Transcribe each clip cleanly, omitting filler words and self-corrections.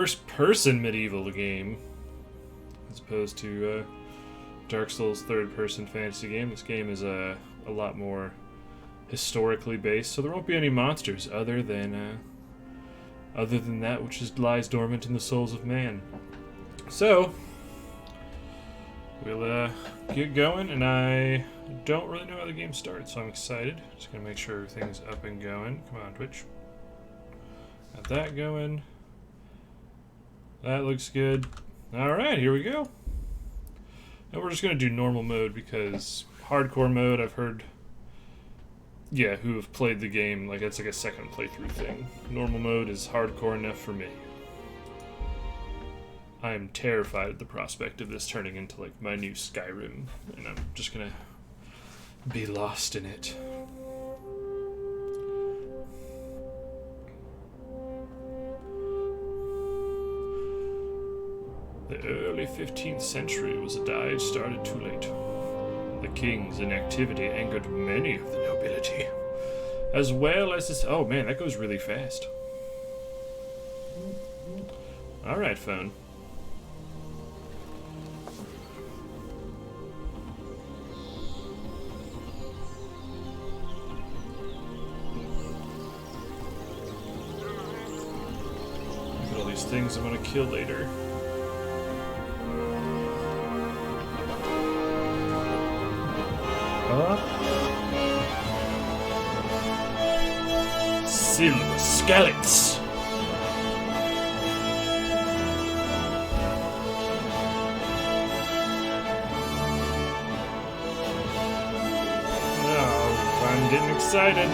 first-person medieval game, as opposed to Dark Souls third-person fantasy game. This game is a lot more historically based, so there won't be any monsters other than that which lies dormant in the souls of man. So we'll get going, and I don't really know how the game starts, so I'm excited. Just gonna make sure everything's up and going. Come on, Twitch. Got that going. That looks good. Alright, here we go. And we're just gonna do normal mode because hardcore mode, I've heard, who have played the game, like it's like a second playthrough thing. Normal mode is hardcore enough for me. I am terrified at the prospect of this turning into like my new Skyrim, and I'm just gonna be lost in it. The early 15th century was a die started too late. The king's inactivity angered many of the nobility, as well as this. Oh man, that goes really fast. Alright, phone. Look at all these things I'm gonna kill later. Silver scallops. Oh, I'm getting excited.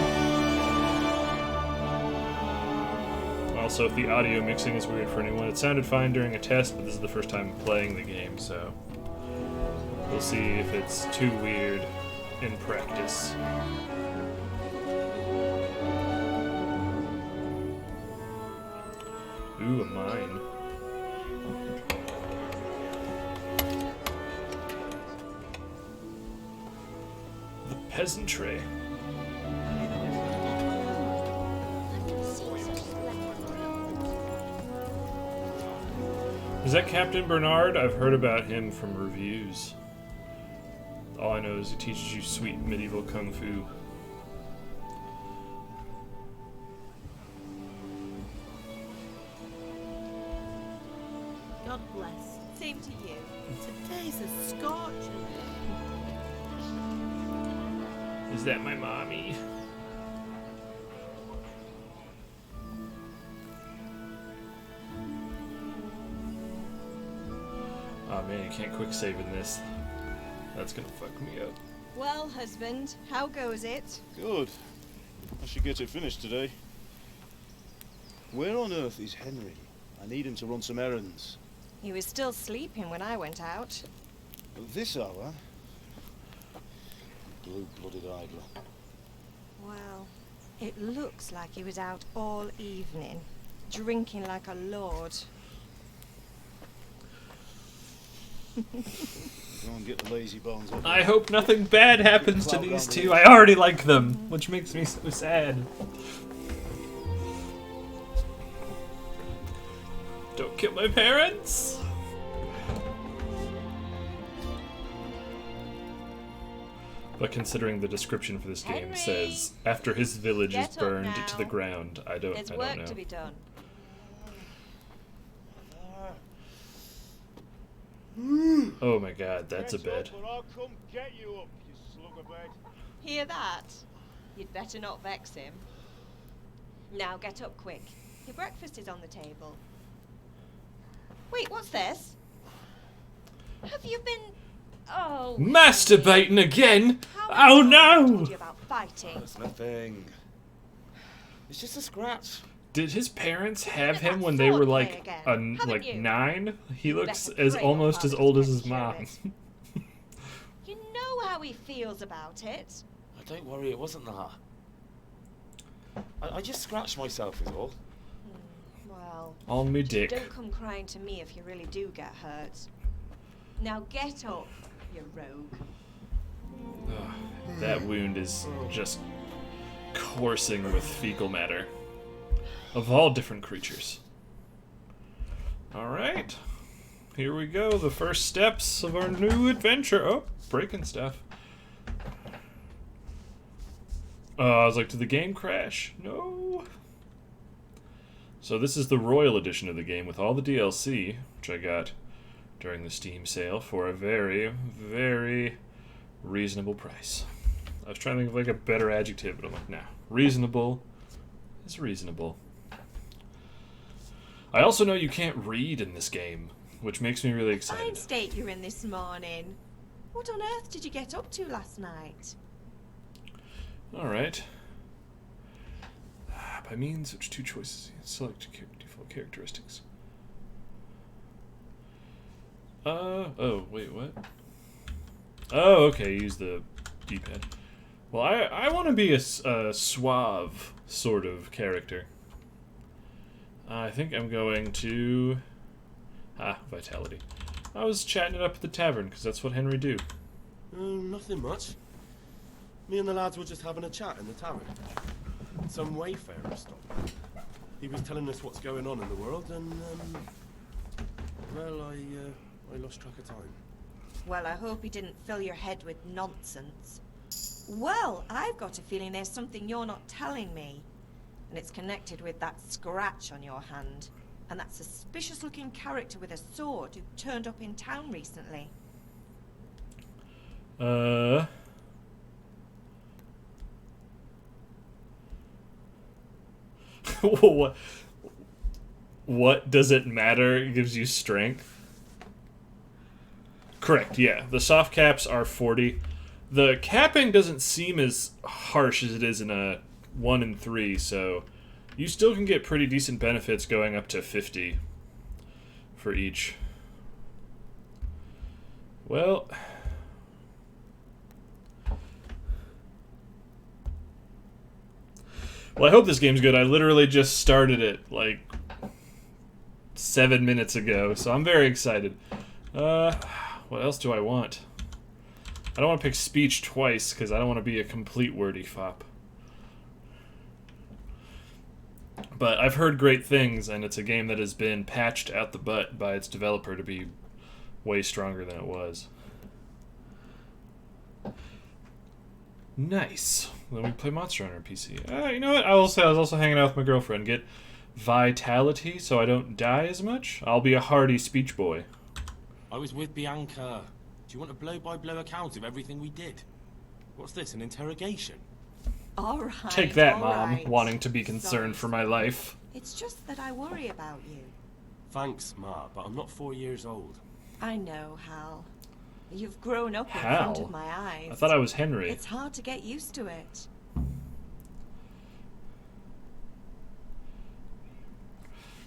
Also, if the audio mixing is weird for anyone, it sounded fine during a test, but this is the first time playing the game, so we'll see if it's too weird in practice. Ooh, a mine. The peasantry. Is that Captain Bernard? I've heard about him from reviews. All I know is he teaches you sweet medieval kung fu. God bless. Same to you. Today's a scorcher. Is that my mommy? Oh man, you can't quick save in this. That's gonna fuck me up. Well, husband, how goes it? Good. I should get it finished today. Where on earth is Henry? I need him to run some errands. He was still sleeping when I went out. At this hour? Blue-blooded idler. Well, it looks like he was out all evening, drinking like a lord. Go and get the lazy bones up. I hope nothing bad happens to these two. I already like them, which makes me so sad. Don't kill my parents! But considering the description for this game Henry, says, after his village is get up burned now. to the ground, I don't There's know. work to be done. Oh my god, that's a Get bed. up or I'll come get you up, you slugabag. Hear that? You'd better not vex him. Now get up quick. Your breakfast is on the table. Wait, what's this? Have you been... Oh... Masturbating again? How Oh many times have I no! told you about fighting? It's nothing. It's just a scratch. Did his parents have Look at him that when they were sword like play again, haven't like you? 9? He looks better as pray your almost as father old as doesn't his hear mom. it. You know how he feels about it. Oh, don't worry, it wasn't that. I just scratched myself is all. Well, On me dick. don't come crying to me if you really do get hurt. Now get up, you rogue. Ugh, that wound is just coursing with fecal matter. Of all different creatures. Well, I suppose you're not going to right. Here we go. The first steps of our new adventure. Oh, breaking stuff. I was like, did the game crash? No. So this is the Royal Edition of the game with all the DLC, which I got during the Steam sale for a very, very reasonable price. I was trying to think of like a better adjective, but I'm like, nah. Reasonable is reasonable. I also know you can't read in this game, which makes me really excited. Fine state you're in this morning. What on earth did you get up to last night? Alright. By means of two choices, select default characteristics. Oh, wait, what? Oh, okay, use the D-pad. Well, I want to be a suave sort of character. I think I'm going to... vitality. I was chatting it up at the tavern, because that's what Henry do. Nothing much. Me and the lads were just having a chat in the tavern. Some wayfarer stopped. He was telling us what's going on in the world, and, well, I lost track of time. Well, I hope he didn't fill your head with nonsense. Well, I've got a feeling there's something you're not telling me. And it's connected with that scratch on your hand. And that suspicious-looking character with a sword who turned up in town recently. What does it matter? It gives you strength. Correct, yeah. The soft caps are 40. The capping doesn't seem as harsh as it is in a 1 and 3, so you still can get pretty decent benefits going up to 50 for each. Well... Well, I hope this game's good. I literally just started it, like, 7 minutes ago, so I'm very excited. What else do I want? I don't want to pick speech twice, because I don't want to be a complete wordy fop. But I've heard great things, and it's a game that has been patched out the butt by its developer to be way stronger than it was. Nice. Then we play Monster Hunter on PC. You know what? I will say I was also hanging out with my girlfriend. Get vitality so I don't die as much. I'll be a hardy speech boy. I was with Bianca. Do you want a blow-by-blow account of everything we did? What's this, an interrogation? All right. Take that, all Mom, right. wanting to be concerned for Sorry. my life. It's just that I worry about you. Thanks, Ma, but I'm not 4 years old. I know, Hal. You've grown up in Hal? front of my eyes. I thought I was Henry. It's hard to get used to it. You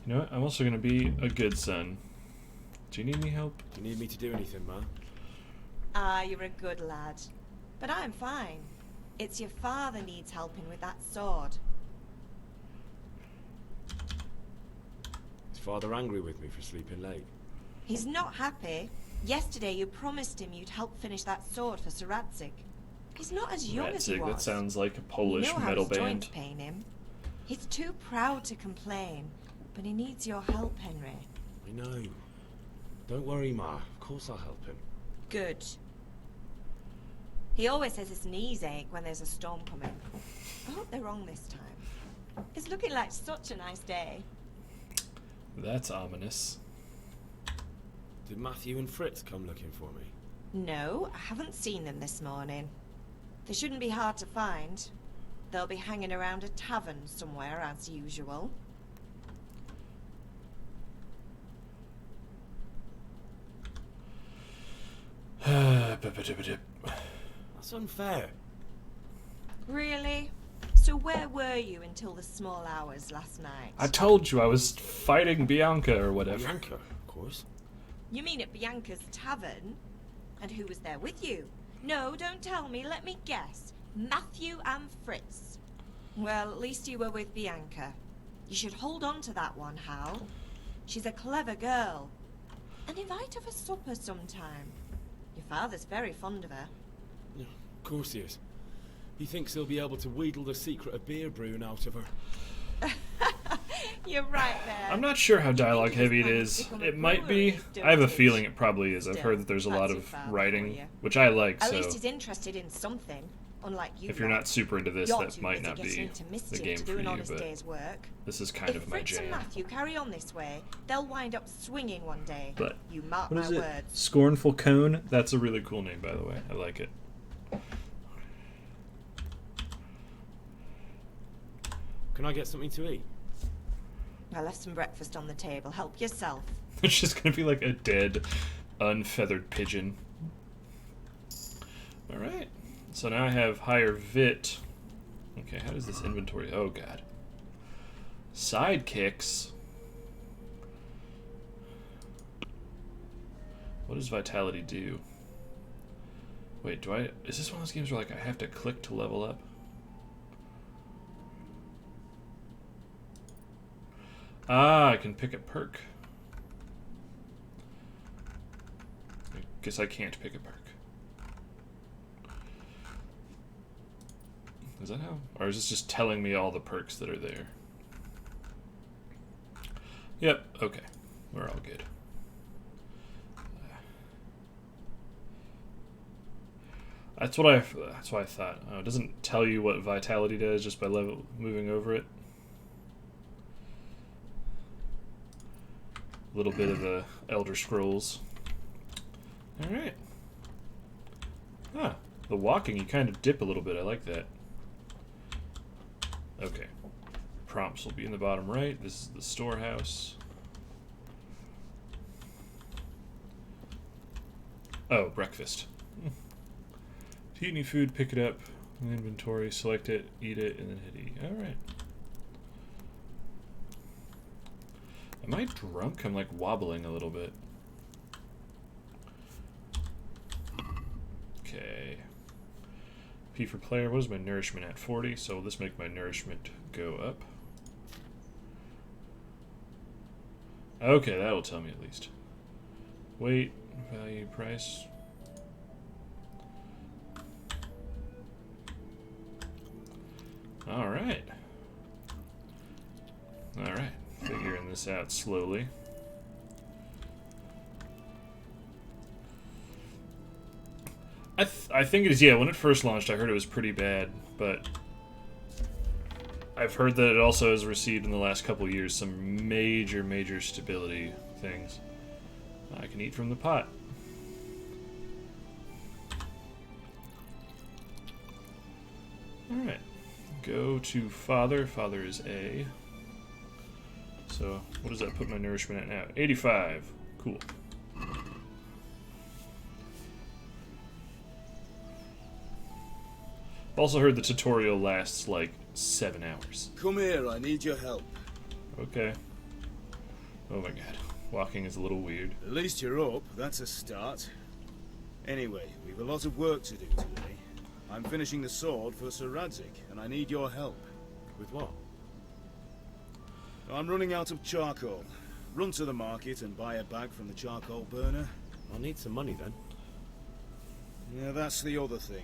know what? I'm also going to be a good son. Do you need any help? Do you need me to do anything, Ma? Ah, you're a good lad. But I'm fine. It's your father needs helping with that sword. Is Father angry with me for sleeping late? He's not happy. Yesterday you promised him you'd help finish that sword for Sir Radzik. He's not as young as he Radzig, was. that sounds like a Polish you know how metal his band. joints pain him. He's too proud to complain, but he needs your help, Henry. I know. Don't worry, Ma. Of course I'll help him. Good. He always says his knees ache when there's a storm coming. I hope they're wrong this time. It's looking like such a nice day. That's ominous. Did Matthew and Fritz come looking for me? No, I haven't seen them this morning. They shouldn't be hard to find. They'll be hanging around a tavern somewhere as usual. That's unfair. Really? So where were you until the small hours last night? I told you I was fighting Bianca or whatever. Bianca, of course. You mean at Bianca's tavern? And who was there with you? No, don't tell me, let me guess. Matthew and Fritz. Well, at least you were with Bianca. You should hold on to that one, Hal. She's a clever girl. And invite her for supper sometime. Your father's very fond of her. Yeah, of course he is. He thinks he'll be able to wheedle the secret of beer brewing out of her. You're right there. I'm not sure how dialogue He was heavy it planning to is. become a It might brewer be. in his I have a dotage. feeling it probably is. I've Still, heard that there's a lot not too of far for writing, you. which I like, At so least he's interested in something, unlike you. if you're lot. not super into this, You're that too might busy not getting be into the mischief game to for do an you, honest but day's work. this is kind If of my Fritz and jam. Matthew carry on this way, they'll wind up swinging one day. But You mark what my is it? words. Scornful Cone? That's a really cool name, by the way. I like it. Can I get something to eat? I left some breakfast on the table. Help yourself. It's just gonna be like a dead, unfeathered pigeon. Alright. So now I have higher vit. Okay, how does this inventory... Oh, God. Sidekicks? What does vitality do? Wait, do I... Is this one of those games where like I have to click to level up? Ah, I can pick a perk. I guess I can't pick a perk. Is that how? Or is this just telling me all the perks that are there? Yep, okay. We're all good. That's what I thought. It doesn't tell you what vitality does just by moving over it. A little bit of the Elder Scrolls. Alright. Ah, the walking, you kind of dip a little bit. I like that. Okay. Prompts will be in the bottom right. This is the storehouse. Oh, breakfast. If you eat any food, pick it up in the inventory, select it, eat it, and then hit E. Alright. Am I drunk? I'm like wobbling a little bit. Okay. P for player. What is my nourishment at? 40. So will this make my nourishment go up? Okay, that will tell me at least. Weight, value, price. Alright. Alright. Figuring this out slowly. I think it is, yeah, when it first launched I heard it was pretty bad, but I've heard that it also has received in the last couple of years some major stability things. I can eat from the pot. Alright. Go to Father. Father is A. So, what does that put my nourishment at now? 85. Cool. Also heard the tutorial lasts like 7 hours. Come here, I need your help. Okay. Oh my god. Walking is a little weird. At least you're up, that's a start. Anyway, we've a lot of work to do today. I'm finishing the sword for Sir Radzik, and I need your help. With what? I'm running out of charcoal. Run to the market and buy a bag from the charcoal burner. I'll need some money then. Yeah, that's the other thing.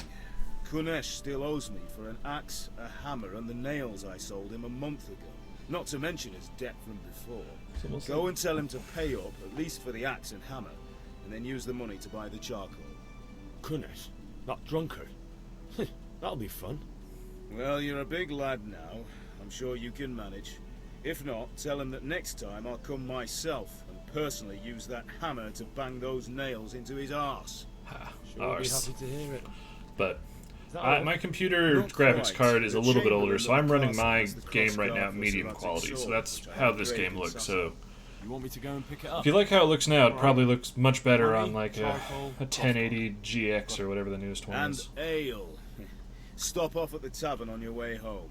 Kunesh still owes me for an axe, a hammer, and the nails I sold him a month ago. Not to mention his debt from before. Go and tell him to pay up, at least for the axe and hammer, and then use the money to buy the charcoal. Kunesh, that drunkard. That'll be fun. Well, you're a big lad now. I'm sure you can manage. If not, tell him that next time I'll come myself and personally use that hammer to bang those nails into his arse. Ha. Sure, I'll be Arse. happy to hear it. But Is that all? my computer Not graphics quite. card is a The little bit chamberlain older, of so the I'm running castle my has the game cross right now guard at for medium Sir Ratzik's quality, so sword, that's which I how this upgraded game this looks. afternoon. So You want me to go and pick it up? if you like how it looks now, it Alright. probably looks much better Money, on like a charcoal, 1080 GX or whatever the newest one And is. ale. Stop off at the tavern on your way home.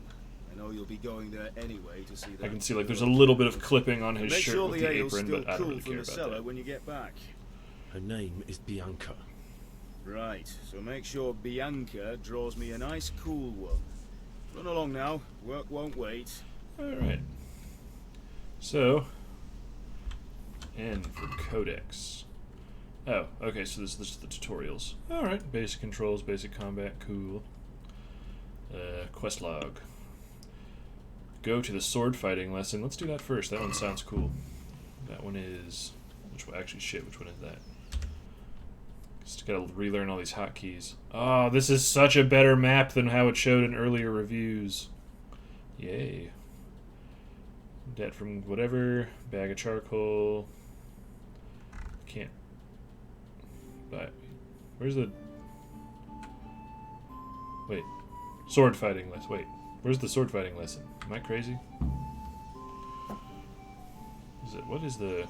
I know you'll be going there anyway to see that. I can see like there's a little bit of clipping on his Make shirt sure with the the ale's apron, still but I don't cool really from care the about cellar that. when you get back. Her name is Bianca. Right, so make sure Bianca draws me a nice cool one. Run along now, work won't wait. Alright. So, N for Codex. Oh, okay, so this is the tutorials. Alright, basic controls, basic combat, cool. Quest log. go to the sword fighting lesson. Let's do that first. That one sounds cool. That one is... Which one? Actually, shit, which one is that? Just gotta relearn all these hotkeys. Oh, this is such a better map than how it showed in earlier reviews. Yay. Debt from whatever. Bag of charcoal. Can't. But where's the... Wait. Sword fighting lesson. Wait. Where's the sword fighting lesson? Am I crazy? What is the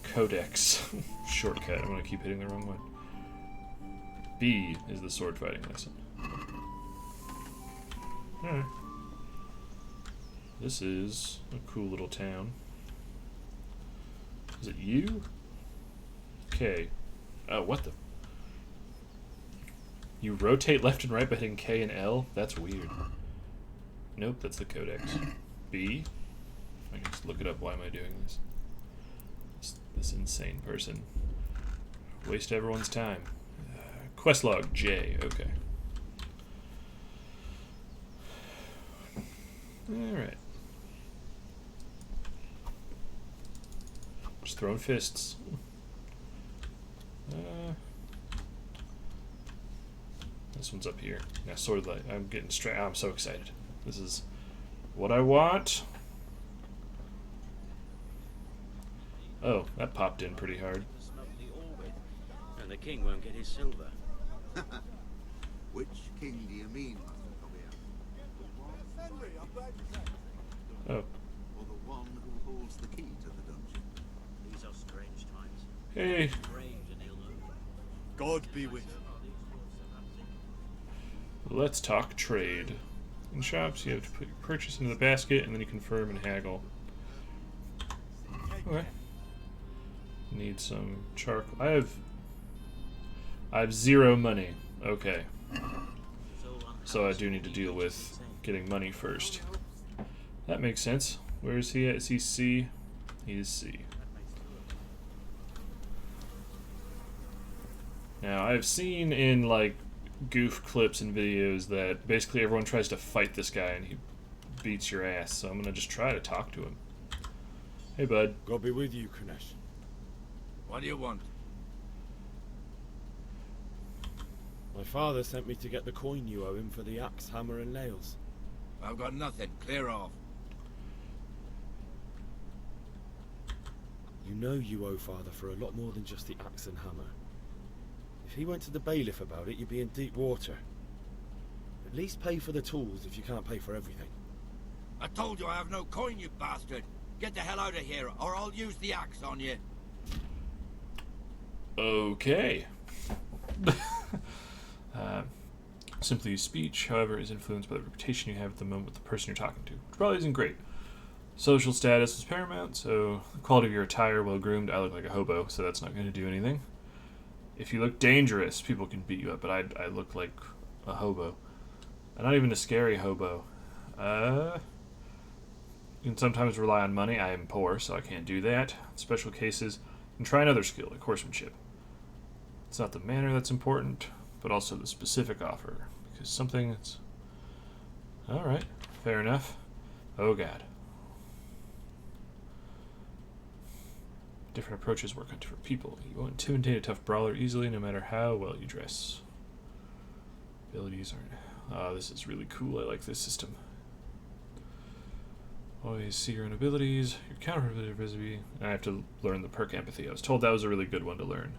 codex shortcut? I'm gonna keep hitting the wrong one. B is the sword fighting lesson. Alright. This is a cool little town. Is it you? K. Oh, what the? You rotate left and right by hitting K and L? That's weird. Nope, that's the codex. B? I can just look it up. Why am I doing this? This insane person. Waste everyone's time. Quest log J. Okay. Alright. Just throwing fists. This one's up here. Yeah, sword light. I'm getting straight. I'm so excited. This is what I want. Oh, that popped in pretty hard. And the king won't get his silver. Which king do you mean, Master Tobias? Oh. Or the one who holds the key to the dungeon? These are strange times. Hey. Strange and ill-known. God be with you. Let's talk trade. In shops, you have to put your purchase into the basket, and then you confirm and haggle. Okay. Need some charcoal. I have 0 money. Okay. So I do need to deal with getting money first. That makes sense. Where is he at? Is he C? He is C. Now, I've seen in, like, goof clips and videos that basically everyone tries to fight this guy and he beats your ass, so I'm gonna just try to talk to him. Hey, bud. God be with you, Kunesh. What do you want? My father sent me to get the coin you owe him for the axe, hammer, and nails. I've got nothing. Clear off. You know you owe father for a lot more than just the axe and hammer. If he went to the bailiff about it, you'd be in deep water. At least pay for the tools if you can't pay for everything. I told you I have no coin, you bastard. Get the hell out of here, or I'll use the axe on you. Okay. Simply use speech, however, is influenced by the reputation you have at the moment with the person you're talking to, which probably isn't great. Social status is paramount, so the quality of your attire, well groomed. I look like a hobo, so that's not going to do anything. If you look dangerous, people can beat you up, but I look like a hobo. I'm not even a scary hobo. You can sometimes rely on money. I am poor, so I can't do that. In special cases, you can try another skill, like horsemanship. It's not the manner that's important, but also the specific offer. Because something that's... Alright, fair enough. Oh god. Different approaches work on different people. You won't intimidate a tough brawler easily, no matter how well you dress. Abilities aren't... Oh, this is really cool. I like this system. Always see your own abilities, your counter ability. I have to learn the perk empathy. I was told that was a really good one to learn.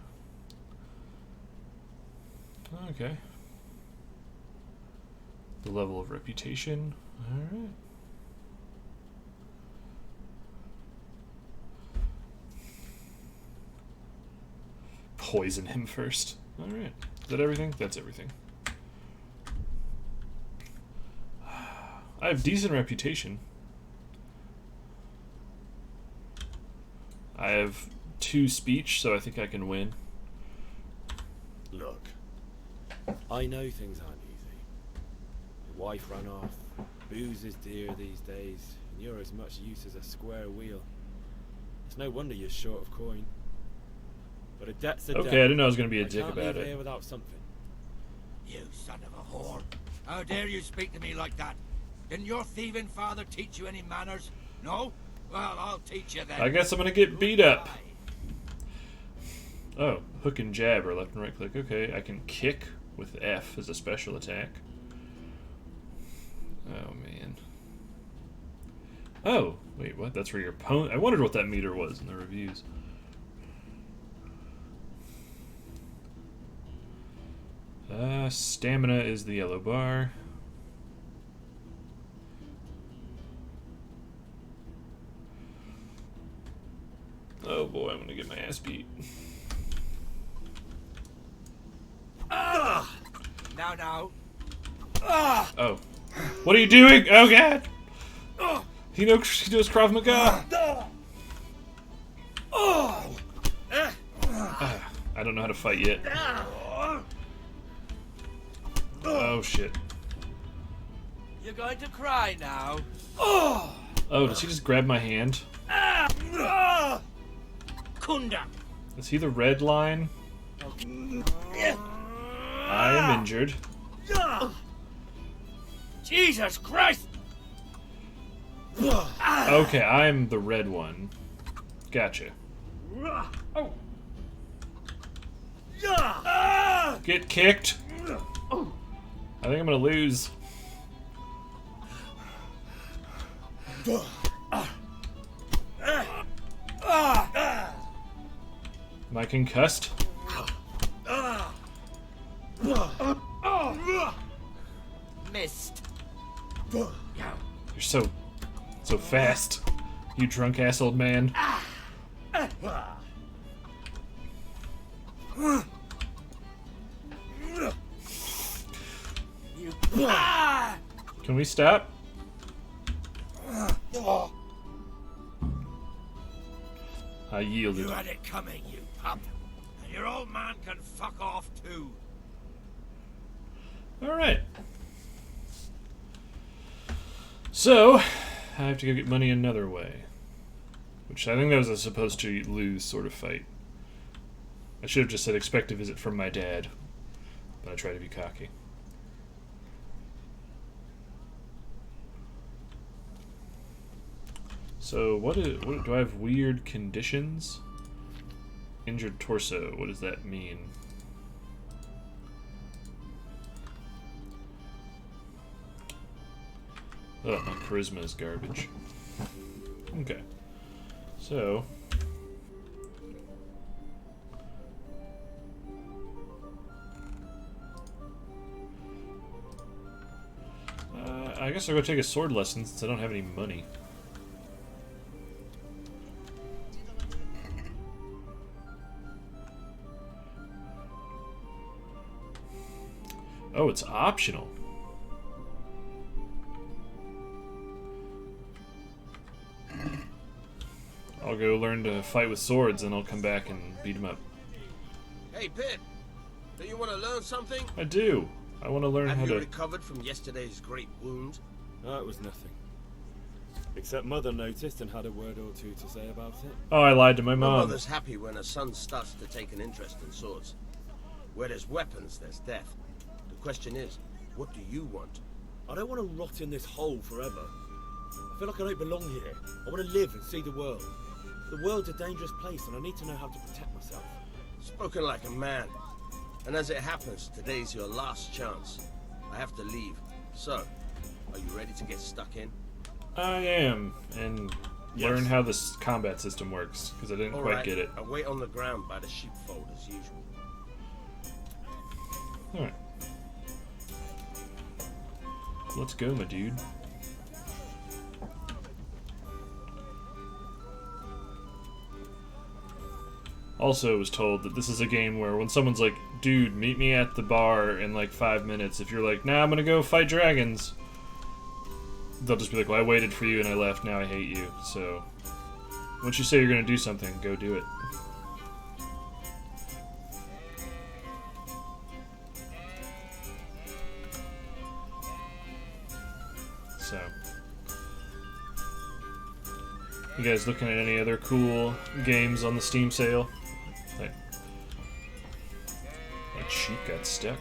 Okay. The level of reputation. Alright. Poison him first. Alright. Is that everything? That's everything. I have decent reputation. I have 2 speech, so I think I can win. Look, I know things aren't easy. Your wife ran off, booze is dear these days, and you're as much use as a square wheel. It's no wonder you're short of coin. But a debt's a debt. Okay, I didn't know I was going to be a dick can't about leave here it. without something. You son of a whore. How dare you speak to me like that? Didn't your thieving father teach you any manners? No? Well, I'll teach you then. I guess I'm gonna get beat up. Oh, hook and jab or left and right click. Okay, I can kick with F as a special attack. Oh, man. Oh, wait, what? That's where your opponent... I wondered what that meter was in the reviews. Stamina is the yellow bar. Oh boy, I'm gonna get my ass beat. Now. Oh. What are you doing? Oh god! He knows Krav Maga! I don't know how to fight yet. Oh shit. You're going to cry now. Oh, does he just grab my hand? Kunda. Is he the red line? I am injured. Jesus Christ! Okay, I'm the red one. Gotcha. Oh. Get kicked. I think I'm gonna lose. Am I concussed? Missed. You're so fast, you drunk ass old man. Can we stop? I yielded. You had it coming, you pup. And your old man can fuck off too. Alright. So, I have to go get money another way. Which I think that was a supposed to lose sort of fight. I should have just said expect a visit from my dad. But I try to be cocky. So, what do I have weird conditions? Injured torso, what does that mean? Oh, my charisma is garbage. Okay. So... I guess I'll go take a sword lesson since I don't have any money. Oh, it's optional. I'll go learn to fight with swords and I'll come back and beat him up. Hey, Pip. Do you want to learn something? I do. I want to learn how Have to... you recovered from yesterday's great wound? No, it was nothing. Except Mother noticed and had a word or two to say about it. Oh, I lied to my My mom. mother's happy when her son starts to take an interest in swords. Where there's weapons, there's death. The question is, what do you want? I don't want to rot in this hole forever. I feel like I don't belong here. I want to live and see the world. The world's a dangerous place and I need to know how to protect myself. Spoken like a man. And as it happens, today's your last chance. I have to leave. So, are you ready to get stuck in? I am, and learn how this combat system works, because I didn't quite get it. I'll wait on the ground by the sheepfold as usual. Alright. Let's go, my dude. Also was told that this is a game where when someone's like, dude, meet me at the bar in like 5 minutes, if you're like, nah, I'm gonna go fight dragons, they'll just be like, well, I waited for you and I left, now I hate you. So, once you say you're gonna do something, go do it. So, you guys looking at any other cool games on the Steam sale? Like, that sheep got stuck.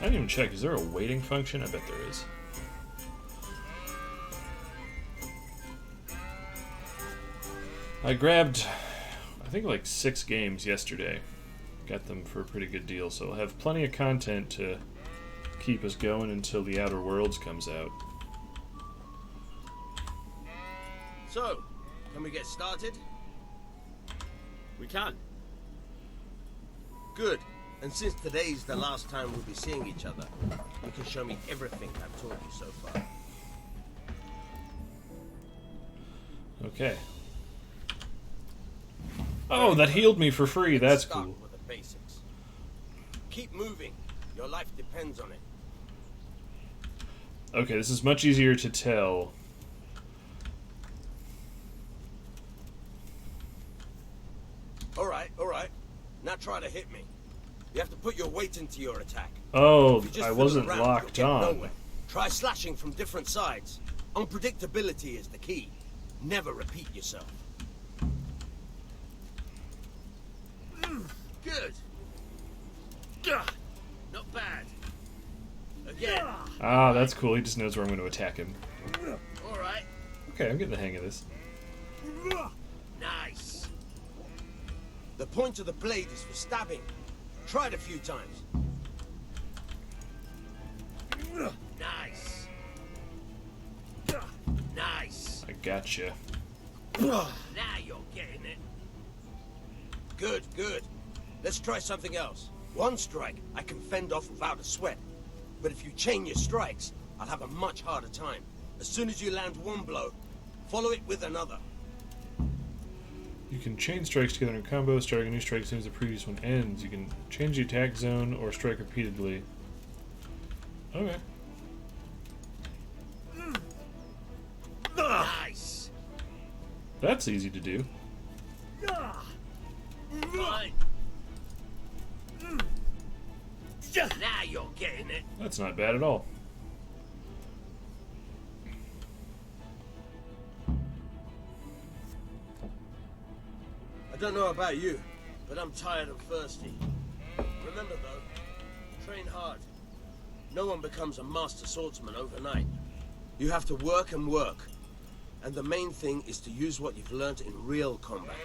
I didn't even check. Is there a waiting function? I bet there is. I grabbed, I think, like 6 games yesterday. Got them for a pretty good deal, so we'll have plenty of content to keep us going until The Outer Worlds comes out. So, can we get started? We can. Good. And since today's the last time we'll be seeing each other, you can show me everything I've taught you so far. Okay. Oh, that healed me for free. That's Start cool. with the basics. Keep moving. Your life depends on it. Okay, this is much easier to tell. All right. Now try to hit me. You have to put your weight into your attack. Oh, If you just I fiddle wasn't around, locked you'll get on. nowhere. Try slashing from different sides. Unpredictability is the key. Never repeat yourself. Good. Not bad. Again. Ah, that's cool. He just knows where I'm going to attack him. All right. Okay, I'm getting the hang of this. Nice. The point of the blade is for stabbing. Try it a few times. Nice. Nice. I gotcha. Now you're getting it. Good. Let's try something else. One strike I can fend off without a sweat. But if you chain your strikes, I'll have a much harder time. As soon as you land one blow, follow it with another. You can chain strikes together in combo, starting a new strike as soon as the previous one ends. You can change the attack zone or strike repeatedly. Okay. Nice. That's easy to do. Fine. Now you're getting it. That's not bad at all. I don't know about you, but I'm tired and thirsty. Remember though, train hard. No one becomes a master swordsman overnight. You have to work and work. And the main thing is to use what you've learned in real combat.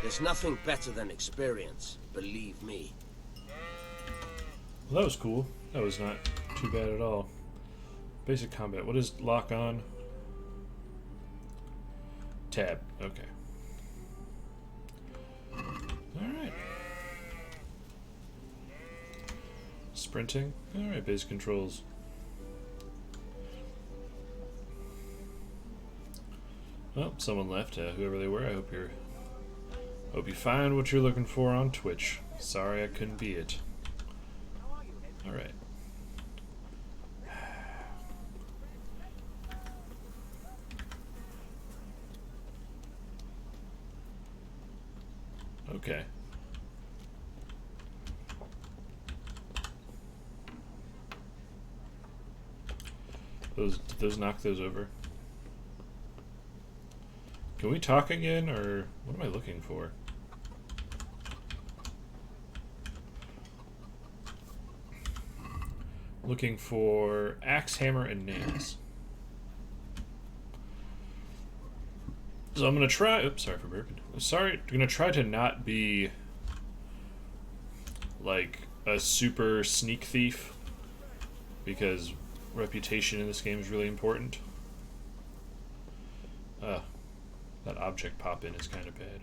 There's nothing better than experience, believe me. Well, that was cool. That was not too bad at all. Basic combat. What is lock on? Tab. Okay. Alright. Sprinting. Alright, basic controls. Well, someone left. Whoever they were, I hope you find what you're looking for on Twitch. Sorry I couldn't be it. Alright. Okay. Did those knock those over? Can we talk again, or what am I looking for? Looking for axe, hammer, and nails. So I'm gonna try. Oops, sorry for burping. I'm gonna try to not be like a super sneak thief, because reputation in this game is really important. That object pop in is kind of bad.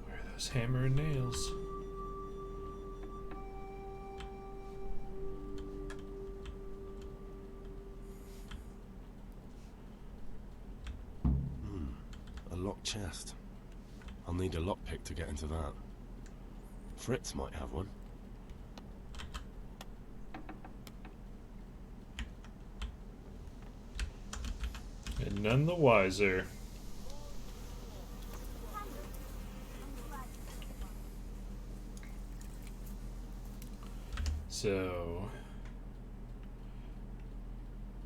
Where are those hammer and nails? A locked chest. I'll need a lockpick to get into that. Fritz might have one. And none the wiser. So,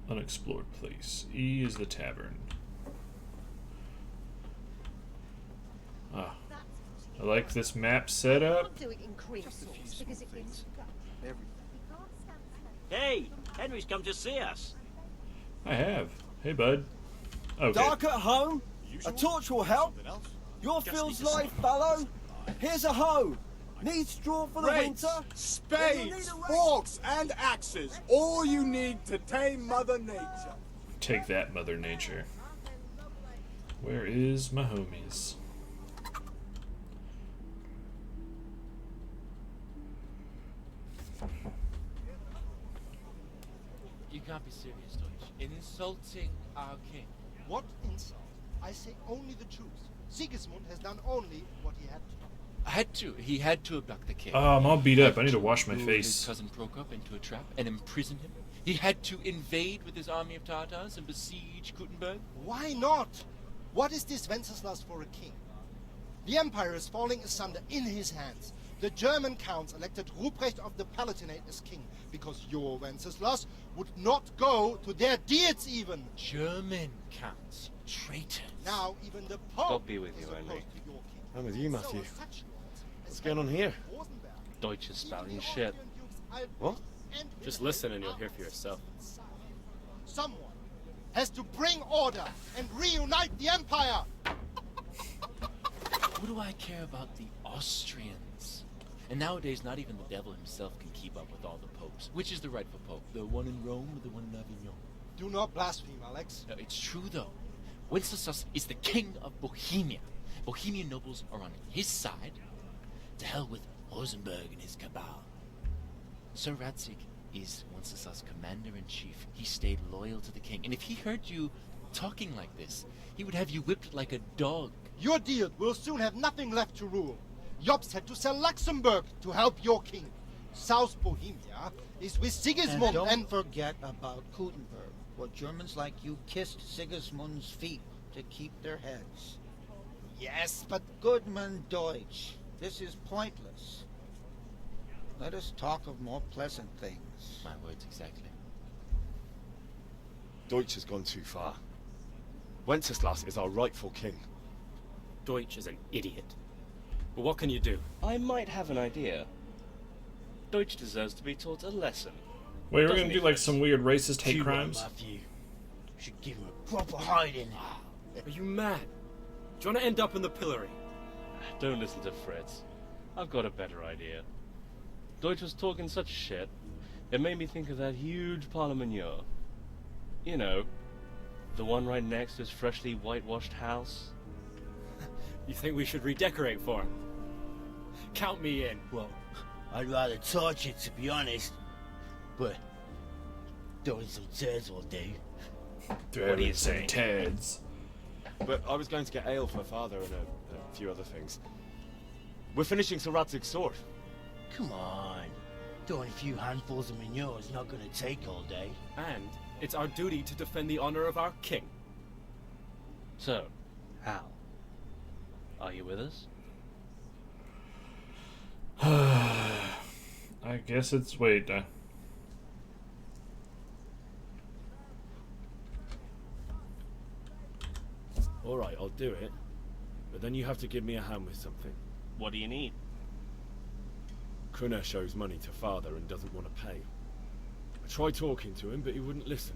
unexplored place. E is the tavern. Ah, I like this map setup. Do it in creosote because it gives Hey, Henry's come to see us. I have. Hey, bud. Okay. Dark at home? A torch will help. Your field's life, fellow. Here's a hoe. Need straw for the winter? Spades, forks, and axes. All you need to tame Mother Nature. Take that, Mother Nature. Where is my homies? You can't be serious, Deutsch. In insulting our king. What insult? I say only the truth. Sigismund has done only what he had to. He had to abduct the king. Oh, I'm all beat up. I need to Had wash my lure face. His cousin Prokop into a trap and imprison him. He had to invade with his army of Tartars and besiege Gutenberg. Why not? What is this Wenceslas for a king? The empire is falling asunder in his hands. The German counts elected Ruprecht of the Palatinate as king because your Wenceslas would not go to their deeds even. German counts, traitors. Now even the Pope God be with is you, opposed Henry. to your king. I'm with you, So Matthew. are such lords as What's going on here? Rosenberg, Deutsch is even spouting the shit. Austrian dukes Albrecht What? and Just Wilhelm listen and you'll are hear for yourself. Someone has to bring order and reunite the empire. What do I care about the Austrians? And nowadays, not even the devil himself can keep up with all the popes. Which is the rightful pope? The one in Rome or the one in Avignon? Do not blaspheme, Alex. No, it's true, though. Wenceslas is the king of Bohemia. Bohemian nobles are on his side. To hell with Rosenberg and his cabal. Sir Radzig is Wenceslas' commander-in-chief. He stayed loyal to the king. And if he heard you talking like this, he would have you whipped like a dog. Your deal will soon have nothing left to rule. Jobst had to sell Luxembourg to help your king. South Bohemia is with Sigismund And don't forget about Gutenberg, where Germans like you kissed Sigismund's feet to keep their heads. Yes, but Goodman Deutsch, this is pointless. Let us talk of more pleasant things. My words exactly. Deutsch has gone too far. Wenceslas is our rightful king. Deutsch is an idiot. But what can you do? I might have an idea. Deutsch deserves to be taught a lesson. Wait, we're Doesn't gonna he? do like some weird racist hate Too right, crimes? Matthew. You should give him a proper hiding. Are you mad? Do you want to end up in the pillory? Don't listen to Fritz. I've got a better idea. Deutsch was talking such shit, it made me think of that huge parliament. You know, the one right next to his freshly whitewashed house. You think we should redecorate for him? Count me in. Well, I'd rather torch it, to be honest. But throwing some turds will do. What do you say, Teds? But I was going to get ale for father and a few other things. We're finishing Sir Radzig's sword. Come on. Throwing a few handfuls of manure is not going to take all day. And it's our duty to defend the honor of our king. So, How? are you with us? I guess it's wait. All right, I'll do it. But then you have to give me a hand with something. What do you need? Krunner shows money to father and doesn't want to pay. I tried talking to him, but he wouldn't listen.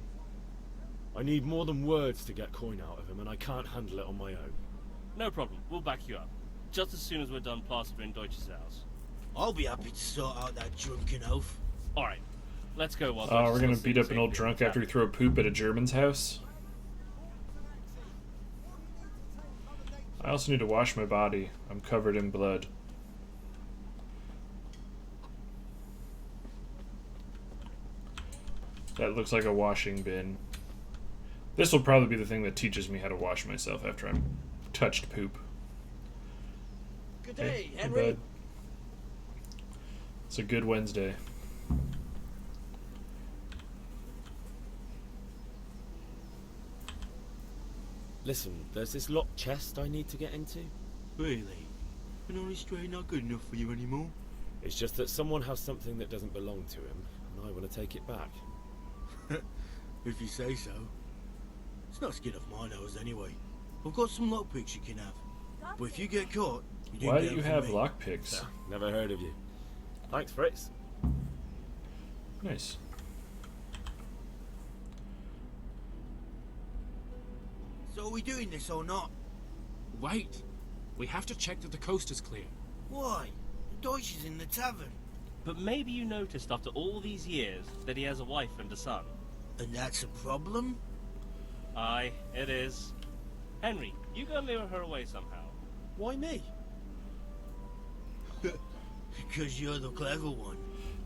I need more than words to get coin out of him, and I can't handle it on my own. No problem. We'll back you up. Just as soon as we're done plastering Deutsch's house. I'll be happy to sort out that drunken oaf. Alright, let's go while Oh, Deutsch we're is gonna still beat up an sitting old safely drunk in after he town. threw a poop at a German's house. I also need to wash my body. I'm covered in blood. That looks like a washing bin. This will probably be the thing that teaches me how to wash myself after I'm touched poop. Good day, Hey, Henry. bud. It's a good Wednesday. Listen, there's this locked chest I need to get into. Really? An honest trade not good enough for you anymore? It's just that someone has something that doesn't belong to him, and I want to take it back. If you say so. It's no skin of my nose anyway. I've got some lockpicks you can have. But if you get caught, you Why didn't do you get have them from me. lockpicks? Never heard of you. Thanks, Fritz. Nice. So are we doing this or not? Wait. We have to check that the coast is clear. Why? Deutsch is in the tavern. But maybe you noticed after all these years that he has a wife and a son. And that's a problem? Aye, it is. Henry, you go lure her away somehow. Why me? Because you're the clever one.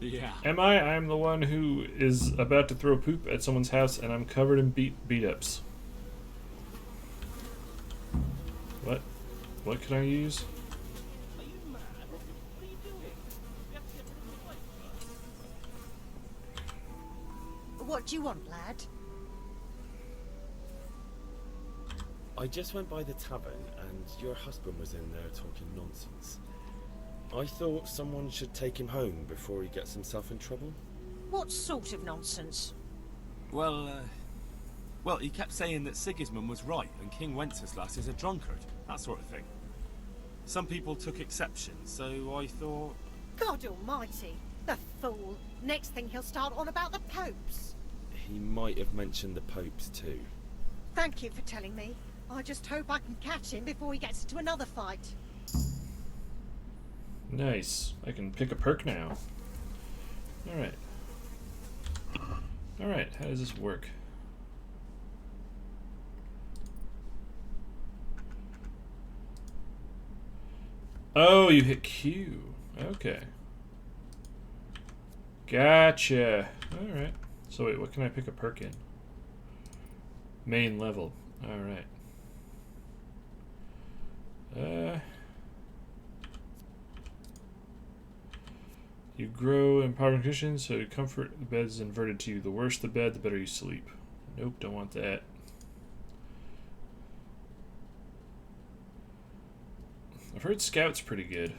Yeah. Am I? I'm the one who is about to throw poop at someone's house, and I'm covered in beat-ups. What? What can I use? What do you want, lad? I just went by the tavern, and your husband was in there talking nonsense. I thought someone should take him home before he gets himself in trouble. What sort of nonsense? Well, he kept saying that Sigismund was right and King Wenceslas is a drunkard, that sort of thing. Some people took exception, so I thought... God almighty, the fool. Next thing he'll start on about the popes. He might have mentioned the popes too. Thank you for telling me. I just hope I can catch him before he gets into another fight. Nice. I can pick a perk now. Alright. Alright, how does this work? Oh, you hit Q. Okay. Gotcha. Alright. So wait, what can I pick a perk in? Main level. Alright. You grow in power conditions, so comfort the bed is inverted to you. The worse the bed, the better you sleep. Nope, don't want that. I've heard Scout's pretty good.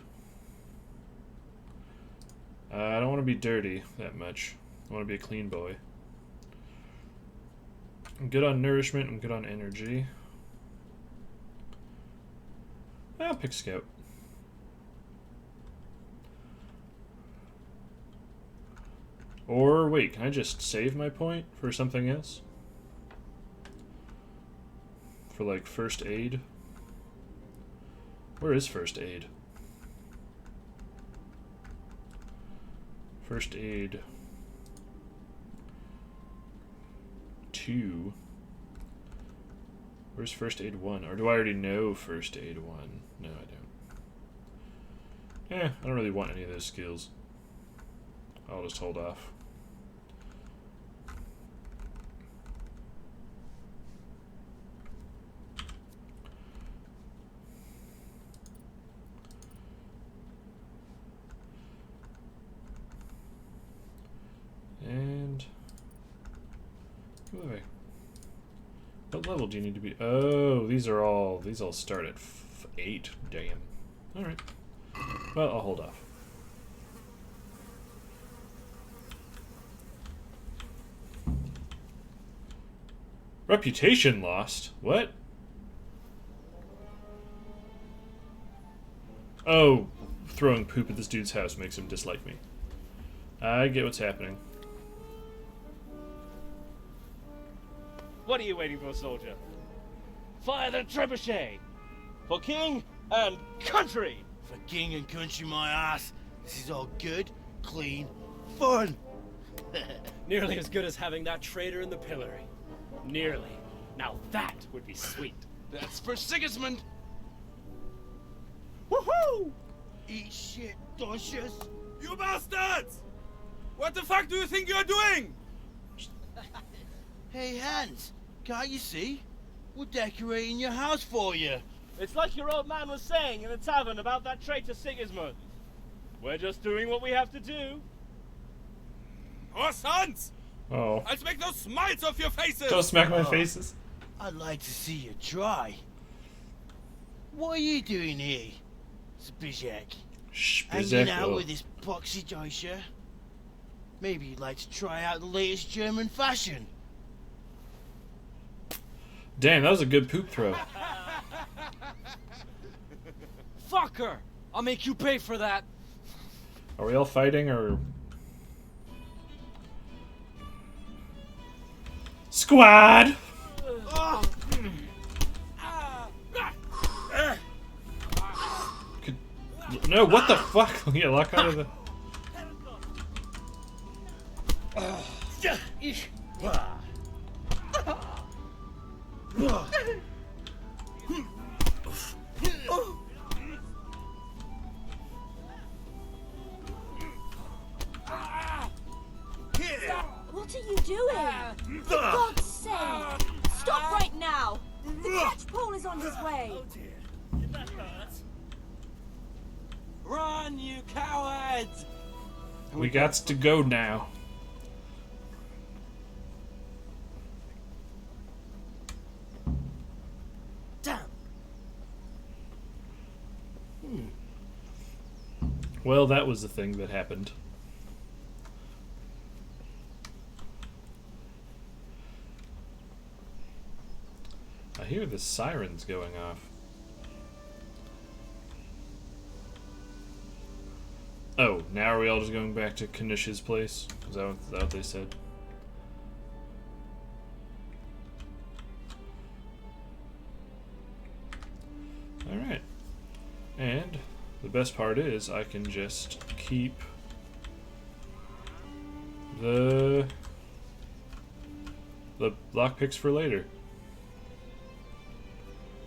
I don't want to be dirty that much. I want to be a clean boy. I'm good on nourishment, I'm good on energy. I'll pick Scout. Or wait, can I just save my point for something else? For like first aid? Where is first aid? First aid 2. Where's first aid 1? Or do I already know first aid 1? No, I don't. I don't really want any of those skills. I'll just hold off. And what level do you need to be? Oh, these all start at 8. Damn. All right. Well, I'll hold off. Reputation lost. What? Oh, throwing poop at this dude's house makes him dislike me. I get what's happening. What are you waiting for, soldier? Fire the trebuchet! For king and country! For king and country, my ass. This is all good, clean, fun. Nearly as good as having that traitor in the pillory. Nearly. Now that would be sweet. That's for Sigismund! Woohoo! Eat shit, Docious. You bastards! What the fuck do you think you're doing? Hey, Hans, can't you see? We're decorating your house for you. It's like your old man was saying in the tavern about that traitor Sigismund. We're just doing what we have to do. Oh, sons! Oh. I'll smack those smiles off your faces! Don't smack my faces. I'd like to see you try. What are you doing here, Zbigniew? Hanging out Spizecko. with this boxy Deutscher. Maybe you'd like to try out the latest German fashion. Damn, that was a good poop throw. Fuck her! I'll make you pay for that. Are we all fighting or... Squad! No, what the fuck? Yeah, lock out of the... What are you doing? For God's sake! Stop right now! The catchpole is on his way! Run, you cowards! We got to go now. Damn. Well, that was the thing that happened. I hear the sirens going off. Oh, now are we all just going back to Kanish's place? Is that what they said? Alright. And the best part is I can just keep the lockpicks for later.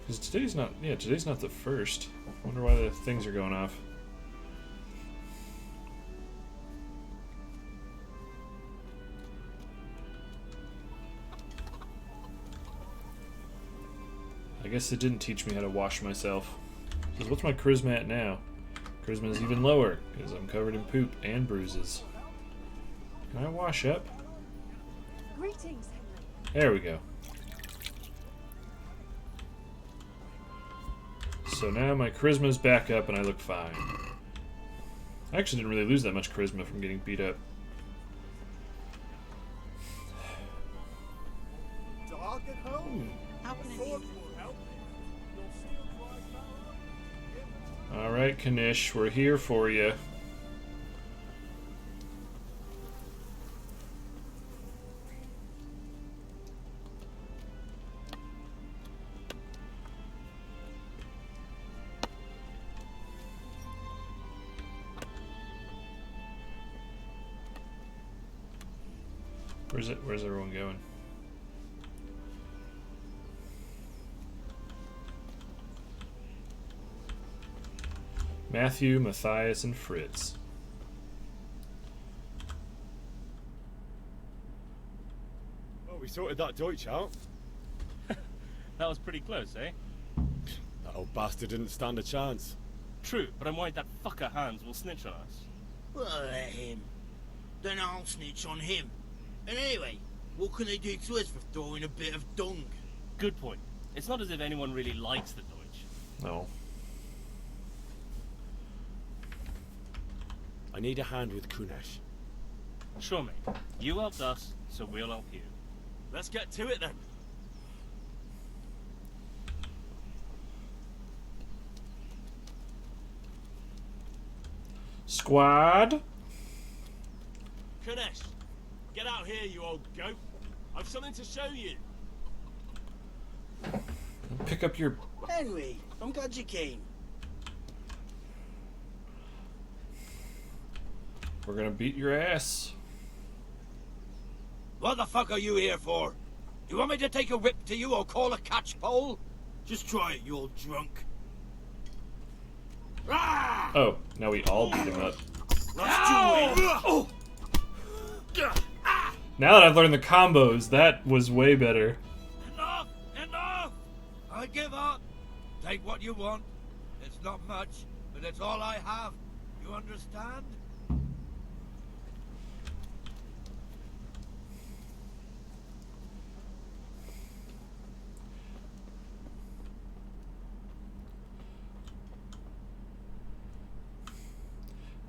Because today's not the first. I wonder why the things are going off. I guess it didn't teach me how to wash myself. Because what's my charisma at now? Charisma is even lower, because I'm covered in poop and bruises. Can I wash up? Greetings, There we go. So now my charisma's back up and I look fine. I actually didn't really lose that much charisma from getting beat up. Dog at home? How can I help? Alright, Kanish, we're here for you. Where's everyone going? Matthew, Matthias, and Fritz. Oh, we sorted that Deutsch out. That was pretty close, eh? That old bastard didn't stand a chance. True, but I'm worried that fucker Hans will snitch on us. Well, let him. Then I'll snitch on him. And anyway, what can they do to us for throwing a bit of dung? Good point. It's not as if anyone really likes the Deutsch. No. I need a hand with Kunesh. Sure, mate. You helped us, so we'll help you. Let's get to it then. Squad? Kunesh, get out here, you old goat. I've something to show you. Pick up your... Henry, I'm glad you came. We're gonna beat your ass. What the fuck are you here for? You want me to take a whip to you or call a catchpole? Just try it, you old drunk. Oh, now we all beat him up. Oh! Now that I've learned the combos, that was way better. Enough! Enough! I give up. Take what you want. It's not much, but it's all I have. You understand?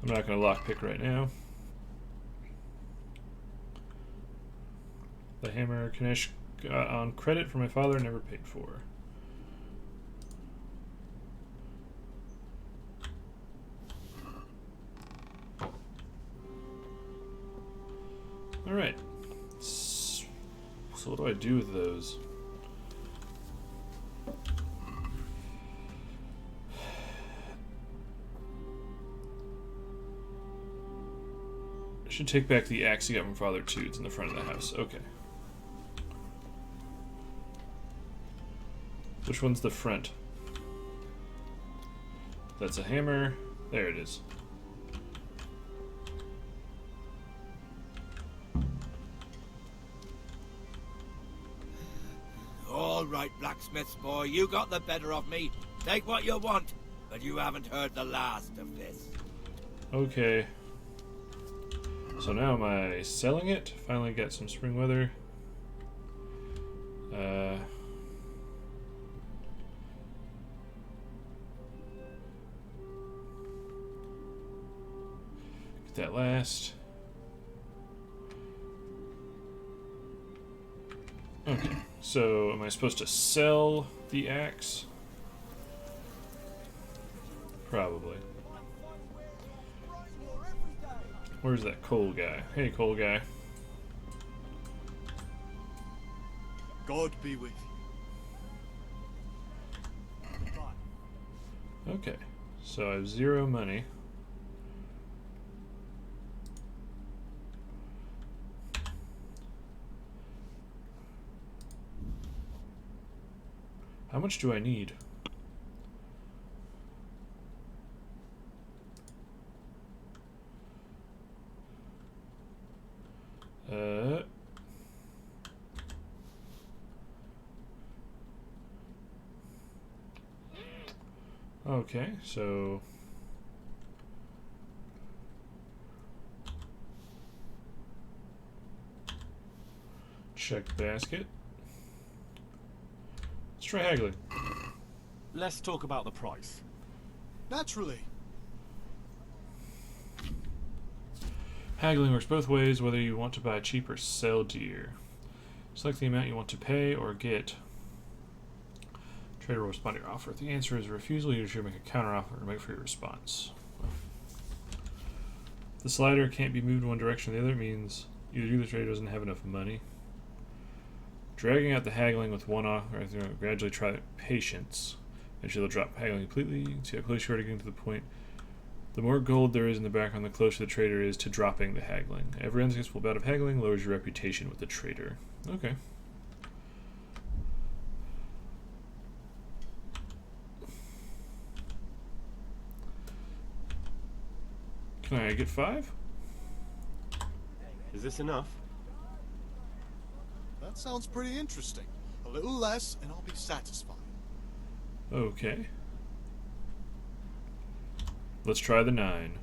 I'm not going to lockpick right now. The hammer Kanesh got on credit for my father, never paid for. Alright. So what do I do with those? I should take back the axe he got from father too. It's in the front of the house. Okay. Which one's the front? That's a hammer. There it is. All right, blacksmith's boy, you got the better of me. Take what you want, but you haven't heard the last of this. Okay. So now am I selling it? Finally got some spring weather. Get that last. Okay, so am I supposed to sell the axe? Probably. Where's that coal guy? Hey, coal guy. God be with you. Okay, so I have 0 money. How much do I need? Okay, so check basket. Let's try haggling. Let's talk about the price. Naturally. Haggling works both ways, whether you want to buy cheap or sell dear. Select the amount you want to pay or get. Trader will respond to your offer. If the answer is a refusal, you should make a counteroffer and wait for your response. The slider can't be moved in one direction or the other. It means either you or the trader doesn't have enough money. Dragging out the haggling with one offer, gradually try patience. Eventually they'll drop haggling completely. You can see how close you are to getting to the point. The more gold there is in the background, the closer the trader is to dropping the haggling. Every unsuccessful bout of haggling lowers your reputation with the trader. Okay. Can I get 5? Is this enough? That sounds pretty interesting. A little less, and I'll be satisfied. Okay. Let's try the 9.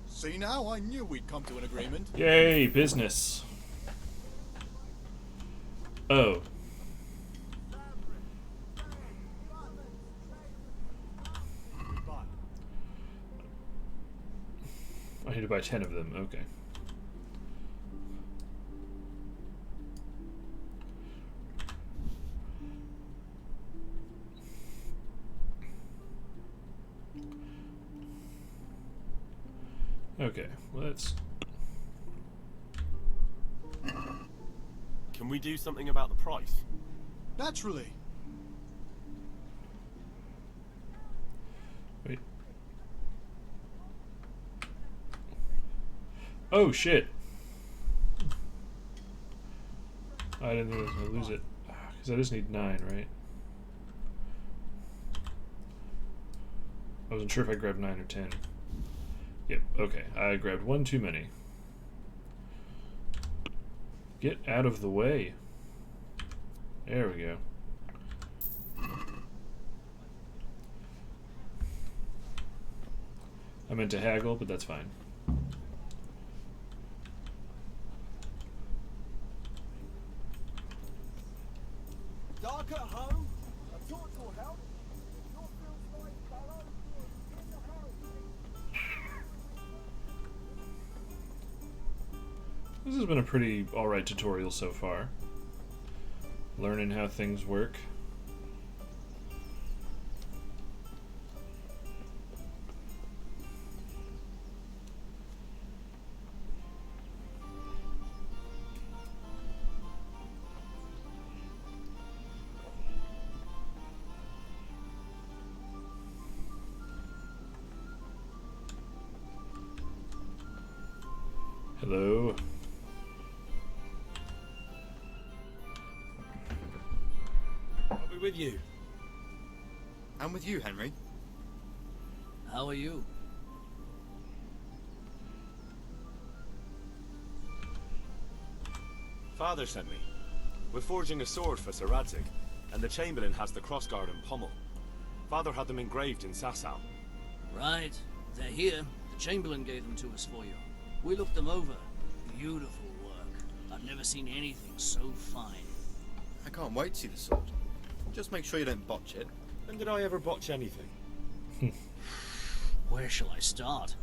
See now, I knew we'd come to an agreement. Yay, business. Oh. I need to buy 10 of them, okay. Okay, let's... Can we do something about the price? Naturally. Wait. Oh, shit. I didn't think I was going to lose it. Because I just need 9, right? I wasn't sure if I grabbed 9 or 10. Yep, okay. I grabbed 1 too many. Get out of the way. There we go. I meant to haggle, but that's fine. Dark at home? A torch will help. Your feels like fellow? In the This has been a pretty alright tutorial so far. Learning how things work. Hello. I'll be with you. I'm with you, Henry. How are you? Father sent me. We're forging a sword for Sir Radzig, and the Chamberlain has the crossguard and pommel. Father had them engraved in Sasau. Right. They're here. The Chamberlain gave them to us for you. We looked them over. Beautiful work. I've never seen anything so fine. I can't wait to see the sword. Just make sure you don't botch it. When did I ever botch anything? Where shall I start?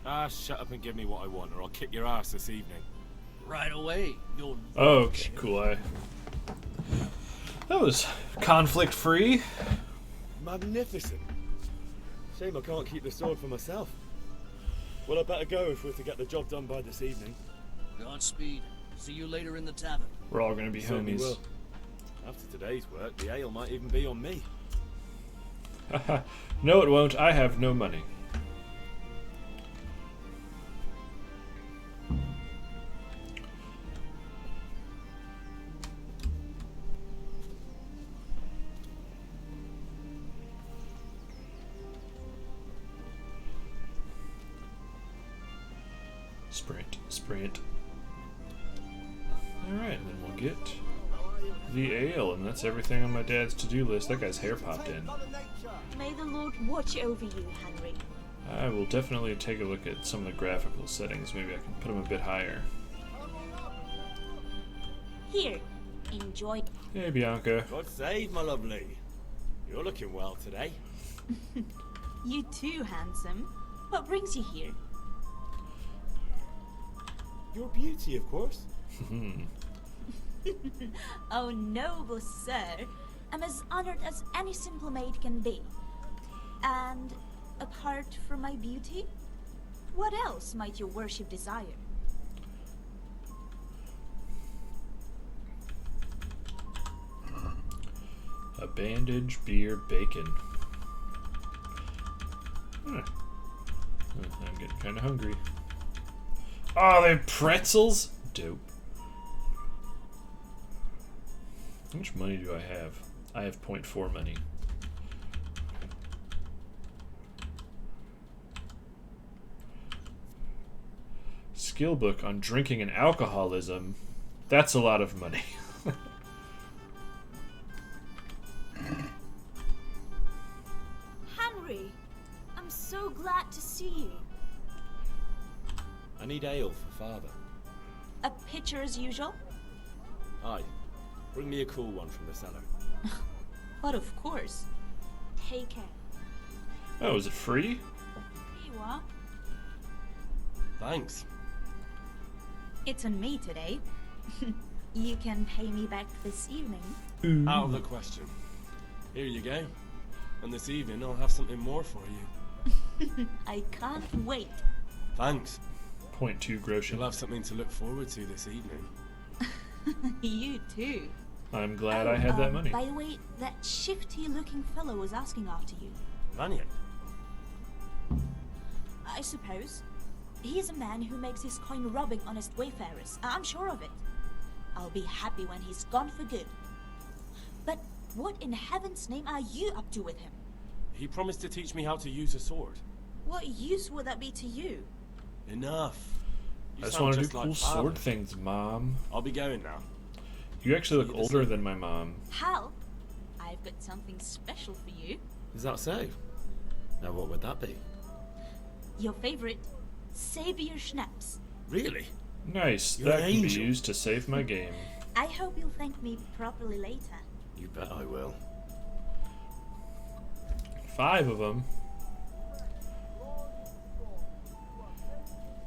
Ah, shut up and give me what I want, or I'll kick your ass this evening. Right away. You'll... Okay, cool. That was conflict-free. Magnificent. Shame I can't keep the sword for myself. Well, I better go if we're to get the job done by this evening. Godspeed. See you later in the tavern. We're all gonna be Certainly homies. will. After today's work, the ale might even be on me. No, it won't. I have no money. Sprint. Alright, then we'll get the ale, and that's everything on my dad's to-do list. That guy's hair popped in. May the Lord watch over you, Henry. I will definitely take a look at some of the graphical settings. Maybe I can put them a bit higher. Here, enjoy. Hey, Bianca. God save, my lovely. You're looking well today. You too, handsome. What brings you here? Your beauty, of course. Oh, noble sir. I'm as honored as any simple maid can be. And apart from my beauty, what else might your worship desire? A bandage, beer, bacon. I'm getting kind of hungry. Oh, they have pretzels? Dope. How much money do I have? I have 0.4 money. Skill book on drinking and alcoholism. That's a lot of money. Henry, I'm so glad to see you. I need ale for father. A pitcher as usual? Aye. Bring me a cool one from the cellar. But of course. Take care. Oh, is it free? Here you are. Thanks. It's on me today. You can pay me back this evening. Out of the question. Here you go. And this evening I'll have something more for you. I can't wait. Thanks. 0.2 groschen. You'll have something to look forward to this evening. You too. I'm glad I had that money. By the way, that shifty-looking fellow was asking after you. Vaniac? I suppose. He is a man who makes his coin robbing honest wayfarers. I'm sure of it. I'll be happy when he's gone for good. But what in heaven's name are you up to with him? He promised to teach me how to use a sword. What use would that be to you? Enough. I just want to do cool sword things, Mom. I'll be going now. You actually look older than my mom. Hal, I've got something special for you. Is that so? Now what would that be? Your favorite Savior Schnapps. Really? Nice. You're That an can be angel. used to save my game. I hope you'll thank me properly later. You bet I will. 5 of them.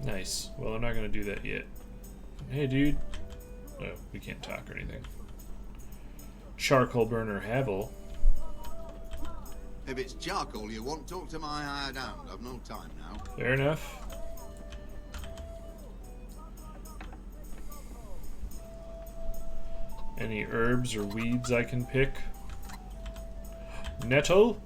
Nice. Well, I'm not going to do that yet. Hey, dude. No, we can't talk or anything. Charcoal burner Havel. If it's charcoal you want, talk to my hired hound. I've no time now. Fair enough. Any herbs or weeds I can pick? Nettle?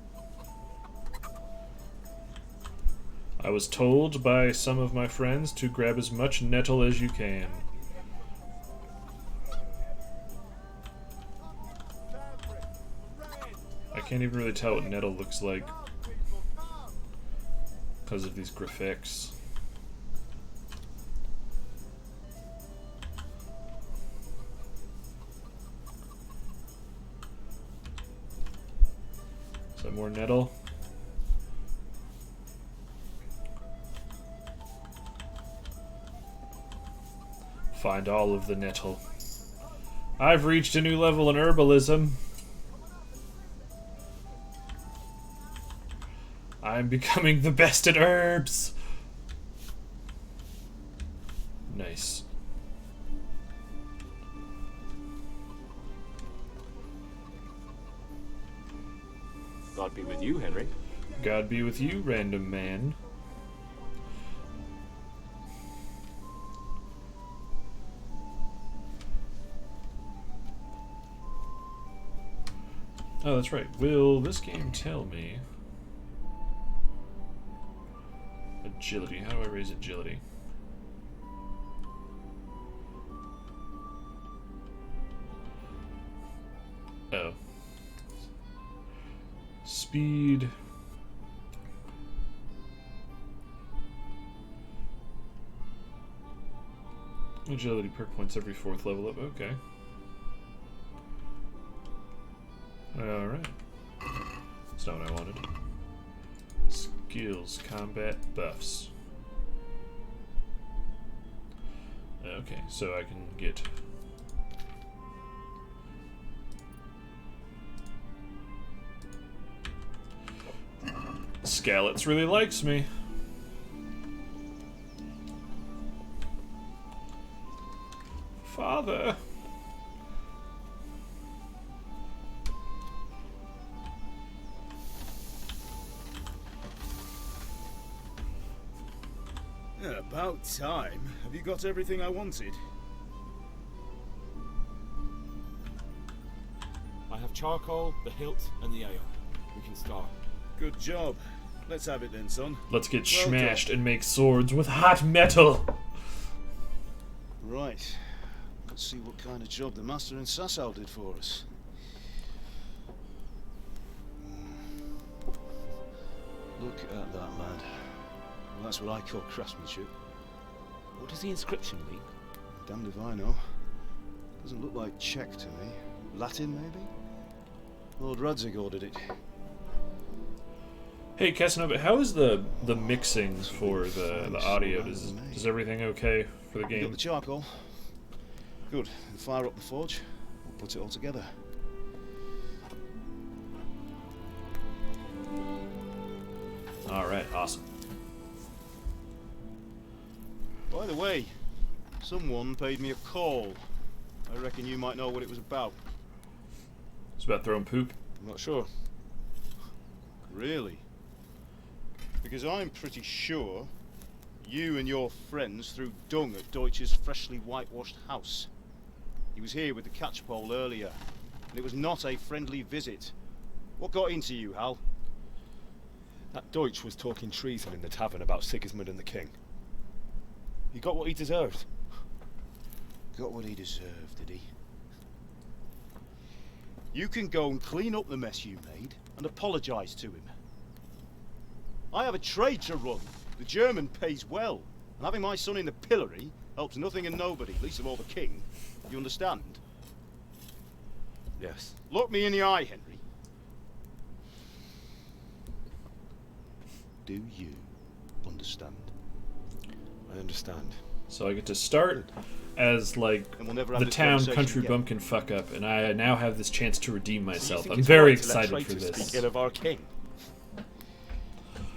I was told by some of my friends to grab as much nettle as you can. I can't even really tell what nettle looks like because of these graphics. Is that more nettle? Find all of the nettle. I've reached a new level in herbalism. I'm becoming the best at herbs. Nice. God be with you, Henry. God be with you, random man. Oh, that's right. Will this game tell me? Agility. How do I raise agility? Oh. Speed. Agility perk points every 4th level up. Okay. Alright. That's not what I wanted. Skills, combat buffs. Okay, so I can get... Skalitz really likes me. Father. Yeah, about time. Have you got everything I wanted? I have charcoal, the hilt, and the ale. We can start. Good job. Let's have it then, son. Let's get Well smashed done. and make swords with hot metal. Right. Let's see what kind of job the master in Sasau did for us. Look at that, lad. Well, that's what I call craftsmanship. What does the inscription mean? Damned if I know. Doesn't look like Czech to me. Latin, maybe? Lord Radzig ordered it. Hey Casanova, how is the mixing for the audio? Is everything okay for the You got game? the charcoal. Good. And fire up the forge. We'll put it all together. Alright, awesome. By the way, someone paid me a call. I reckon you might know what it was about. It's about throwing poop. I'm not sure. Really? Because I'm pretty sure you and your friends threw dung at Deutsch's freshly whitewashed house. He was here with the catchpole earlier, and it was not a friendly visit. What got into you, Hal? That Deutsch was talking treason in the tavern about Sigismund and the king. He got what he deserved. Got what he deserved, did he? You can go and clean up the mess you made and apologise to him. I have a trade to run. The German pays well, and having my son in the pillory helps nothing and nobody, least of all the king. You understand? Yes. Look me in the eye, Henry. Do you understand? I understand. So I get to start as like And we'll never have the this town conversation country again. bumpkin fuck up, and I now have this chance to redeem So you myself. think I'm it's very right to let excited for traitors this. speak ill of our king?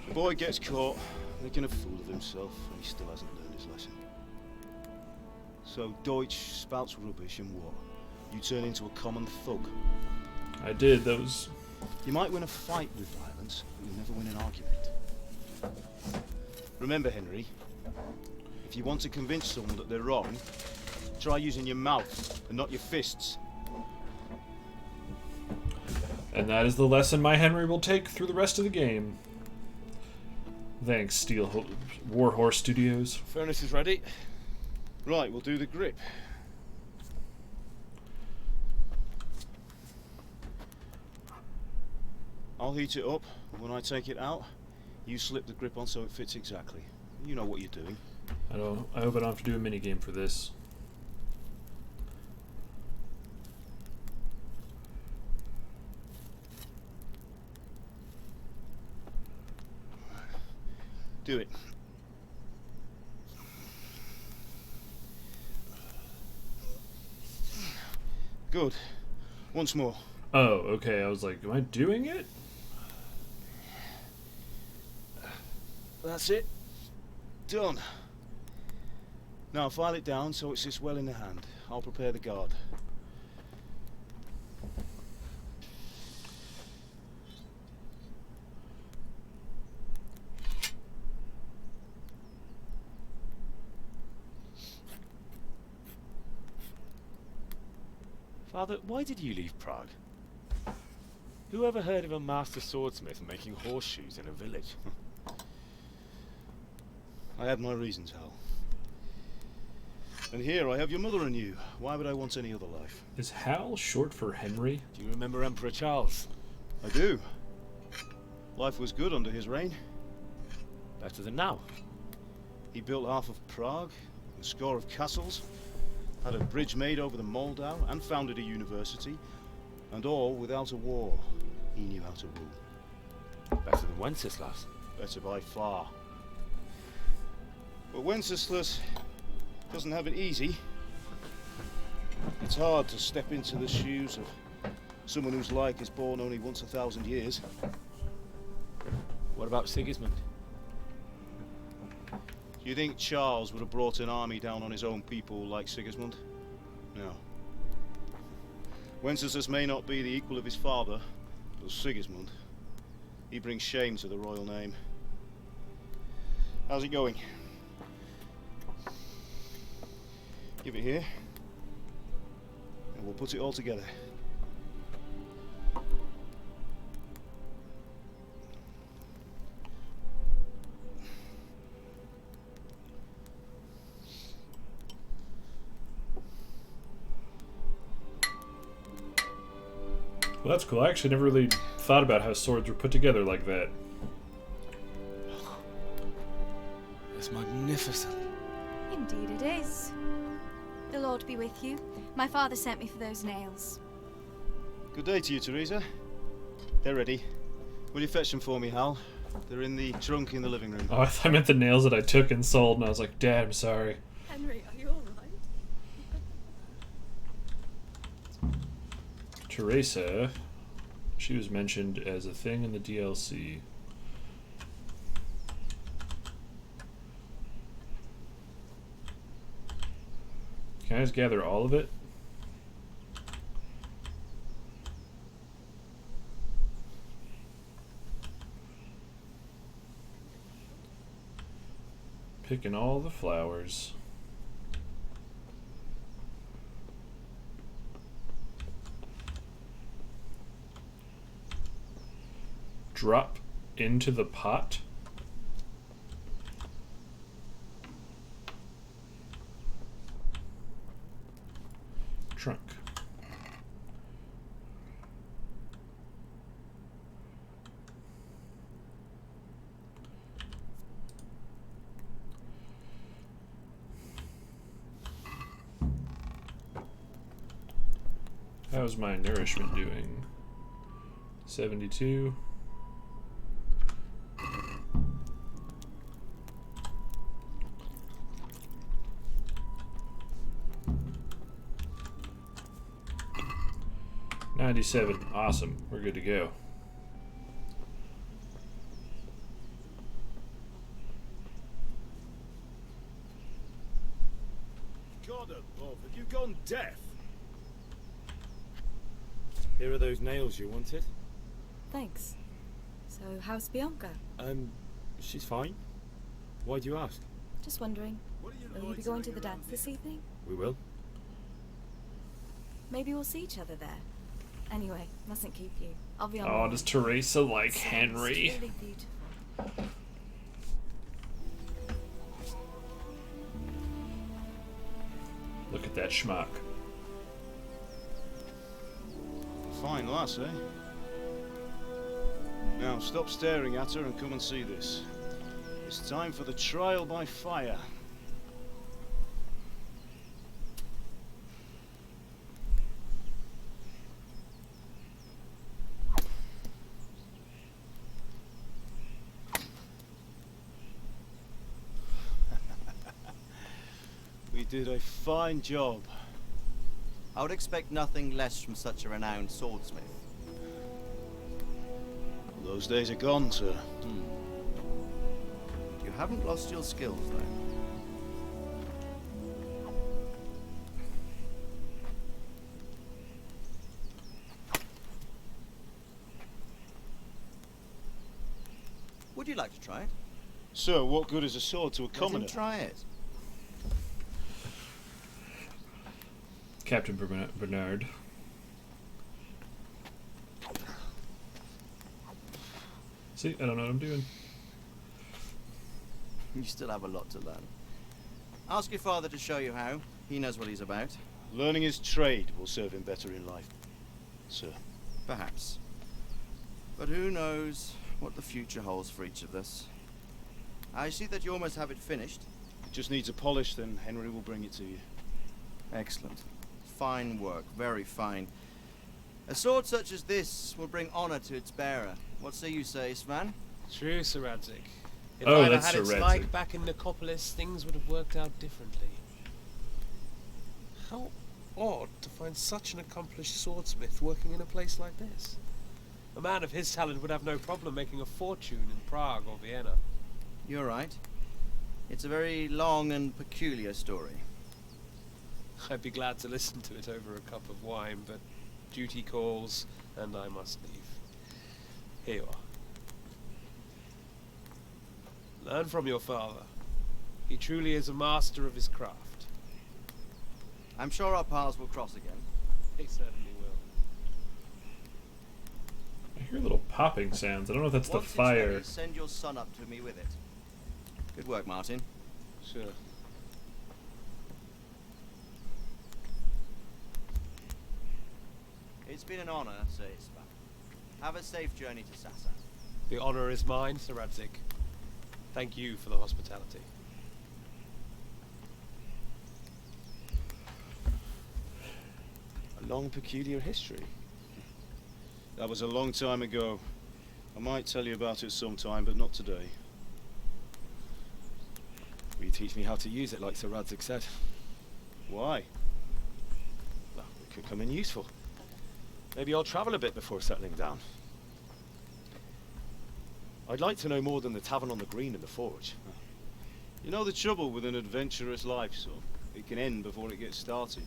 The boy gets caught making a fool of himself, and he still hasn't learned his lesson. So Deutsch spouts rubbish and what? You turn into a common thug. I did. Those. You might win a fight with violence, but you'll never win an argument. Remember, Henry, if you want to convince someone that they're wrong, try using your mouth and not your fists. And that is the lesson my Henry will take through the rest of the game. Thanks, Warhorse Studios. Furnace is ready. Right, we'll do the grip. I'll heat it up, and when I take it out, you slip the grip on so it fits exactly. You know what you're doing. I hope I don't have to do a minigame for this. Do it. Good. Once more. Oh, okay. I was like, am I doing it? That's it. Done. Now file it down so it sits well in the hand. I'll prepare the guard. Father, why did you leave Prague? Who ever heard of a master swordsmith making horseshoes in a village? I had my reasons, Hal. And here I have your mother and you. Why would I want any other life? Is Hal short for Henry? Do you remember Emperor Charles? I do. Life was good under his reign. Better than now. He built half of Prague, a score of castles, had a bridge made over the Moldau, and founded a university, and all without a war. He knew how to rule. Better than Wenceslas. Better by far. But Wenceslas doesn't have it easy. It's hard to step into the shoes of someone whose like is born only once 1,000 years. What about Sigismund? Do you think Charles would have brought an army down on his own people like Sigismund? No. Wenceslas may not be the equal of his father, but Sigismund, he brings shame to the royal name. How's it going? Give it here, and we'll put it all together. Well, that's cool. I actually never really thought about how swords were put together like that. It's magnificent. Indeed it is. The Lord be with you. My father sent me for those nails. Good day to you, Teresa. They're ready. Will you fetch them for me, Hal? They're in the trunk in the living room. Oh, I thought I meant the nails that I took and sold, and I was like, Dad, I'm sorry. Henry, are you alright? Teresa, she was mentioned as a thing in the DLC. Can I just gather all of it? Picking all the flowers. Drop into the pot. Trunk. How's my nourishment doing? 72. Awesome. We're good to go. God above, have you gone deaf? Here are those nails you wanted. Thanks. So, how's Bianca? She's fine. Why do you ask? Just wondering. Will you be going to the dance this evening? We will. Maybe we'll see each other there. Anyway, mustn't keep you. I'll be on. Oh, does Teresa like Henry? Really beautiful. Look at that schmuck. Fine lass, eh? Now, stop staring at her and come and see this. It's time for the trial by fire. We did a fine job. I would expect nothing less from such a renowned swordsmith. Those days are gone, sir. You haven't lost your skills, though. Would you like to try it? So, what good is a sword to a Let commoner? him try it. Captain Bernard. See, I don't know what I'm doing. You still have a lot to learn. Ask your father to show you how. He knows what he's about. Learning his trade will serve him better in life, sir. Perhaps. But who knows what the future holds for each of us. I see that you almost have it finished. It just needs a polish, then Henry will bring it to you. Excellent. Fine work, very fine. A sword such as this will bring honor to its bearer. What say you, Svan? True, Sir Radzik. If Oh, I'd that's had Sir its Radzik. like back in Nicopolis, things would have worked out differently. How odd to find such an accomplished swordsmith working in a place like this. A man of his talent would have no problem making a fortune in Prague or Vienna. You're right. It's a very long and peculiar story. I'd be glad to listen to it over a cup of wine, but duty calls, and I must leave. Here you are. Learn from your father. He truly is a master of his craft. I'm sure our paths will cross again. He certainly will. I hear little popping sounds. I don't know if that's the Once it's fire. ready, send your son up to me with it. Good work, Martin. Sure. It's been an honor, Sir Ispa. Have a safe journey to Sassa. The honor is mine, Sir Radzik. Thank you for the hospitality. A long, peculiar history. That was a long time ago. I might tell you about it sometime, but not today. Will you teach me how to use it, like Sir Radzik said? Why? Well, it could come in useful. Maybe I'll travel a bit before settling down. I'd like to know more than the tavern on the green and the forge. You know the trouble with an adventurous life, son? It can end before it gets started.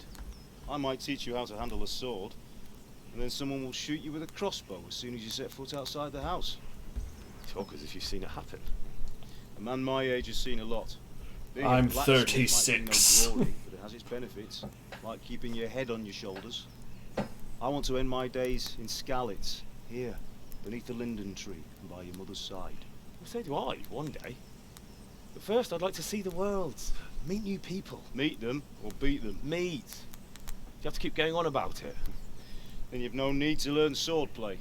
I might teach you how to handle a sword, and then someone will shoot you with a crossbow as soon as you set foot outside the house. Talk as if you've seen it happen. A man my age has seen a lot. Being a I'm blacksmith might bring 36. no glory, but it has its benefits, like keeping your head on your shoulders. I want to end my days in Skalitz, here, beneath the linden tree and by your mother's side. Well, so do I, one day. But first, I'd like to see the world, meet new people. Meet them or beat them. Meet. You have to keep going on about it. Then you've no need to learn swordplay.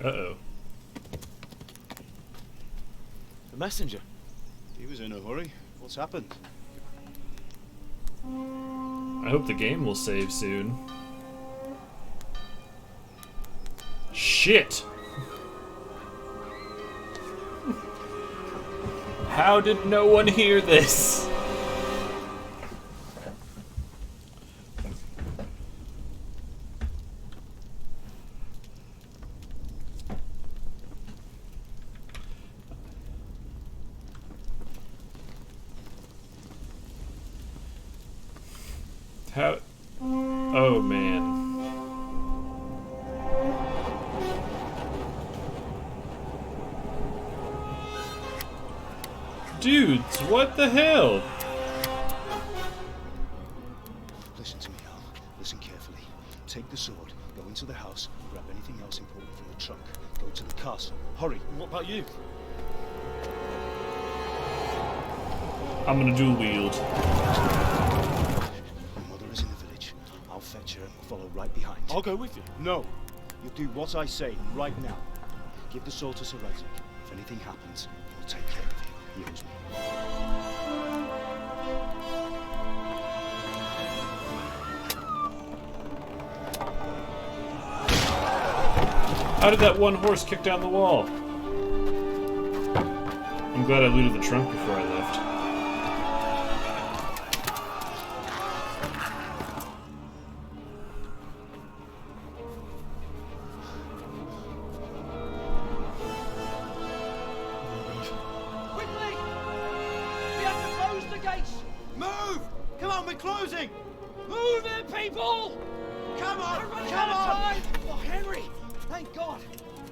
Uh-oh. The messenger. He was in a hurry. What's happened? I hope the game will save soon. Shit! How did no one hear this? How? Oh man. Dudes, what the hell? Listen to me, Al. Listen carefully. Take the sword, go into the house, and grab anything else important from the trunk. Go to the castle. Hurry. What about you? I'm gonna dual wield. Your mother is in the village. I'll fetch her and we'll follow right behind. I'll go with you. No. You do what I say right now. Give the sword to Sir Isaac. If anything happens, he'll take care of you. He owes me. How did that one horse kick down the wall? I'm glad I looted the trunk before I left. Quickly! We have to close the gates! Move! Come on, we're closing! Move it, people! Come on! We're running Come out of on! time! Oh, Henry! Thank God!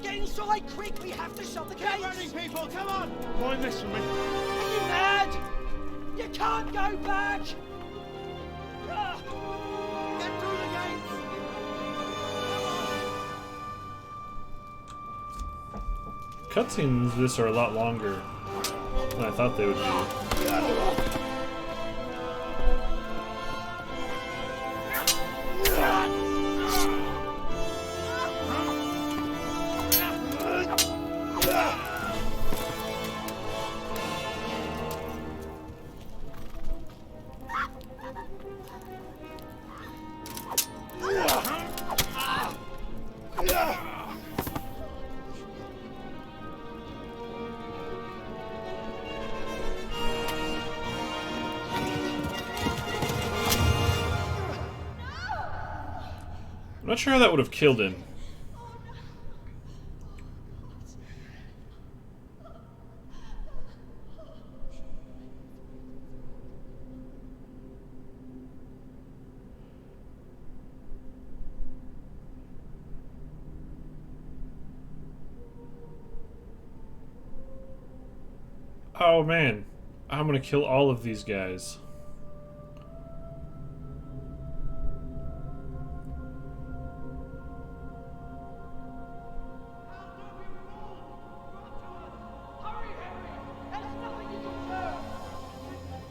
Get inside, quick! We have to shut the gates! Keep running, people! Come on! Mind this for me. Are you mad? You can't go back! Ah, Get through the gate! Cutscenes this are a lot longer than I thought they would be. I'm not sure how that would have killed him. Oh man, I'm gonna kill all of these guys.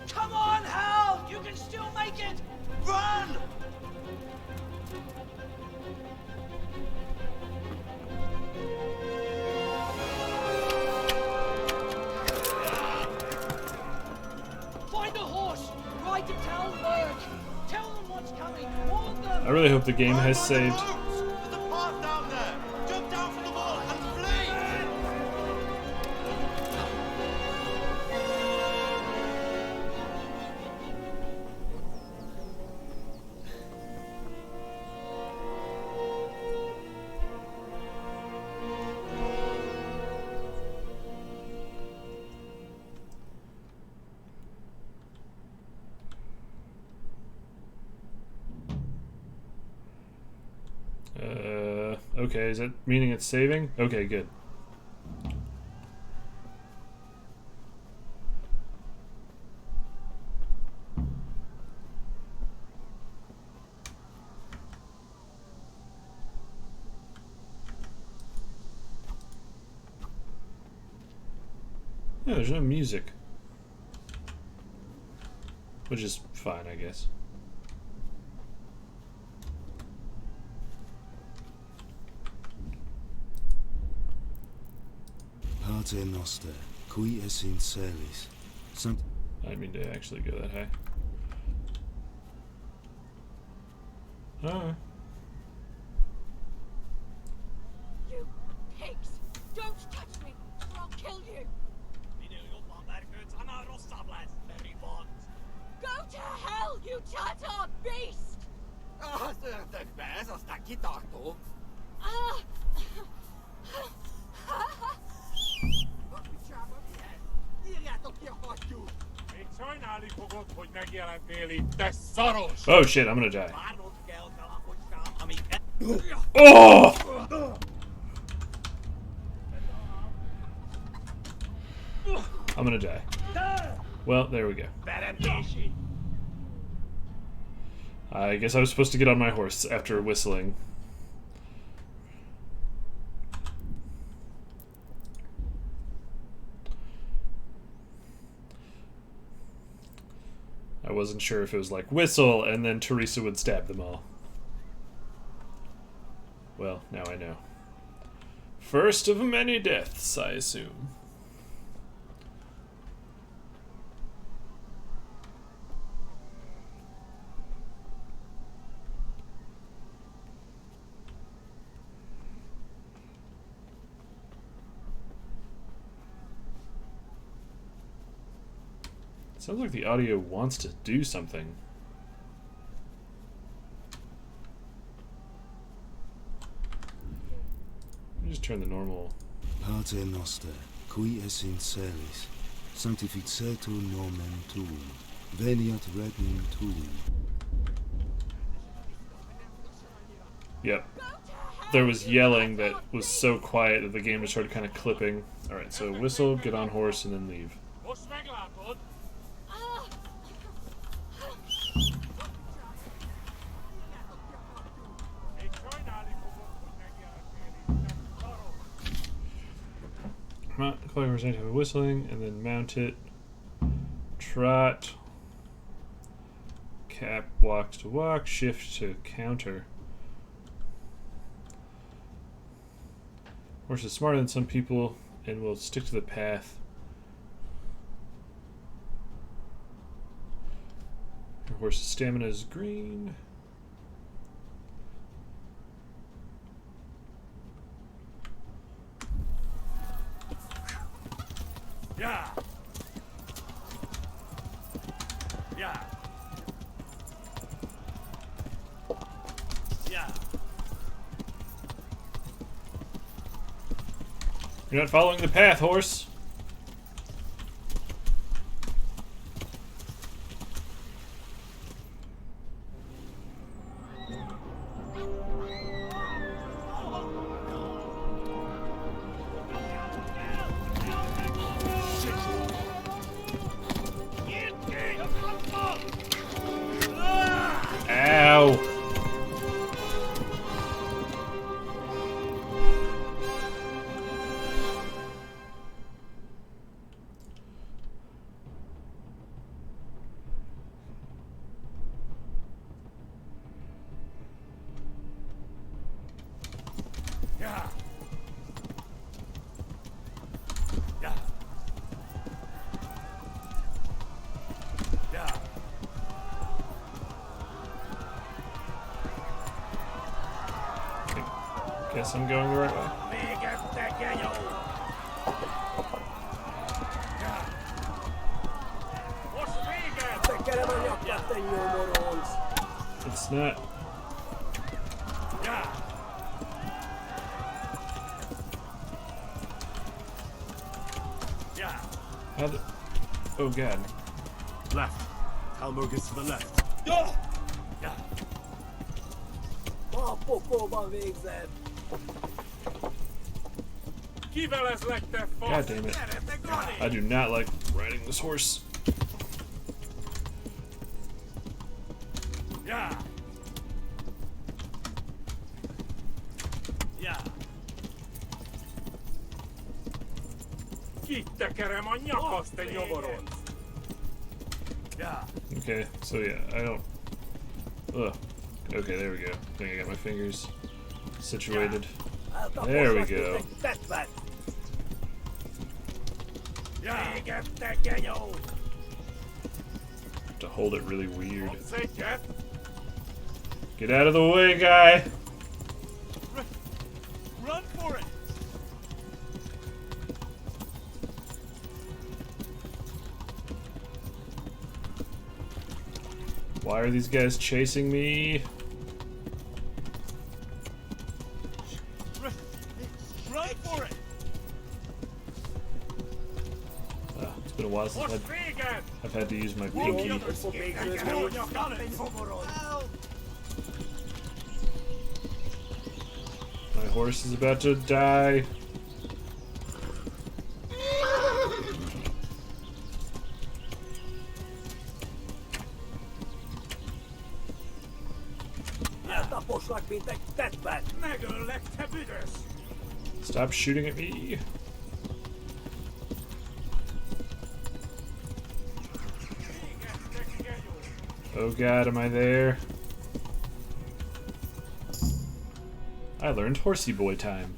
come on, Hal! You can still make it! Run! Find a horse! Ride to town work! Tell them what's coming! Warn them! I really hope the game has saved. There's a path down there! Jump down from the wall and flee! Okay, is that meaning it's saving? Okay, good. Yeah, there's no music. Which is fine, I guess. Pater Noster, qui es in celis. I didn't mean to actually go that high. You pigs! Don't touch me, or I'll kill you! Go to hell, you Tatar beast! Oh shit, I'm gonna die. Oh! I'm gonna die. Well, there we go. I guess I was supposed to get on my horse after whistling. I wasn't sure if it was like whistle and then Teresa would stab them all. Well, now I know. First of many deaths, I assume. Sounds like the audio wants to do something. Let me just turn the normal. Pater noster, qui es in celis, sanctificetur nomen tuum, veniat regnum tuum. Yep. There was yelling that was so quiet that the game just started kind of clipping. Alright, so whistle, get on horse, and then leave. Collect representative of whistling, and then mount it. Trot. Cap walks to walk, shift to counter. Horse is smarter than some people and will stick to the path. Your horse's stamina is green. Yeah. Yeah. Yeah. You're not following the path, horse. Ow. Yeah. Yeah. Yeah. Guess I'm going the right way. It's not. Yeah. Yeah. How the... Oh god. Left. Talmog is to the left. Yeah. Yeah. God damn it. I do not like riding this horse. Yeah. Yeah. Kittekerem a nyakast, te nyomoron! Yeah. Okay, so yeah, I don't... Ugh. Okay, there we go. I think I got my fingers situated. There we go. To hold it really weird. Get out of the way, guy! Run for it! Why are these guys chasing me? Run for it! It's been a while since I've had to use my pinky. My horse is about to die. Stop shooting at me. Oh god, am I there? I learned horsey boy time.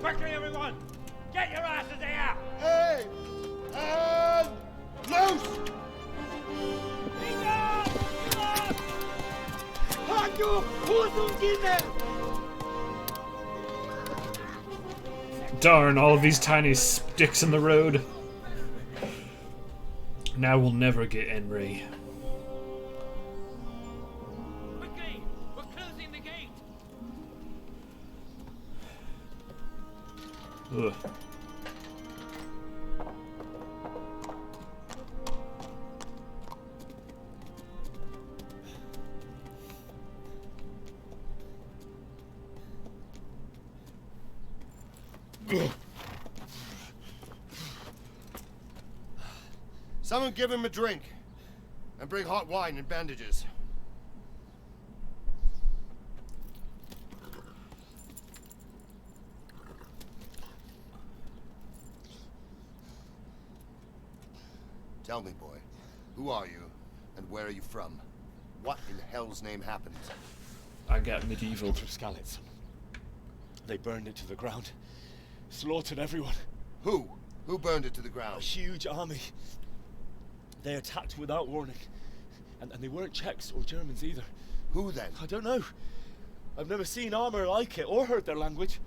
Quickly, everyone! Get your asses here! Hey! And loose! Darn, all of these tiny sticks in the road. Now we'll never get Henry. Quickly! We're closing the gate! Ugh. Someone give him a drink. And bring hot wine and bandages. Tell me, boy, who are you, and where are you from? What in hell's name happened? I got medieval. From Skalitz. They burned it to the ground. Slaughtered everyone. Who? Who burned it to the ground? A huge army. They attacked without warning. And they weren't Czechs or Germans either. Who then? I don't know. I've never seen armor like it or heard their language.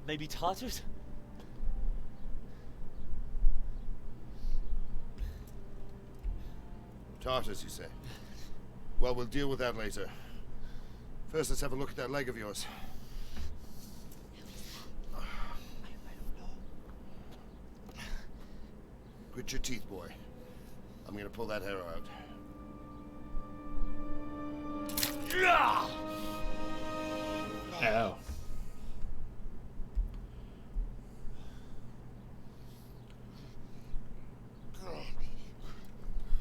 Maybe Tatars? Tartars, you say? Well, we'll deal with that later. First, let's have a look at that leg of yours. Grit your teeth, boy. I'm gonna pull that hair out. Ow.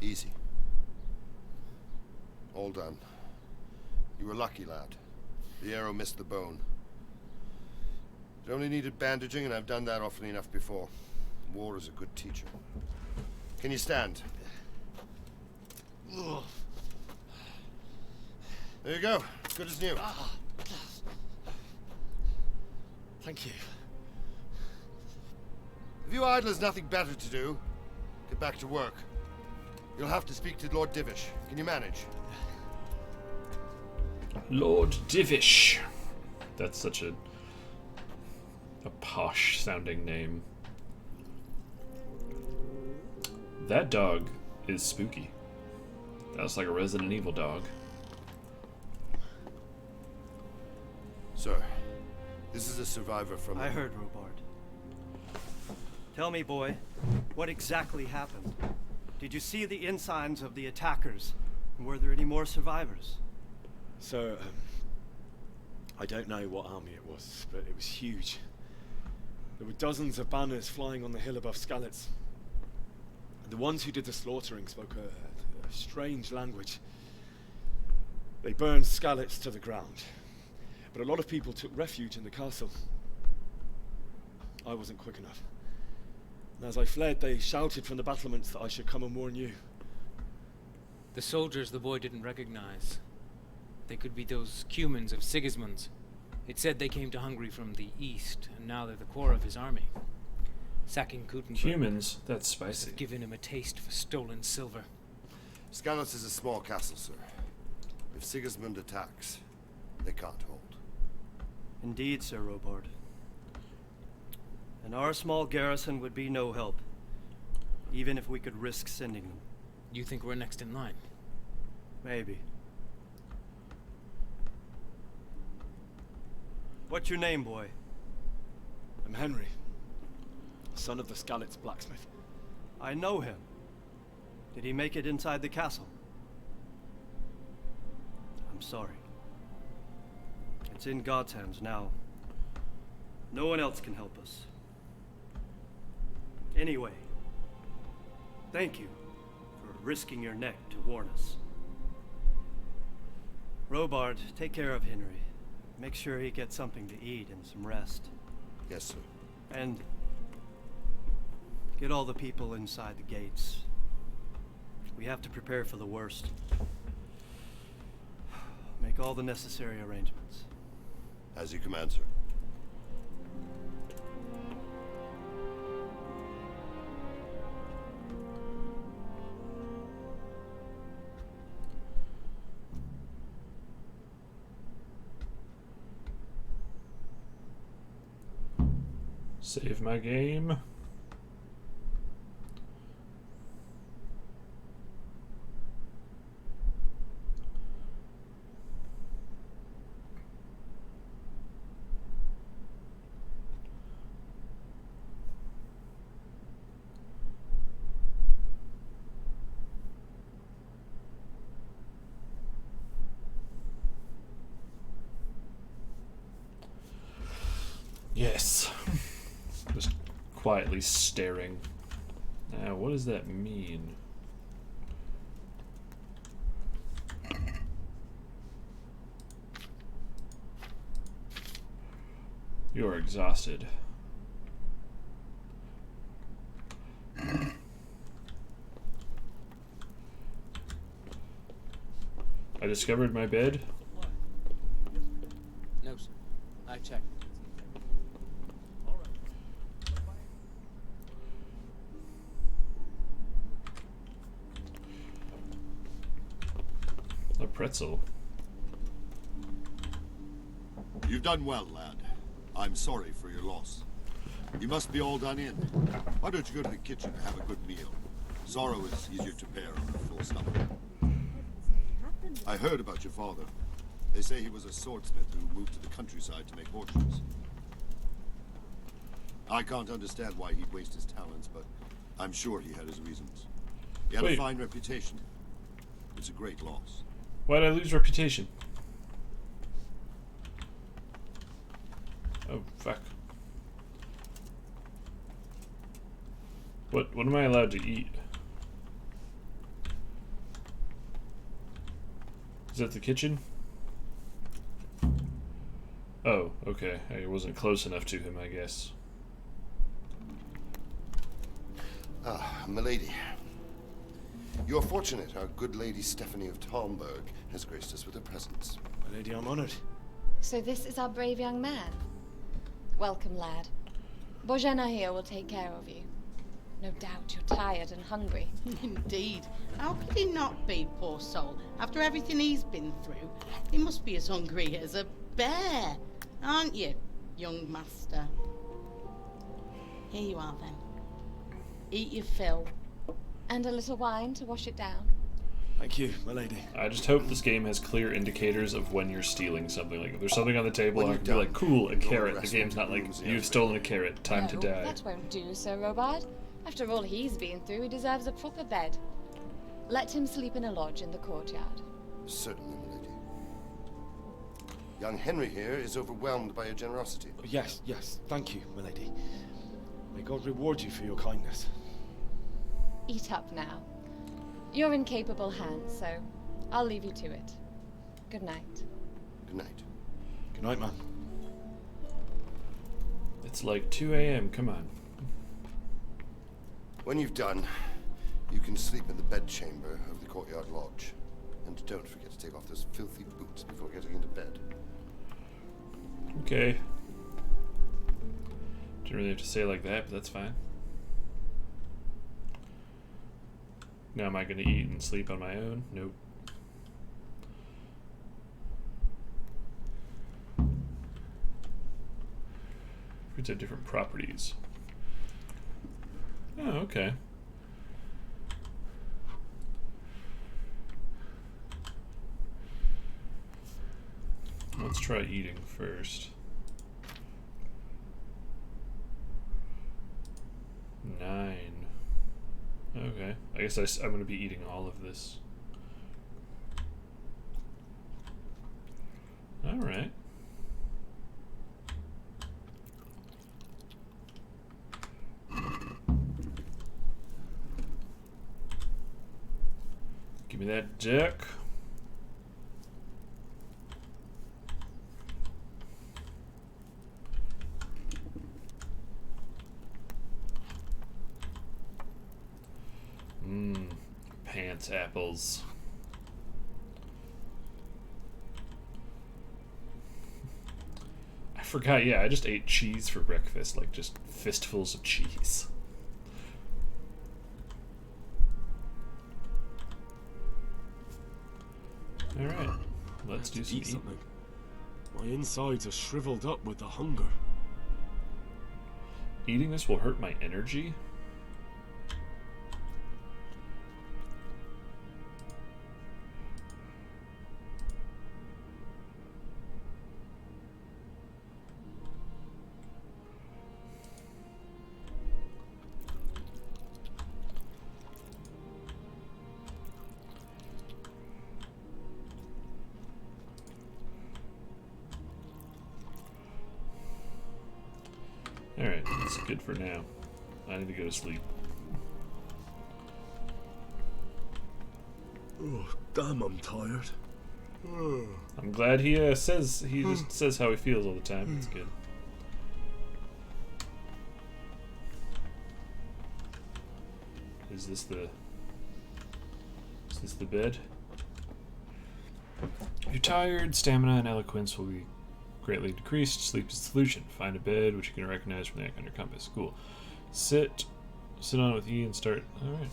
Easy. All done. You were lucky, lad. The arrow missed the bone. It only needed bandaging, and I've done that often enough before. War is a good teacher. Can you stand? There you go. Good as new. Thank you. If you idlers nothing better to do, get back to work. You'll have to speak to Lord Divish. Can you manage? Lord Divish. That's such a posh sounding name. That dog is spooky. That's like a Resident Evil dog. Sir, this is a survivor from... I heard, Robard. Tell me, boy, what exactly happened? Did you see the ensigns of the attackers? And were there any more survivors? So, I don't know what army it was, but it was huge. There were dozens of banners flying on the hill above Skalitz. The ones who did the slaughtering spoke a strange language. They burned Skalitz to the ground, but a lot of people took refuge in the castle. I wasn't quick enough. And as I fled, they shouted from the battlements that I should come and warn you. The soldiers the boy didn't recognize. They could be those Cumans of Sigismund's. It said they came to Hungary from the east, and now they're the core of his army. Sacking Kuttenberg. Humans? That's spicy. Giving him a taste for stolen silver. Skalitz is a small castle, sir. If Sigismund attacks, they can't hold. Indeed, Sir Robard. And our small garrison would be no help, even if we could risk sending them. You think we're next in line? Maybe. What's your name, boy? I'm Henry, son of the Skalitz blacksmith. I know him. Did he make it inside the castle? I'm sorry. It's in God's hands now. No one else can help us. Anyway, thank you for risking your neck to warn us. Robard, take care of Henry. Make sure he gets something to eat and some rest. Yes, sir. And get all the people inside the gates. We have to prepare for the worst. Make all the necessary arrangements. As you command, sir. Save my game. Yes. Just quietly staring. Now, what does that mean? You're exhausted. I discovered my bed. No, sir. I checked. A pretzel. You've done well, lad. I'm sorry for your loss. You must be all done in. Why don't you go to the kitchen and have a good meal? Sorrow is easier to bear on a full stomach. I heard about your father. They say he was a swordsmith who moved to the countryside to make horseshoes. I can't understand why he'd waste his talents, but I'm sure he had his reasons. He had a fine reputation. It's a great loss. Why did I lose reputation? Oh, fuck. What am I allowed to eat? Is that the kitchen? Oh, okay. I wasn't close enough to him, I guess. Ah, milady. You're fortunate our good lady Stephanie of Talmberg has graced us with her presence. My lady, I'm honored. So this is our brave young man. Welcome, lad. Bojana here will take care of you. No doubt you're tired and hungry. Indeed. How could he not be, poor soul? After everything he's been through, he must be as hungry as a bear. Aren't you, young master? Here you are, then. Eat your fill. And a little wine to wash it down. Thank you, my lady. I just hope this game has clear indicators of when you're stealing something. Like, if there's something on the table, I can be like, cool, a carrot. The game's not like, you've stolen a carrot, time to die. That won't do, Sir Robard. After all he's been through, he deserves a proper bed. Let him sleep in a lodge in the courtyard. Certainly, milady. Young Henry here is overwhelmed by your generosity. Yes, yes, thank you, my lady. May God reward you for your kindness. Eat up now. You're in capable hands, so I'll leave you to it. Good night. Good night. Good night, man. It's like 2 a.m. Come on. When you've done, you can sleep in the bedchamber of the courtyard lodge. And don't forget to take off those filthy boots before getting into bed. Okay. Didn't really have to say it like that, but that's fine. Now am I going to eat and sleep on my own? Nope. Fruits have different properties. Oh, okay. Let's try eating first. 9. Okay. I guess I'm going to be eating all of this. Alright. Give me that jerk. Pants apples. I forgot, yeah, I just ate cheese for breakfast, like just fistfuls of cheese. Alright, let's do some eating. My insides are shriveled up with the hunger. Eating this will hurt my energy? Alright, that's good for now. I need to go to sleep. Oh, damn, I'm tired. I'm glad he just says how he feels all the time. That's good. Is this the bed? You're tired, stamina and eloquence will be greatly decreased. Sleep is the solution. Find a bed which you can recognize from the icon on your compass. Cool. Sit on it with E and start. Alright.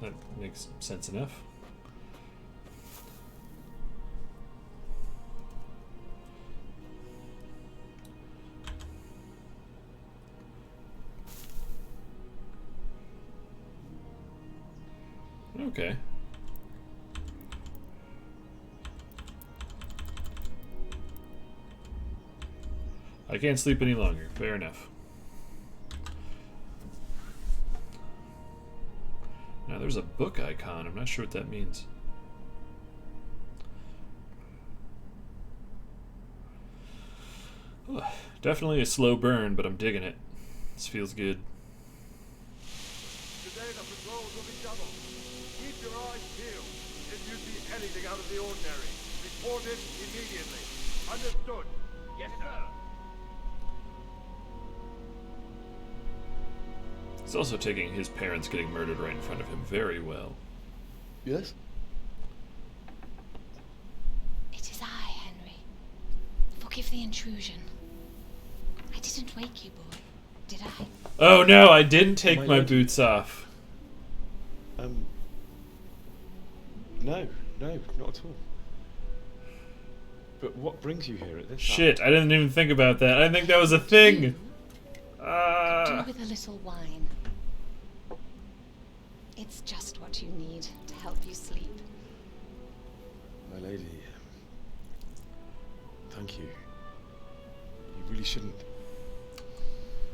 That makes sense enough. Okay. I can't sleep any longer. Fair enough. Now there's a book icon. I'm not sure what that means. Ugh, definitely a slow burn, but I'm digging it. This feels good. Today the patrols will be doubled. Keep your eyes peeled. If you see anything out of the ordinary, report it immediately. Understood? Yes, sir. He's also taking his parents getting murdered right in front of him very well. Yes? It is I, Henry. Forgive the intrusion. I didn't wake you, boy, did I? Oh no, I didn't take my boots off. No, not at all. But what brings you here at this Shit, hour? I didn't even think about that. I didn't think that was a thing. Do with a little wine. It's just what you need to help you sleep. My lady, thank you. You really shouldn't.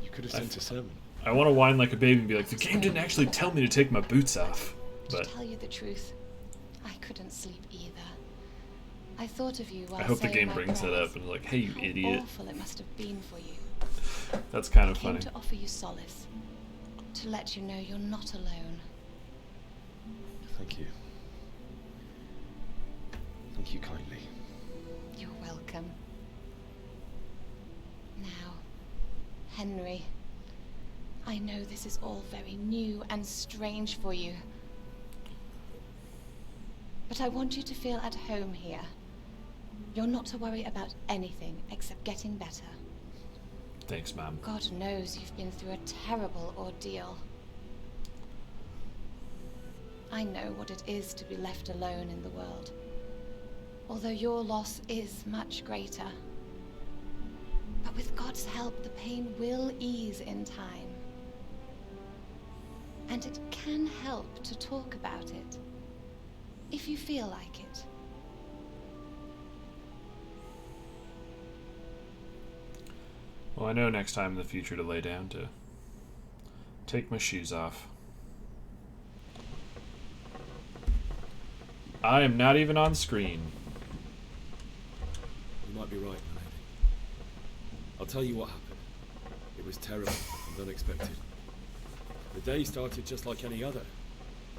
You could have sent a sermon. I want to whine like a baby and be like, the game didn't actually tell me to take my boots off. But To tell you the truth, I couldn't sleep either. I thought of you while I hope the saying game my brings that prayers. up and is like, hey, you How idiot. awful it must have been for you. That's kind of I came funny. to offer you solace, to let you know you're not alone. Thank you. Thank you kindly. You're welcome. Now, Henry, I know this is all very new and strange for you, but I want you to feel at home here. You're not to worry about anything except getting better. Thanks, Mom. God knows you've been through a terrible ordeal. I know what it is to be left alone in the world. Although your loss is much greater. But with God's help, the pain will ease in time. And it can help to talk about it, if you feel like it. Well, I know next time in the future to lay down to take my shoes off. I am not even on screen. You might be right, my lady. I'll tell you what happened. It was terrible and unexpected. The day started just like any other.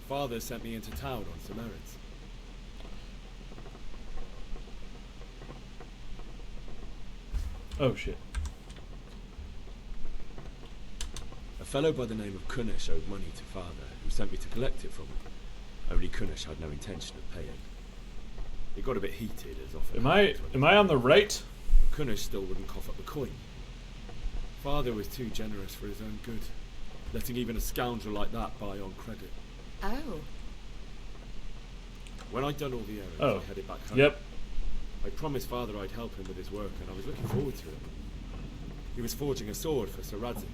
Father sent me into town on some errands. Oh shit. A fellow by the name of Kunish owed money to Father, who sent me to collect it from him. Only Kunish had no intention of paying. It got a bit heated, as often. Am I on the right? Kunish still wouldn't cough up the coin. Father was too generous for his own good, letting even a scoundrel like that buy on credit. Oh. When I'd done all the errands, I headed back home. Yep. I promised Father I'd help him with his work, and I was looking forward to it. He was forging a sword for Sir Radzik.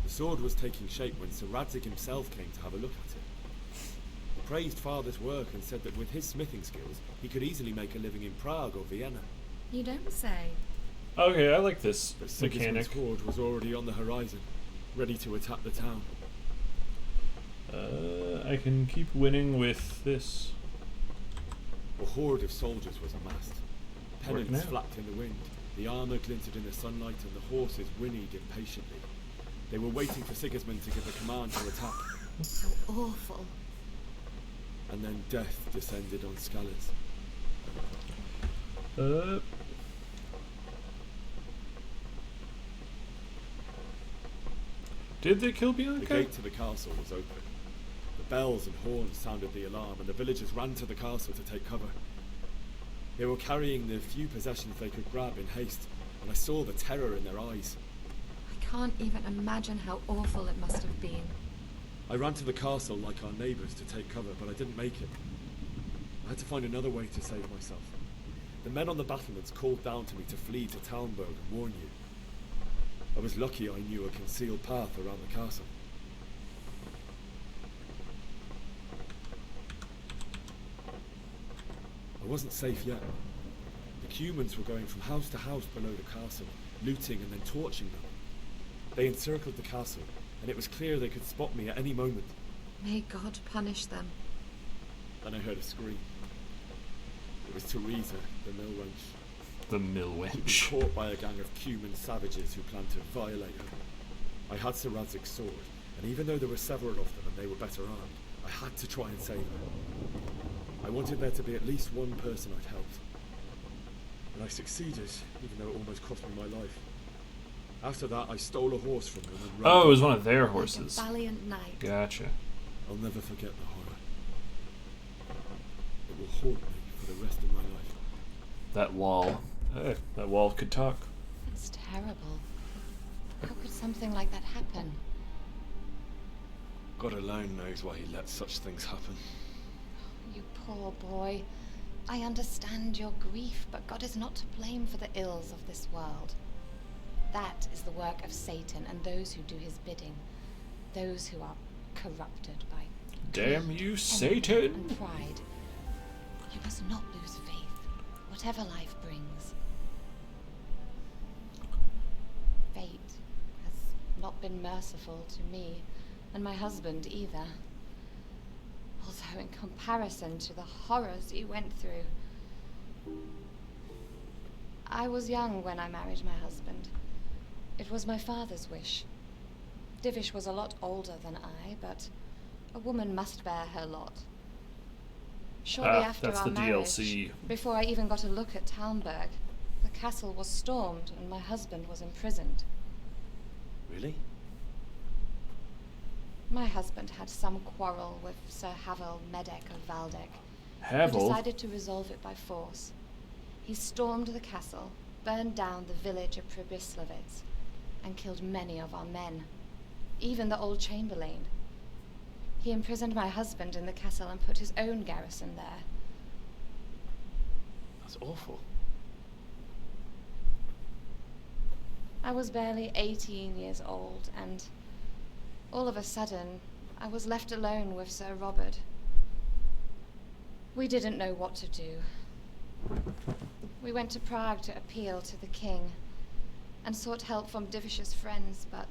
The sword was taking shape when Sir Radzik himself came to have a look at it. He praised Father's work and said that with his smithing skills, he could easily make a living in Prague or Vienna. You don't say. Okay, I like this But mechanic. Sigismund's horde was already on the horizon, ready to attack the town. I can keep winning with this. A horde of soldiers was amassed. Working Pennants out. flapped in the wind, the armour glinted in the sunlight, and the horses whinnied impatiently. They were waiting for Sigismund to give a command to attack. So awful. And then death descended on Skalitz. Did they kill Bianca? The gate to the castle was open. The bells and horns sounded the alarm, and the villagers ran to the castle to take cover. They were carrying the few possessions they could grab in haste, and I saw the terror in their eyes. I can't even imagine how awful it must have been. I ran to the castle like our neighbours to take cover, but I didn't make it. I had to find another way to save myself. The men on the battlements called down to me to flee to Talmberg and warn you. I was lucky I knew a concealed path around the castle. I wasn't safe yet. The humans were going from house to house below the castle, looting and then torching them. They encircled the castle, and it was clear they could spot me at any moment. May God punish them. Then I heard a scream. It was Teresa, the mill wench. The mill She'd been wench. caught by a gang of Cuman savages who planned to violate her. I had Sir Radzig's sword, and even though there were several of them and they were better armed, I had to try and save her. I wanted there to be at least one person I'd helped. And I succeeded, even though it almost cost me my life. After that, I stole a horse from them and Oh, it was them. one of their horses. Like a valiant knight. Gotcha. I'll never forget the horror. It will haunt me for the rest of my life. That wall. That wall could talk. It's terrible. How could something like that happen? God alone knows why he lets such things happen. You poor boy. I understand your grief, but God is not to blame for the ills of this world. That is the work of Satan and those who do his bidding. Those who are corrupted by Damn you, envy Satan! and pride. You must not lose faith, whatever life brings. Fate has not been merciful to me, and my husband either. Although in comparison to the horrors you went through. I was young when I married my husband. It was my father's wish. Divish was a lot older than I, but a woman must bear her lot. Shortly after that's our the marriage, DLC. before I even got a look at Talmberg, the castle was stormed and my husband was imprisoned. Really? My husband had some quarrel with Sir Havel Medek of Valdek, who Havel? decided to resolve it by force. He stormed the castle, burned down the village of Pribyslavitz, and killed many of our men, even the old chamberlain. He imprisoned my husband in the castle and put his own garrison there. That's awful. I was barely 18 years old, and all of a sudden, I was left alone with Sir Robert. We didn't know what to do. We went to Prague to appeal to the king, and sought help from Divish's friends, but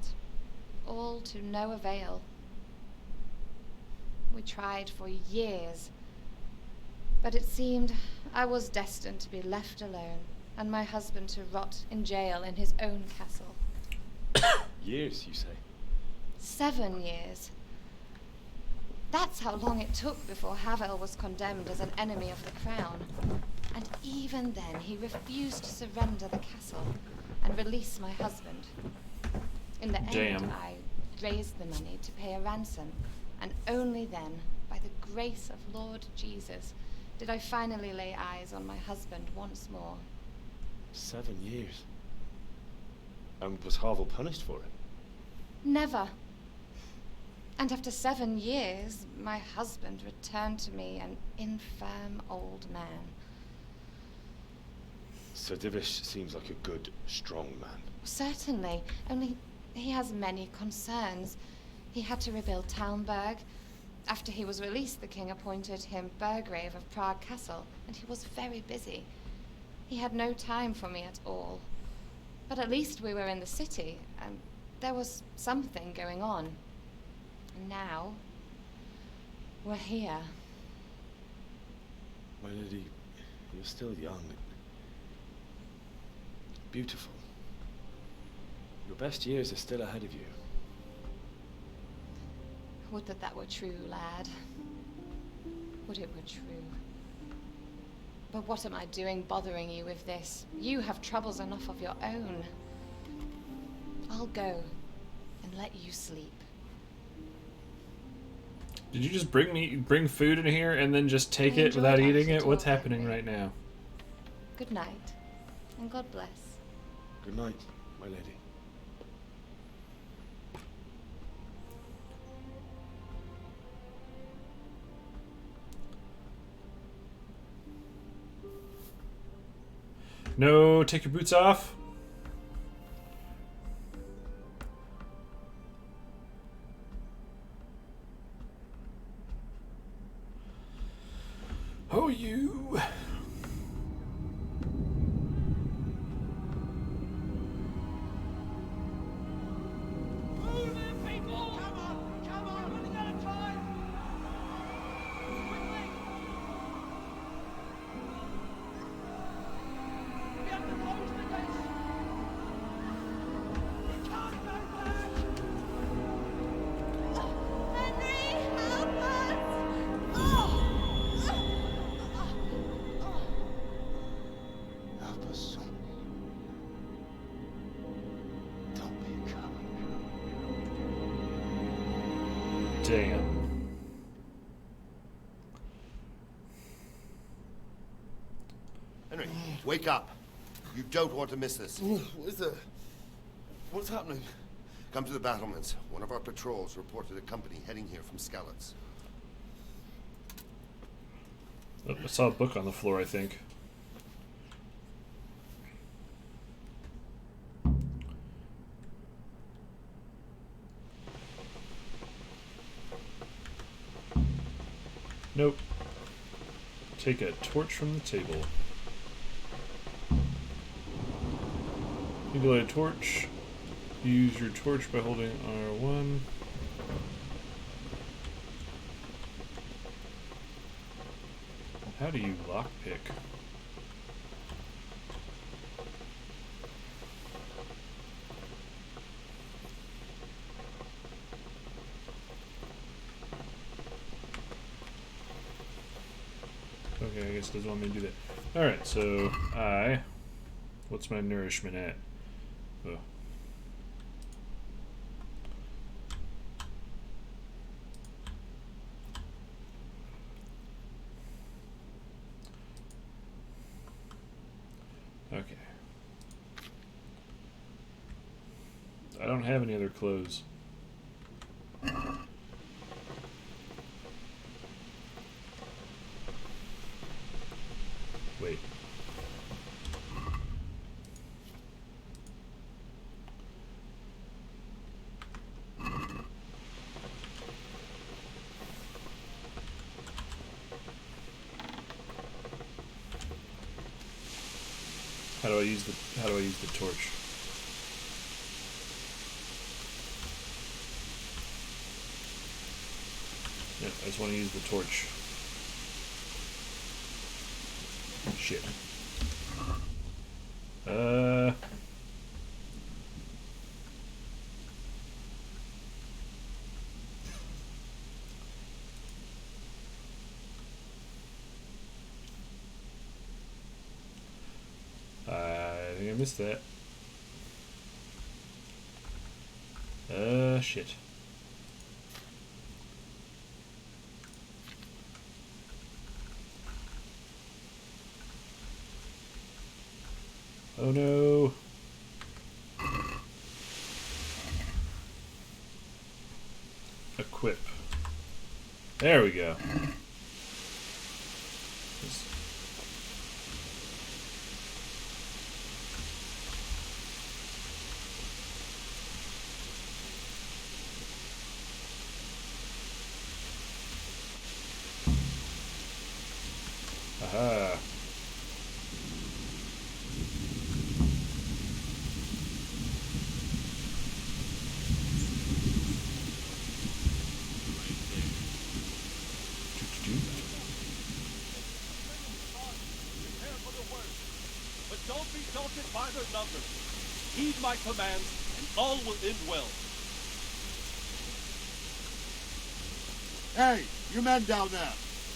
all to no avail. We tried for years, but it seemed I was destined to be left alone, and my husband to rot in jail in his own castle. Years, you say? 7 years. That's how long it took before Havel was condemned as an enemy of the crown. And even then, he refused to surrender the castle and release my husband. In the end, I raised the money to pay a ransom, and only then, by the grace of Lord Jesus, did I finally lay eyes on my husband once more. 7 years? And was Havel punished for it? Never. And after 7 years, my husband returned to me an infirm old man. Sir Divish seems like a good, strong man. Certainly, only he has many concerns. He had to rebuild Talmberg. After he was released, the king appointed him Burgrave of Prague Castle, and he was very busy. He had no time for me at all. But at least we were in the city, and there was something going on. And now, we're here. My lady, you're still young. Beautiful. Your best years are still ahead of you. Would that that were true, lad. Would it were true. But what am I doing bothering you with this? You have troubles enough of your own. I'll go and let you sleep. Did you just bring food in here and then just take it without eating it? What's happening right now? Good night, and God bless. Good night, my lady. No, take your boots off. Oh, you. Damn. Henry, wake up. You don't want to miss this. What is it? What's happening? Come to the battlements. One of our patrols reported a company heading here from Skalitz. Oh, I saw a book on the floor, I think. Nope. Take a torch from the table. You can light a torch. Use your torch by holding R1. How do you lockpick? Okay, I guess it doesn't want me to do that. Alright, so what's my nourishment at? Oh. Okay. I don't have any other clothes. Wait. How do I use the torch? Yeah, I just want to use the torch. Shit. I think I missed that. Shit. Oh no. Equip. There we go. Aha. But don't be daunted by their numbers. Heed my commands, and all will end well. Hey, you men down there.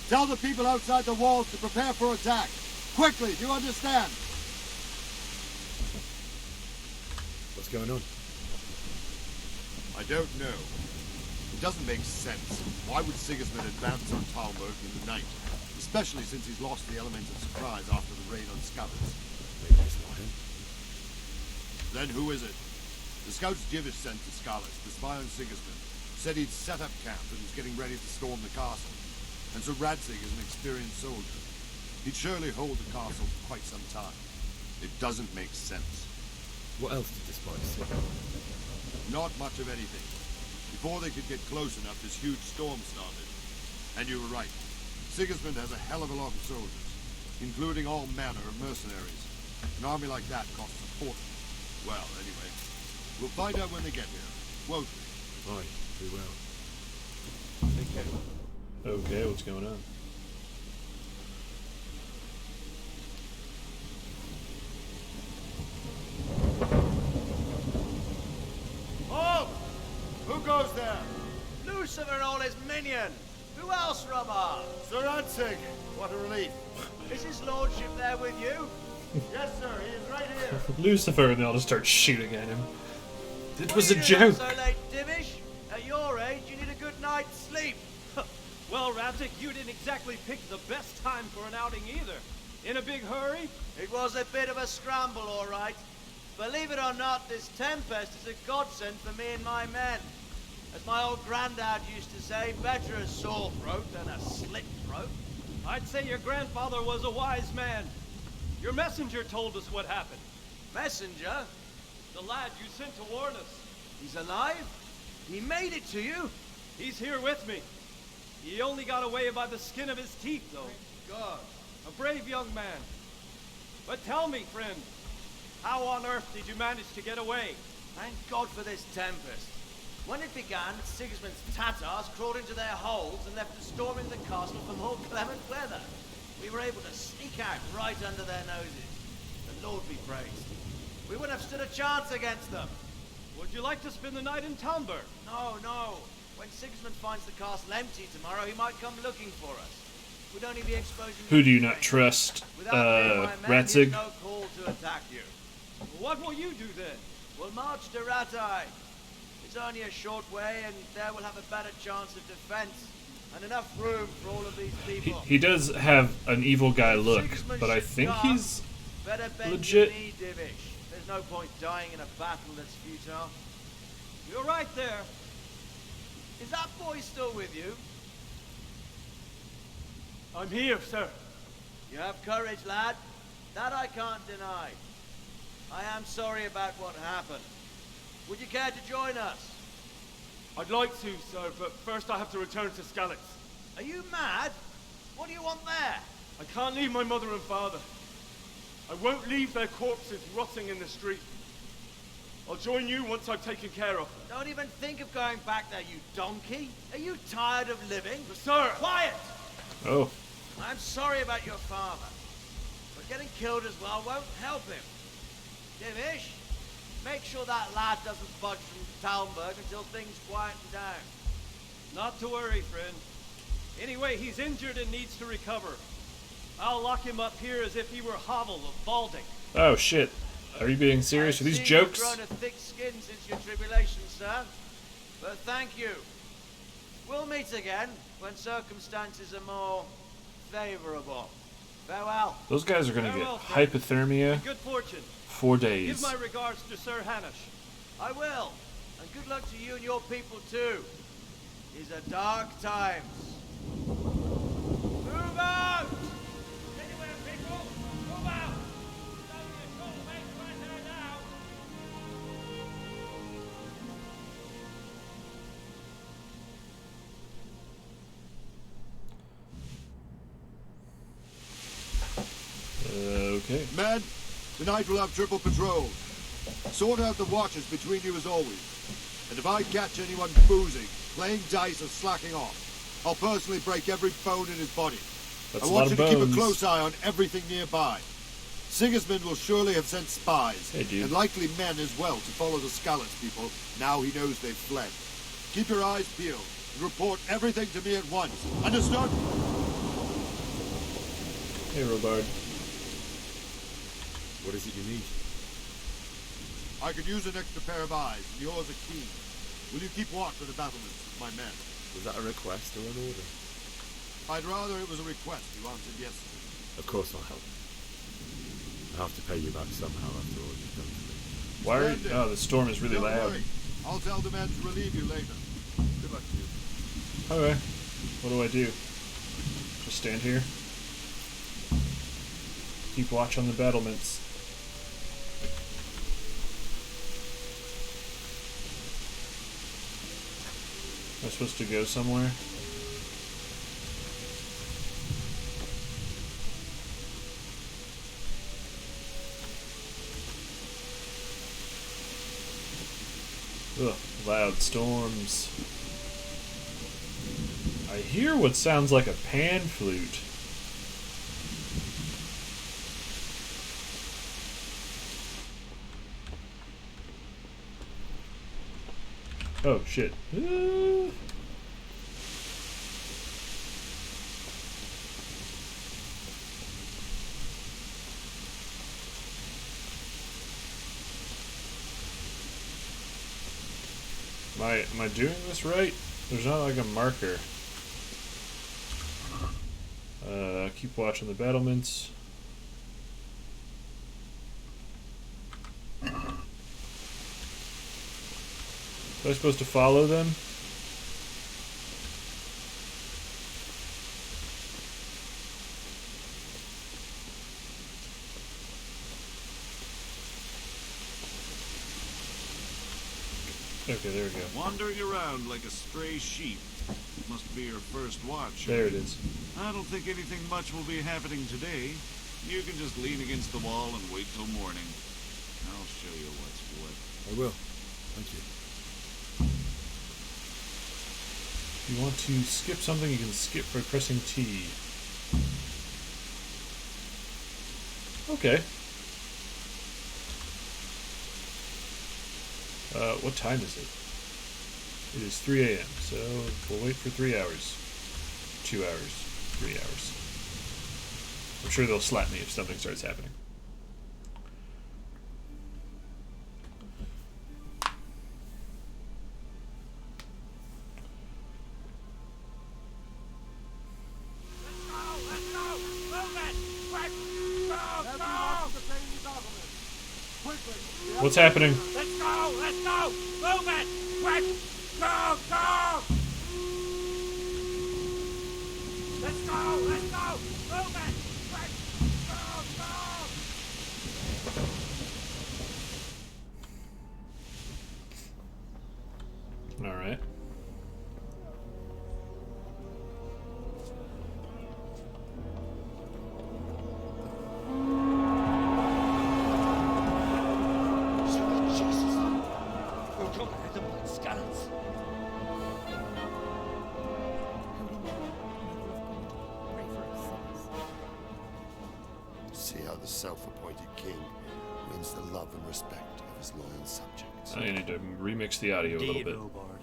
Tell the people outside the walls to prepare for attack. Quickly, do you understand? What's going on? I don't know. It doesn't make sense. Why would Sigismund advance on Talmberg in the night? Especially since he's lost the element of surprise after the raid on Scabbers. Maybe it's not him. Then who is it? The scouts Jivish sent to Scarlet, the spy on Sigismund, said he'd set up camp and was getting ready to storm the castle. And so Radzig is an experienced soldier. He'd surely hold the castle for quite some time. It doesn't make sense. What else did the spies say? Not much of anything. Before they could get close enough, this huge storm started. And you were right. Sigismund has a hell of a lot of soldiers, including all manner of mercenaries. An army like that costs a fortune. Well, anyway, we'll find out when they get here, won't we? Aye, we will. Take care. Okay, what's going on? Halt! Who goes there? Lucifer and all his minion. Who else, Robber? Sir Radzig. What a relief. Is his lordship there with you? Yes, sir. He is right here. Lucifer, and they all just start shooting at him. It was a What are you joke. doing so late, Divish? At your age, you need a good night's sleep. Well, Radzig, you didn't exactly pick the best time for an outing either. In a big hurry? It was a bit of a scramble, all right. Believe it or not, this tempest is a godsend for me and my men. As my old granddad used to say, better a sore throat than a slit throat. I'd say your grandfather was a wise man. Your messenger told us what happened. Messenger? The lad you sent to warn us. He's alive? He made it to you? He's here with me. He only got away by the skin of his teeth, though. God. A brave young man. But tell me, friend, how on earth did you manage to get away? Thank God for this tempest. When it began, Sigismund's Tatars crawled into their holes and left us storming the castle for more clement weather. We were able to sneak out right under their noses. The Lord be praised. We wouldn't have stood a chance against them. Would you like to spend the night in Talmberg? No, no. When Sigismund finds the castle empty tomorrow, he might come looking for us. We'd only be exposing... Who do you not trust? Radzig? No call to attack you. What will you do then? We'll march to Ratai. It's only a short way, and there we'll have a better chance of defense. And enough room for all of these people. He does have an evil guy look, but I think he's legit. There's no point dying in a battle that's futile. You're right there. Is that boy still with you? I'm here, sir. You have courage, lad. That I can't deny. I am sorry about what happened. Would you care to join us? I'd like to, sir, but first I have to return to Skalitz. Are you mad? What do you want there? I can't leave my mother and father. I won't leave their corpses rotting in the street. I'll join you once I've taken care of them. Don't even think of going back there, you donkey. Are you tired of living? Sir! Quiet! Oh. I'm sorry about your father, but getting killed as well won't help him. Dimish, make sure that lad doesn't budge from Talmberg until things quieten down. Not to worry, friend. Anyway, he's injured and needs to recover. I'll lock him up here as if he were Hovel of Balding. Oh shit. Are you being serious with these jokes? You've grown a thick skin since your tribulation, sir. But thank you. We'll meet again when circumstances are more favorable. Farewell. Those guys are gonna get Farewell, friend. hypothermia Good fortune. 4 days. Give my regards to Sir Hanush. I will. And good luck to you and your people too. These are dark times. Move out! Anywhere, people! Move out! Okay. Men, tonight we'll have triple patrol. Sort out the watches between you as always. And if I catch anyone boozing, playing dice or slacking off, I'll personally break every bone in his body. That's I a want lot you of to keep a bones. close eye on everything nearby. Sigismund will surely have sent spies, Hey, dude. and likely men as well, to follow the Skalitz people now he knows they've fled. Keep your eyes peeled and report everything to me at once. Understood? Hey, Robard. What is it you need? I could use an extra pair of eyes, and yours are keen. Will you keep watch of the battlements, my men? Was that a request or an order? I'd rather it was a request you answered yes to. Of course I'll help. I have to pay you back somehow after all you've done for me. Why are you... Splendid. Oh, the storm is really Don't loud. worry. I'll tell the men to relieve you later. Good luck to you. Okay. What do I do? Just stand here? Keep watch on the battlements. Am I supposed to go somewhere? Ugh, loud storms. I hear what sounds like a pan flute. Oh shit. Am I doing this right? There's not like a marker. Keep watching the battlements. Am I supposed to follow them? Okay, there we go. Wandering around like a stray sheep. Must be your first watch. There it is. I don't think anything much will be happening today. You can just lean against the wall and wait till morning. I'll show you what's what. I will. Thank you. If you want to skip something, you can skip by pressing T. Okay. What time is it? It is 3 a.m., so we'll wait for 3 hours. 2 hours. 3 hours. I'm sure they'll slap me if something starts happening. What's happening? Let's go! Let's go! Move it! Go! Move it! Quick! Move! All right. See how the self-appointed king wins the love and respect of his loyal subjects. I need to remix the audio a little Indeed, bit. Robard.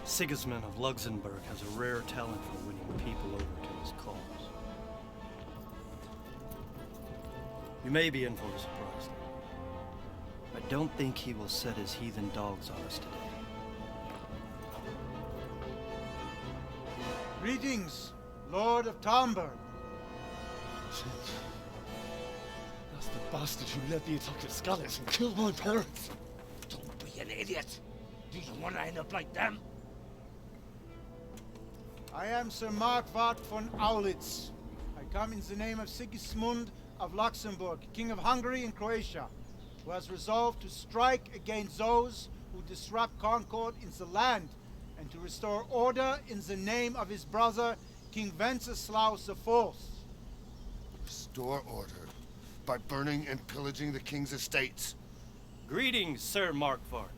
Sigismund of Luxembourg has a rare talent for winning people over to his cause. You may be in for a surprise, though. I don't think he will set his heathen dogs on us today. Greetings, Lord of Talmberg. That's the bastard who led the attack at Skalitz and killed my parents. Don't be an idiot. Do you want to end up like them? I am Sir Markvart von Aulitz. I come in the name of Sigismund of Luxembourg, King of Hungary and Croatia, who has resolved to strike against those who disrupt concord in the land and to restore order in the name of his brother, King Wenceslaus IV. Restore order by burning and pillaging the king's estates. Greetings, Sir Markvart.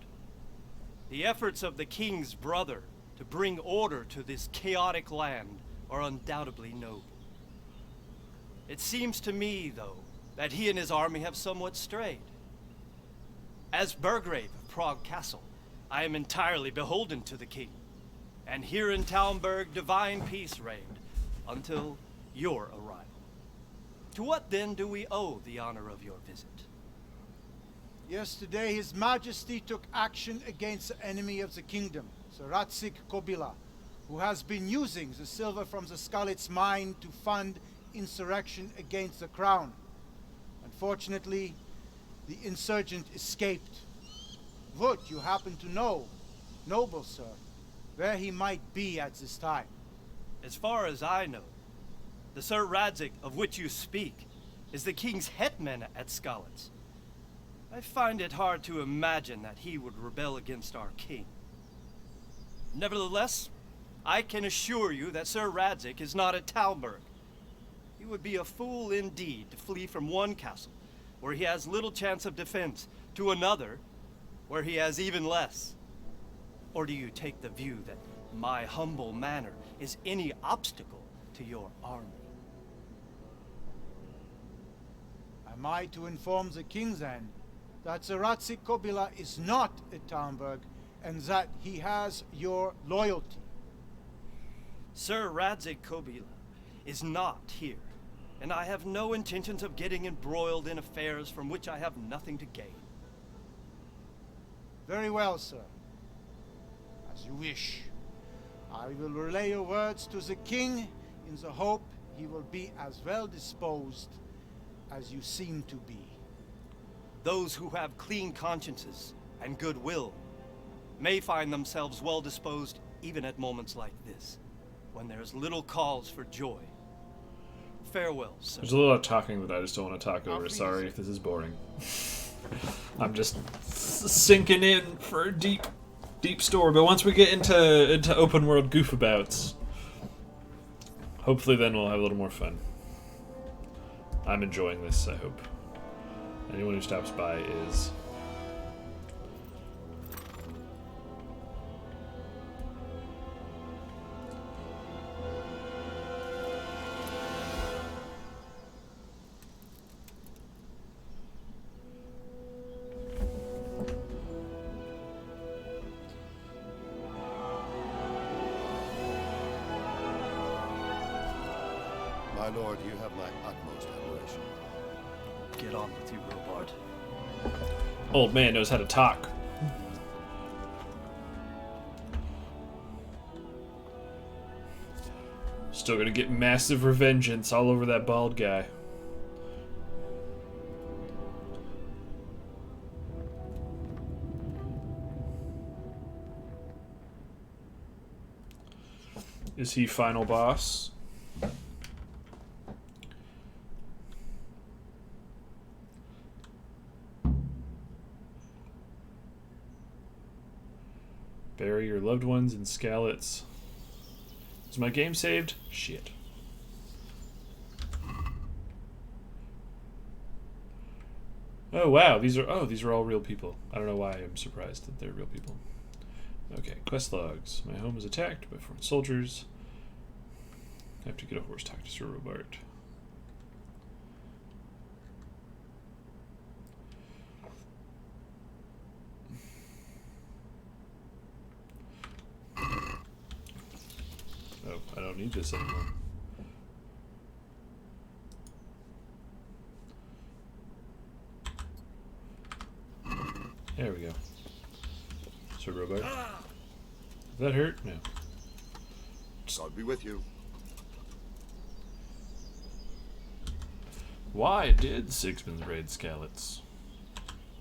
The efforts of the king's brother to bring order to this chaotic land are undoubtedly noble. It seems to me, though, that he and his army have somewhat strayed. As Burgrave of Prague Castle, I am entirely beholden to the king. And here in Talmberg, divine peace reigned until your arrival. To what then do we owe the honor of your visit? Yesterday, His Majesty took action against the enemy of the kingdom, Sir Radzik Kobila, who has been using the silver from the Skalitz mine to fund insurrection against the crown. Unfortunately, the insurgent escaped. Would you happen to know, noble sir, where he might be at this time? As far as I know, the Sir Radzik of which you speak is the king's hetman at Skalitz. I find it hard to imagine that he would rebel against our king. Nevertheless, I can assure you that Sir Radzik is not at Talmberg. He would be a fool indeed to flee from one castle, where he has little chance of defense, to another, where he has even less. Or do you take the view that my humble manner is any obstacle to your army? Am I to inform the king then that Sir Radzik Kobila is not at Talmberg and that he has your loyalty? Sir Radzik Kobila is not here, and I have no intentions of getting embroiled in affairs from which I have nothing to gain. Very well, sir. As you wish. I will relay your words to the king in the hope he will be as well disposed as you seem to be. Those who have clean consciences and goodwill may find themselves well disposed even at moments like this, when there is little cause for joy. Farewell, sir. There's a lot of talking that I just don't want to talk over. Sorry if this is boring. I'm just sinking in for a deep story. But once we get into open world goofabouts, hopefully then we'll have a little more fun. I'm enjoying this, I hope. Anyone who stops by is. My lord, you have my utmost admiration. Get on with you, Robard. Old man knows how to talk. Still gonna get massive revengeance all over that bald guy. Is he final boss? Bury your loved ones in Skalitz. Is my game saved? Shit. Oh wow, these are all real people. I don't know why I'm surprised that they're real people. Okay, quest logs. My home was attacked by foreign soldiers. I have to get a horse, talk to Sir Robert. Oh, I don't need this anymore. There we go. Sir Robert. Did that hurt? No. God be with you. Why did Sigismund raid Skalitz?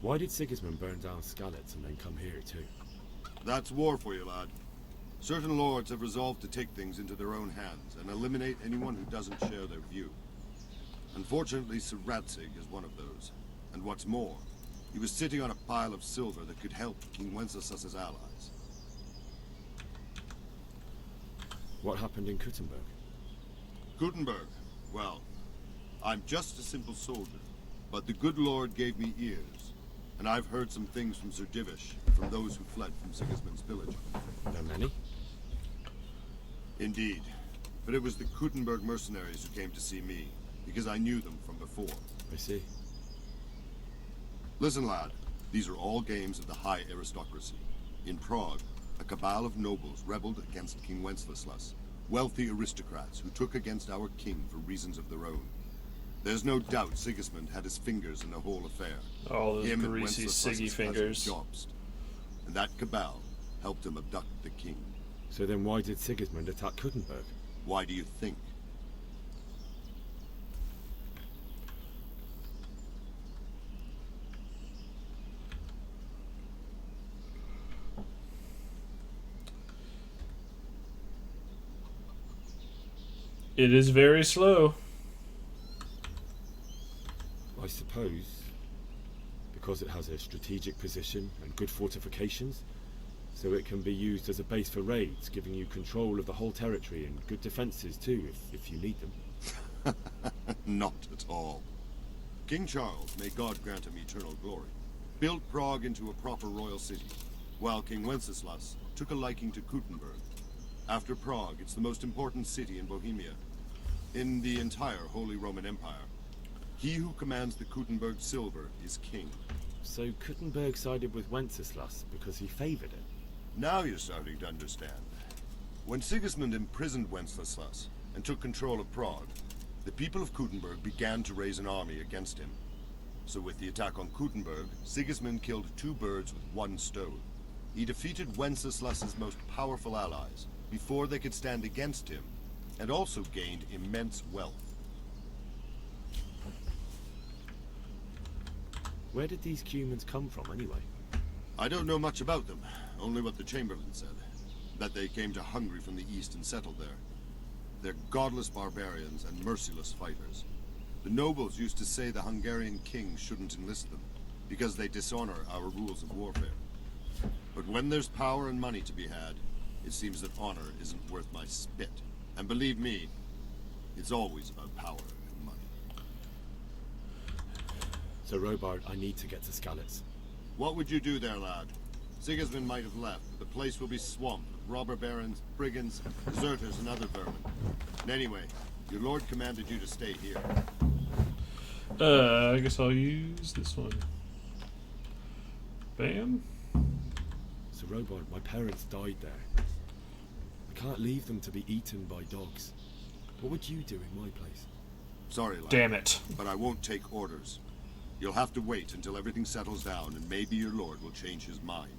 Why did Sigismund burn down Skalitz and then come here too? That's war for you, lad. Certain lords have resolved to take things into their own hands and eliminate anyone who doesn't share their view. Unfortunately, Sir Radzig is one of those. And what's more, he was sitting on a pile of silver that could help King Wenceslas's allies. What happened in Kuttenberg? Kuttenberg? Well, I'm just a simple soldier, but the good Lord gave me ears, and I've heard some things from Sir Divish, from those who fled from Sigismund's village. There many? Indeed, but it was the Kuttenberg mercenaries who came to see me, because I knew them from before. I see. Listen, lad, these are all games of the high aristocracy. In Prague, a cabal of nobles rebelled against King Wenceslas, wealthy aristocrats who took against our king for reasons of their own. There's no doubt Sigismund had his fingers in the whole affair. All those Him greasy and Siggy fingers. Jobst. And that cabal helped him abduct the king. So then why did Sigismund attack Kuttenberg? Why do you think? It is very slow. I suppose because it has a strategic position and good fortifications, so it can be used as a base for raids, giving you control of the whole territory and good defenses too, if you need them. Not at all. King Charles, may God grant him eternal glory, built Prague into a proper royal city, while King Wenceslas took a liking to Kuttenberg. After Prague, it's the most important city in Bohemia, in the entire Holy Roman Empire. He who commands the Kuttenberg silver is king. So Kuttenberg sided with Wenceslas because he favored it? Now you're starting to understand. When Sigismund imprisoned Wenceslas and took control of Prague, the people of Kuttenberg began to raise an army against him. So with the attack on Kuttenberg, Sigismund killed two birds with one stone. He defeated Wenceslas's most powerful allies before they could stand against him, and also gained immense wealth. Where did these Cumans come from anyway? I don't know much about them, only what the Chamberlain said. That they came to Hungary from the east and settled there. They're godless barbarians and merciless fighters. The nobles used to say the Hungarian king shouldn't enlist them, because they dishonor our rules of warfare. But when there's power and money to be had, it seems that honor isn't worth my spit. And believe me, it's always about power and money. So Robard, I need to get to Skalitz. What would you do there, lad? Sigismund might have left, but the place will be swamped with robber barons, brigands, deserters, and other vermin. And anyway, your lord commanded you to stay here. I guess I'll use this one. Bam. So Robard, my parents died there. I can't leave them to be eaten by dogs. What would you do in my place? Sorry, lad. Damn it. But I won't take orders. You'll have to wait until everything settles down, and maybe your lord will change his mind.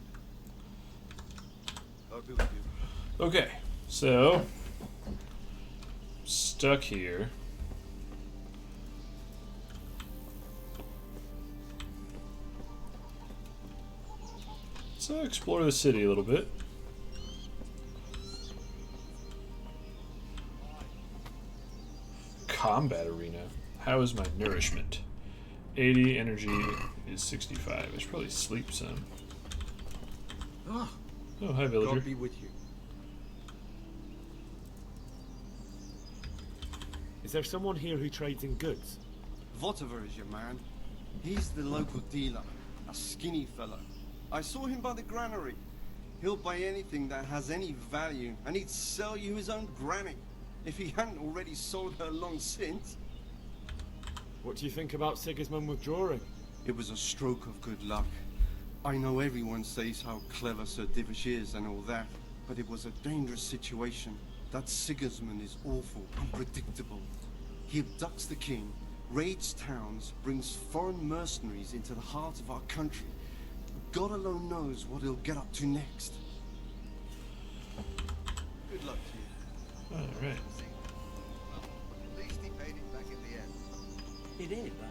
I'll be with you. Okay, so stuck here. Let's explore the city a little bit. Combat arena. How is my nourishment? 80, energy is 65. I should probably sleep some. Ah, Oh, hi, villager. God be with you. Is there someone here who trades in goods? Votiver is your man. He's the local dealer, a skinny fellow. I saw him by the granary. He'll buy anything that has any value, and he'd sell you his own granny, if he hadn't already sold her long since. What do you think about Sigismund withdrawing? It was a stroke of good luck. I know everyone says how clever Sir Divish is and all that, but it was a dangerous situation. That Sigismund is awful, unpredictable. He abducts the king, raids towns, brings foreign mercenaries into the heart of our country. God alone knows what he'll get up to next. Good luck to you. All right. At least he paid it back in the end. He did, but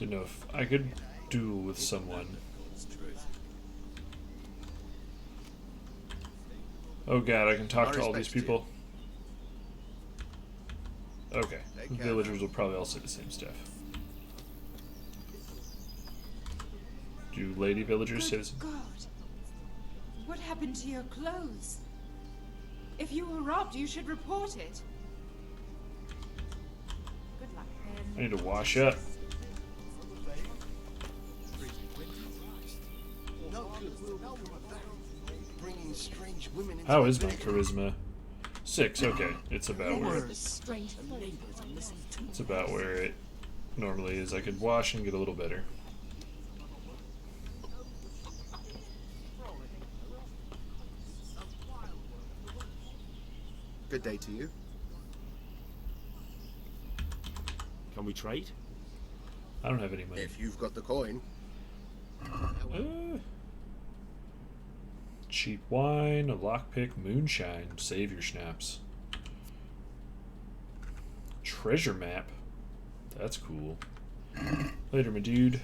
Didn't know if I could duel with someone. Oh god, I can talk to all these people. Okay, the villagers will probably all say the same stuff. Do lady villagers say the same? God, what happened to your clothes? If you were robbed, you should report it. Good luck, then. I need to wash up. How is my charisma? 6, okay. It's about where it's about where it normally is. I could wash and get a little better. Good day to you. Can we trade? I don't have any money. If you've got the coin. Cheap wine, a lockpick, moonshine, savior schnapps. Treasure map. That's cool. Later, my dude.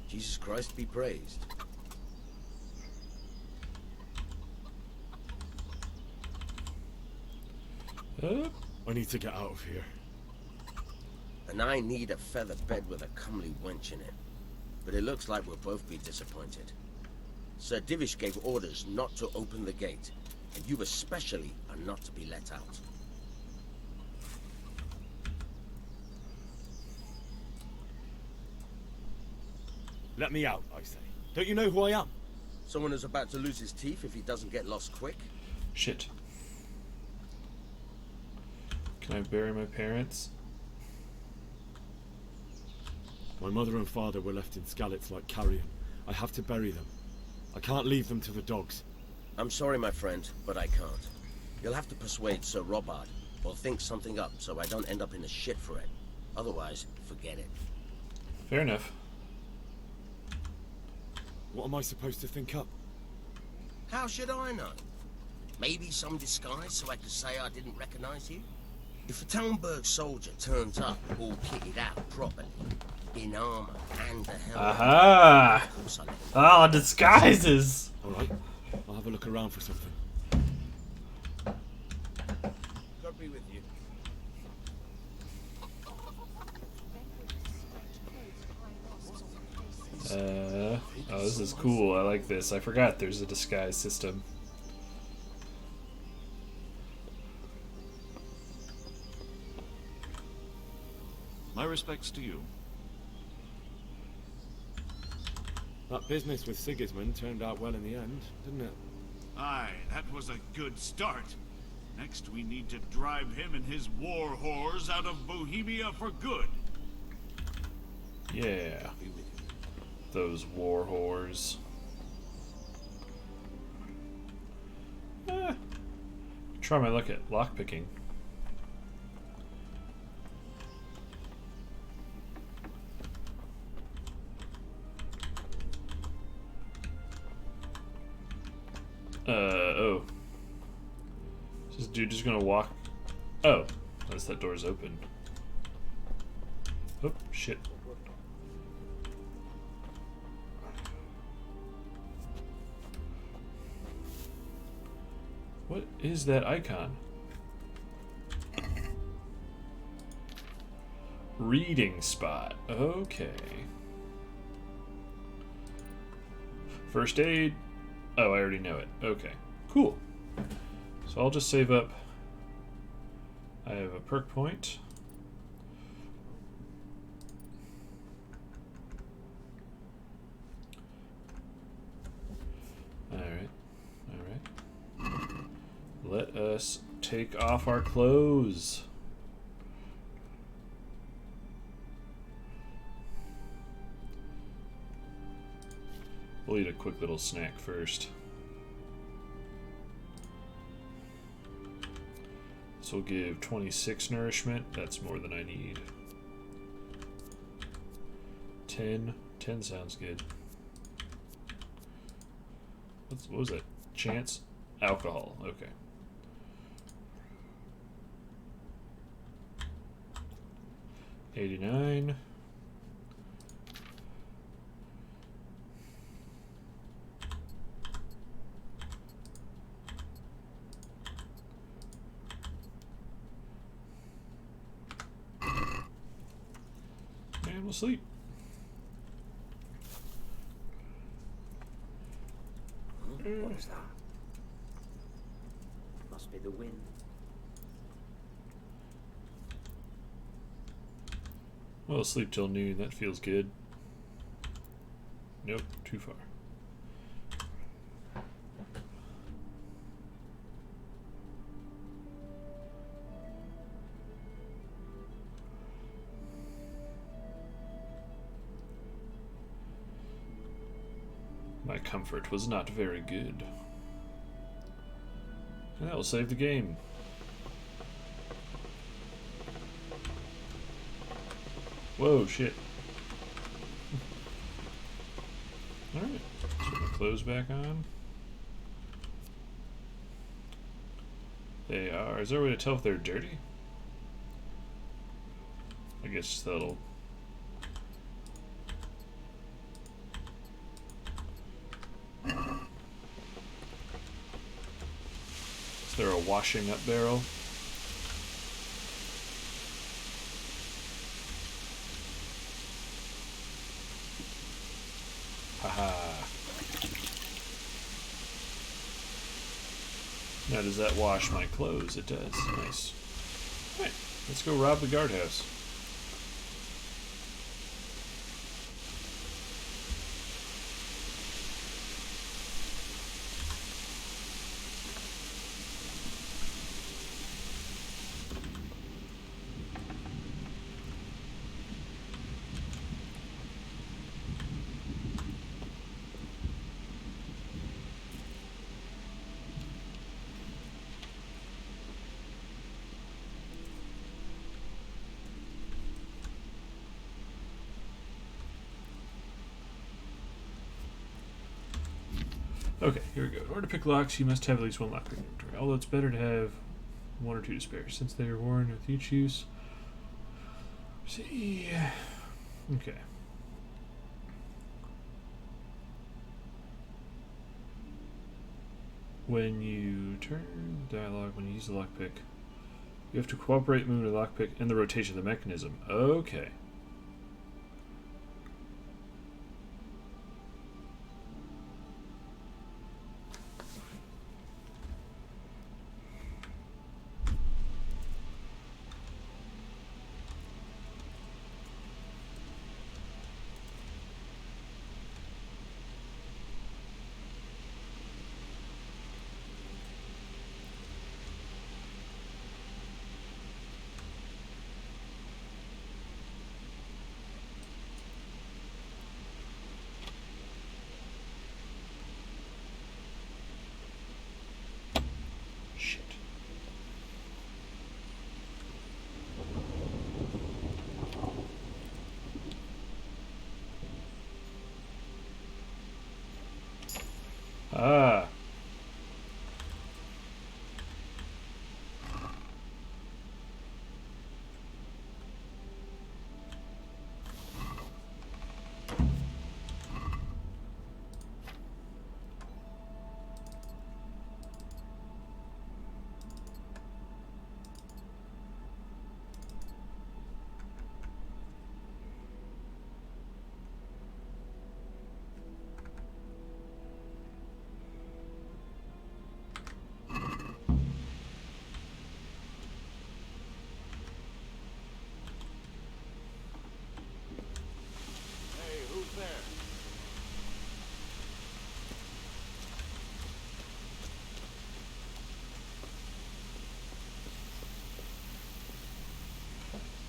Jesus Christ be praised. I need to get out of here. And I need a feather bed with a comely wench in it. But it looks like we'll both be disappointed. Sir Divish gave orders not to open the gate, and you especially are not to be let out. Let me out, I say. Don't you know who I am? Someone who's about to lose his teeth if he doesn't get lost quick. Shit. Can I bury my parents? My mother and father were left in Skalitz like carrion. I have to bury them. I can't leave them to the dogs. I'm sorry, my friend, but I can't. You'll have to persuade Sir Robard, or think something up so I don't end up in the shit for it. Otherwise, forget it. Fair enough. What am I supposed to think up? How should I know? Maybe some disguise so I could say I didn't recognize you? If a Talmberg soldier turns up all kitted out properly, in armor and a helmet... Aha! Ah, disguises! Alright, I'll have a look around for something. God be with you. Oh, this is cool. I like this. I forgot there's a disguise system. My respects to you. That business with Sigismund turned out well in the end, didn't it? Aye, that was a good start. Next, we need to drive him and his war whores out of Bohemia for good. Yeah. Those war whores. Try my luck at lockpicking. Oh. Is this dude just gonna walk? Oh, unless that door's open. Oh, shit. What is that icon? Reading spot. Okay. First aid. Oh, I already know it. Okay. Cool. So I'll just save up. I have a perk point. Alright. Alright. Let us take off our clothes. We'll eat a quick little snack first. This will give 26 nourishment. That's more than I need. 10. 10 sounds good. What was that? Chance? Alcohol. Okay. $89. And we'll sleep. What is that? Must be the wind. Well, sleep till noon. That feels good. Nope, too far. My comfort was not very good. And that will save the game. Whoa, shit. Alright, let's put my clothes back on. They are. Is there a way to tell if they're dirty? I guess that'll. Is there a washing up barrel? Haha. Now does that wash my clothes? It does. Nice. Alright, let's go rob the guardhouse. Okay, here we go. In order to pick locks, you must have at least one lock in your inventory. Although it's better to have one or two to spare, since they are worn with each use. See. Okay. When you turn dialogue, when you use the lockpick, you have to cooperate, move the lockpick, and the rotation of the mechanism. Okay.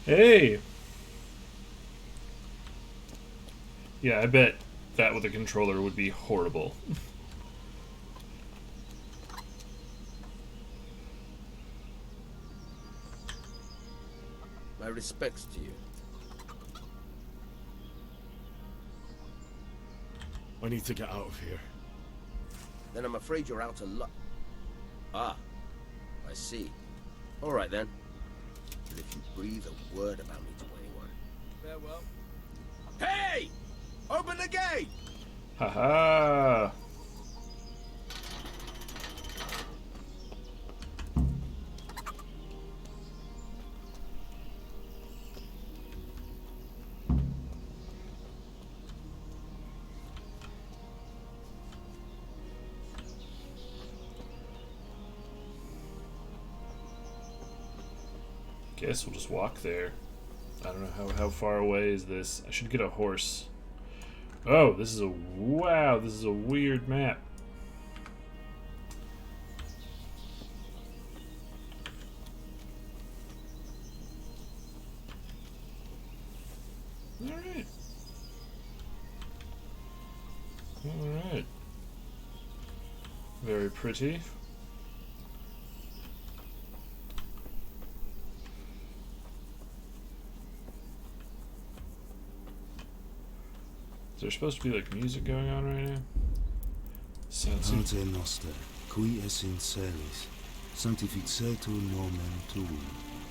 Hey! Yeah, I bet that with a controller would be horrible. My respects to you. I need to get out of here. Then I'm afraid you're out of luck. Ah, I see. All right then. But if you breathe a word about me to anyone... Farewell. Hey! Open the gate! Haha! Guess we'll just walk there. I don't know how far away is this. I should get a horse. Oh, this is a wow, this is a weird map. Alright. Alright. Very pretty. Is there supposed to be like music going on right now? Sounds Pater Noster, qui es in celis, sanctificetur nomen tuum,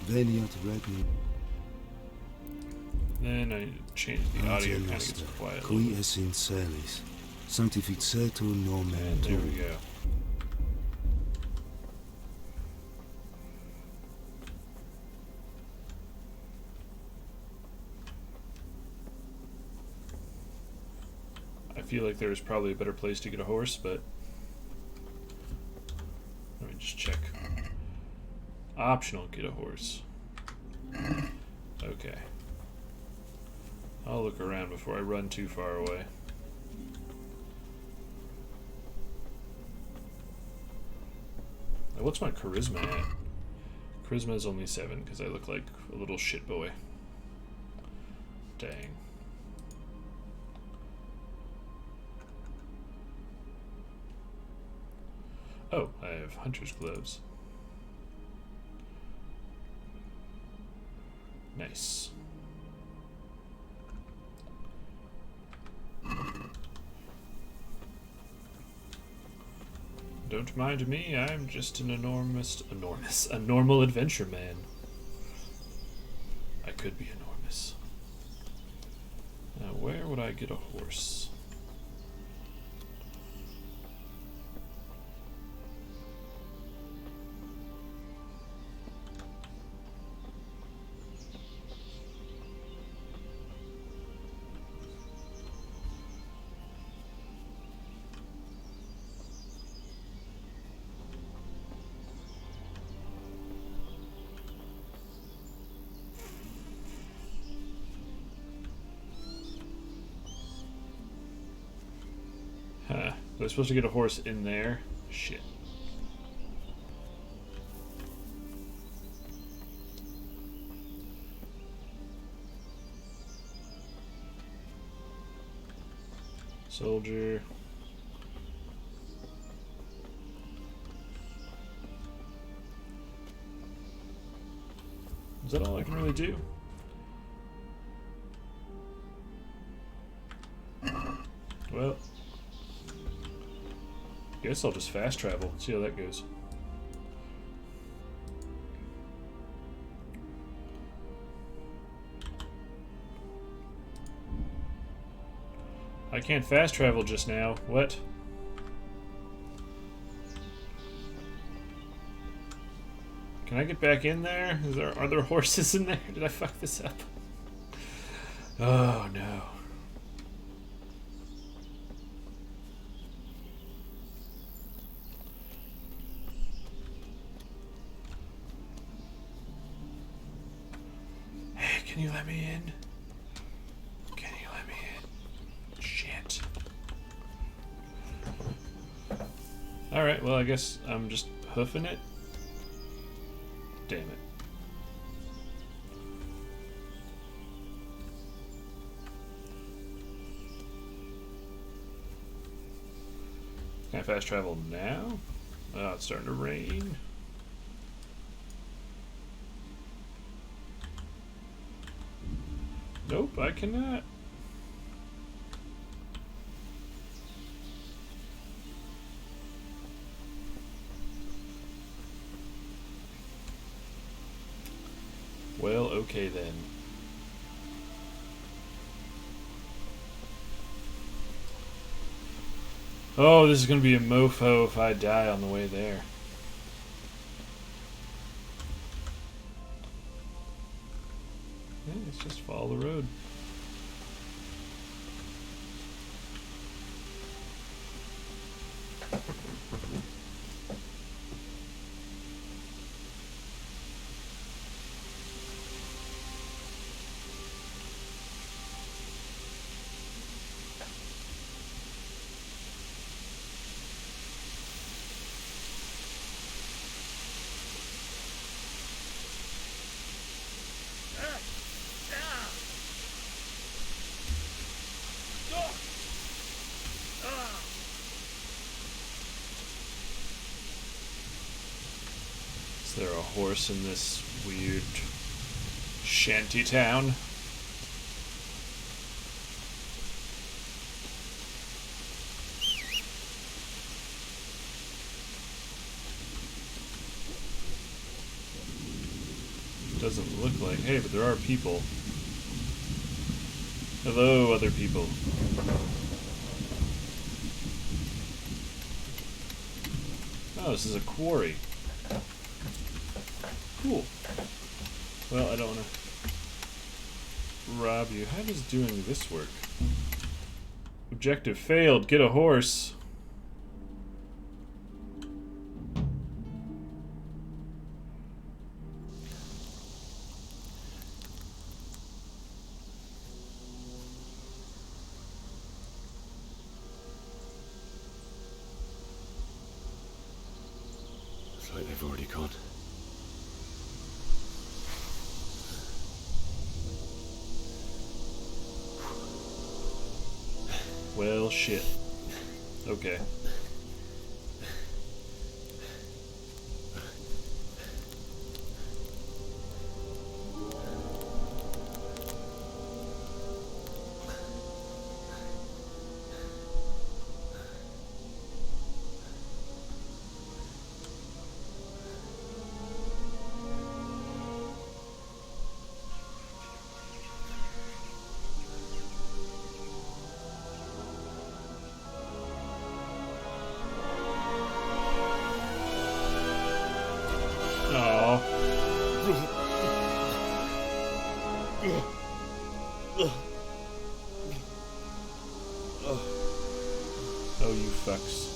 veniat regnum. Then I need to change the audio, kind of gets quiet. Qui es in celis, sanctificetur nomen And there tuum. we go. I feel like there's probably a better place to get a horse, but let me just check. Optional, get a horse. Okay. I'll look around before I run too far away. Now, what's my charisma at? Charisma is only 7 because I look like a little shit boy. Dang. Oh, I have hunter's gloves. Nice. Don't mind me, I'm just an a normal adventure man. I could be enormous. Now, where would I get a horse? Huh. Was I supposed to get a horse in there? Shit. Soldier. Is that all I can really do? Well, guess I'll just fast travel, see how that goes. I can't fast travel just now. What? Can I get back in there? Are there horses in there? Did I fuck this up? Oh no. Hey, can you let me in? Can you let me in? Shit. Alright, well I guess I'm just hoofing it. Damn it. Can I fast travel now? Oh, it's starting to rain. Nope, I cannot. Well, okay then. Oh, this is going to be a mofo if I die on the way there. Yeah, let's just follow the road. Is there a horse in this weird shanty town? Doesn't look like. Hey, but there are people. Hello, other people. Oh, this is a quarry. Cool. Well, I don't want to rob you. How does doing this work? Objective failed. Get a horse. Looks like they've already gone. Well, shit. Okay. Oh, you fucks.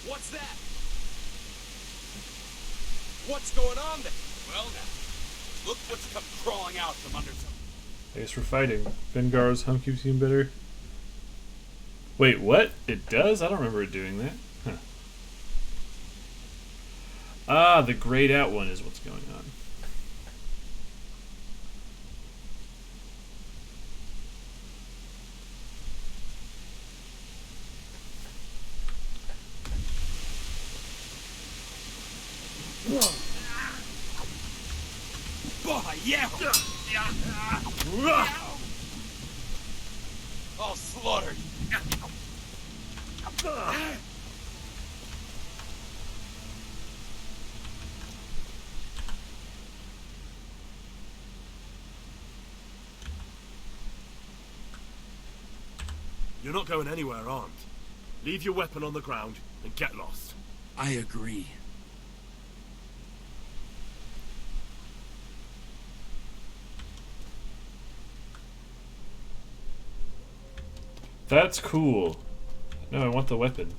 What's that? What's going on there? Well now, look what's come crawling out from under some... I guess we're fighting. Vengar's hum keeps you better. Wait, what? It does? I don't remember it doing that. Huh. Ah, the grayed out one is what's going on. All slaughtered. You're not going anywhere armed. Leave your weapon on the ground and get lost. I agree. That's cool. No, I want the weapon.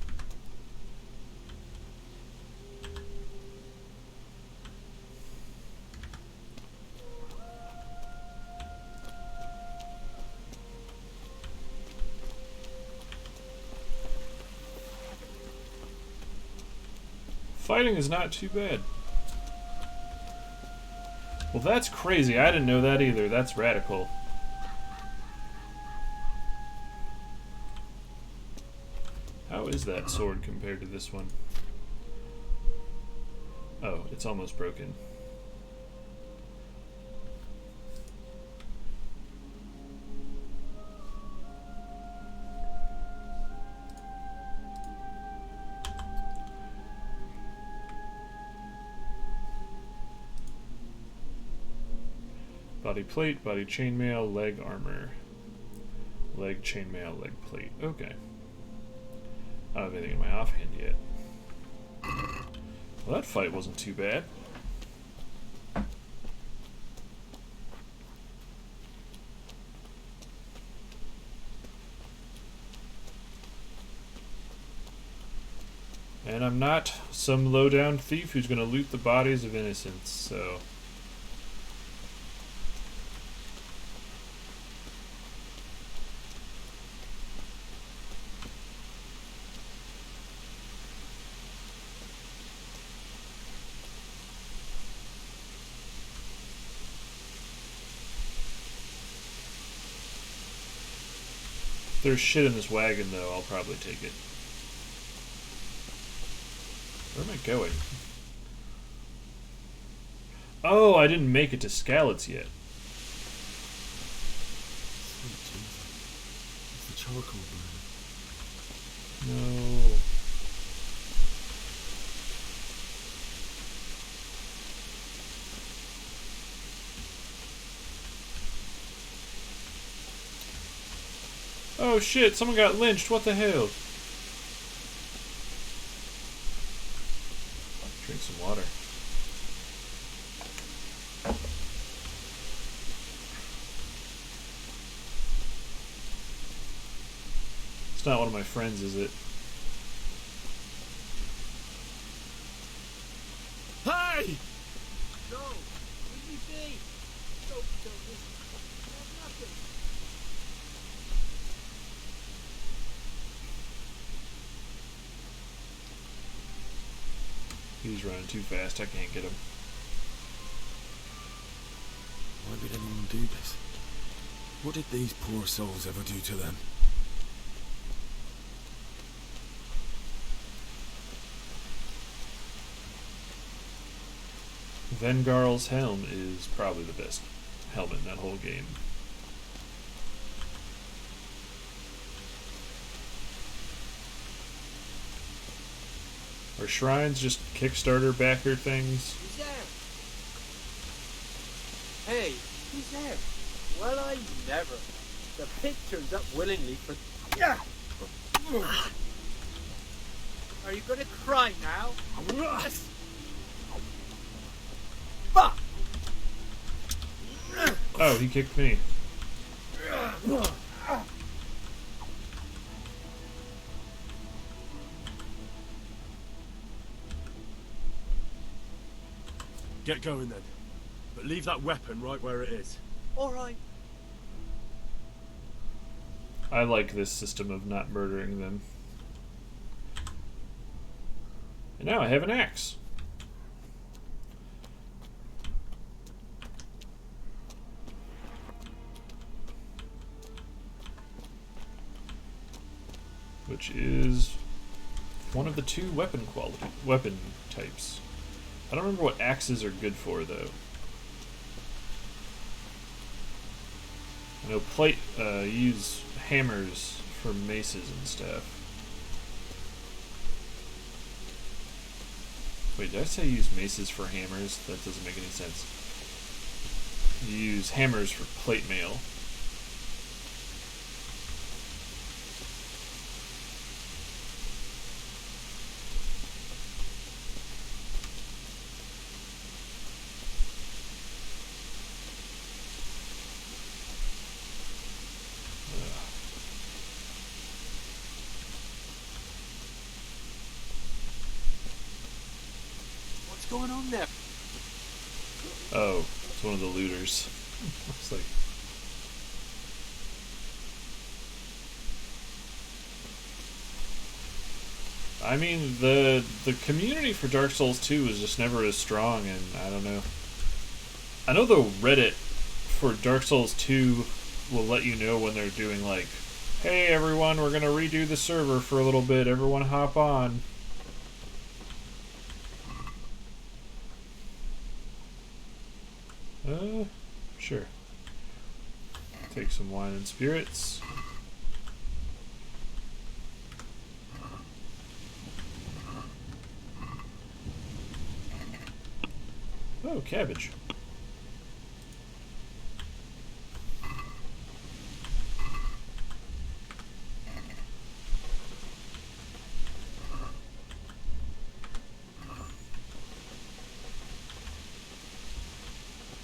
Fighting is not too bad. Well, that's crazy. I didn't know that either. That's radical. How is that sword compared to this one? Oh, it's almost broken. Body plate, body chainmail, leg armor. Leg chainmail, leg plate. Okay. I don't have anything in my offhand yet. Well, that fight wasn't too bad. And I'm not some low-down thief who's going to loot the bodies of innocents, so... If there's shit in this wagon, though, I'll probably take it. Where am I going? Oh, I didn't make it to Skalitz yet. It's the charcoal burner. No. Oh shit, someone got lynched, what the hell? Drink some water. It's not one of my friends, is it? Hey! No! Leave me be! Don't listen. There's nothing. He's running too fast, I can't get him. Why would anyone do this? What did these poor souls ever do to them? Vengarl's helm is probably the best helmet in that whole game. Are shrines just Kickstarter backer things? Who's there? Hey, who's there? Well, I never. The pig turns up willingly for... Are you gonna cry now? Fuck! Oh, he kicked me. Get going then. But leave that weapon right where it is. Alright. I like this system of not murdering them. And now I have an axe. Which is one of the two weapon types. I don't remember what axes are good for, though. I know use hammers for maces and stuff. Wait, did I say use maces for hammers? That doesn't make any sense. You use hammers for plate mail. going on there? Oh, it's one of the looters. Looks like. I mean, the community for Dark Souls 2 is just never as strong, and I don't know. I know the Reddit for Dark Souls 2 will let you know when they're doing like, hey everyone, we're gonna redo the server for a little bit, everyone hop on. Sure. Take some wine and spirits. Oh, cabbage.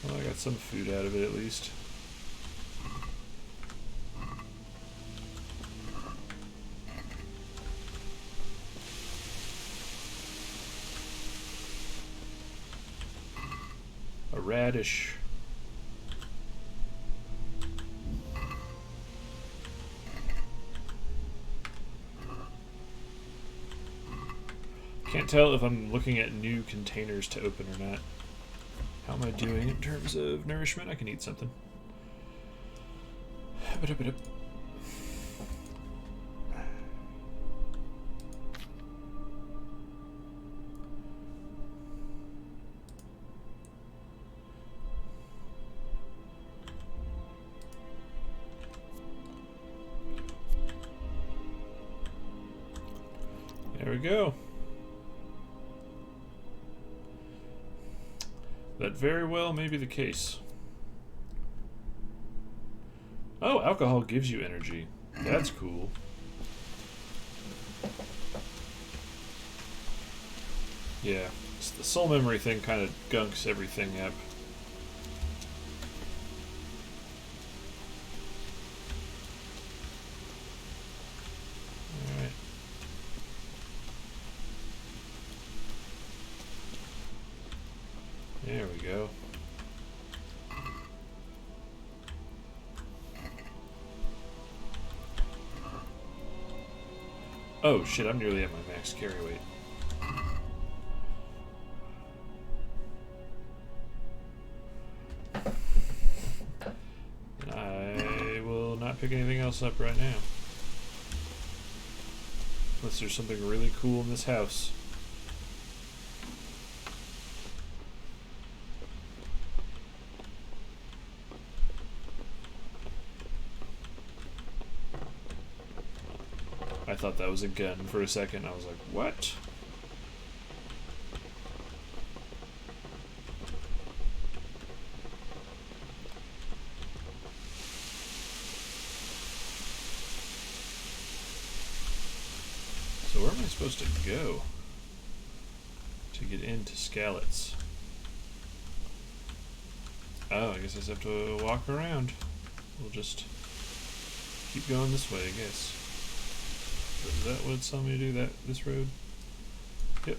Well, I got some food out of it at least. A radish. Can't tell if I'm looking at new containers to open or not. How am I doing in terms of nourishment? I can eat something. There we go. That very well may be the case. Oh, alcohol gives you energy. That's cool. Yeah, the soul memory thing kind of gunks everything up. Alright. There we go. Oh shit, I'm nearly at my max carry weight. And I will not pick anything else up right now. Unless there's something really cool in this house. I thought that was a gun for a second. I was like, what? So where am I supposed to go to get into Skalitz? Oh, I guess I just have to walk around. We'll just keep going this way, I guess. Is that what it's telling me to do? This road? Yep.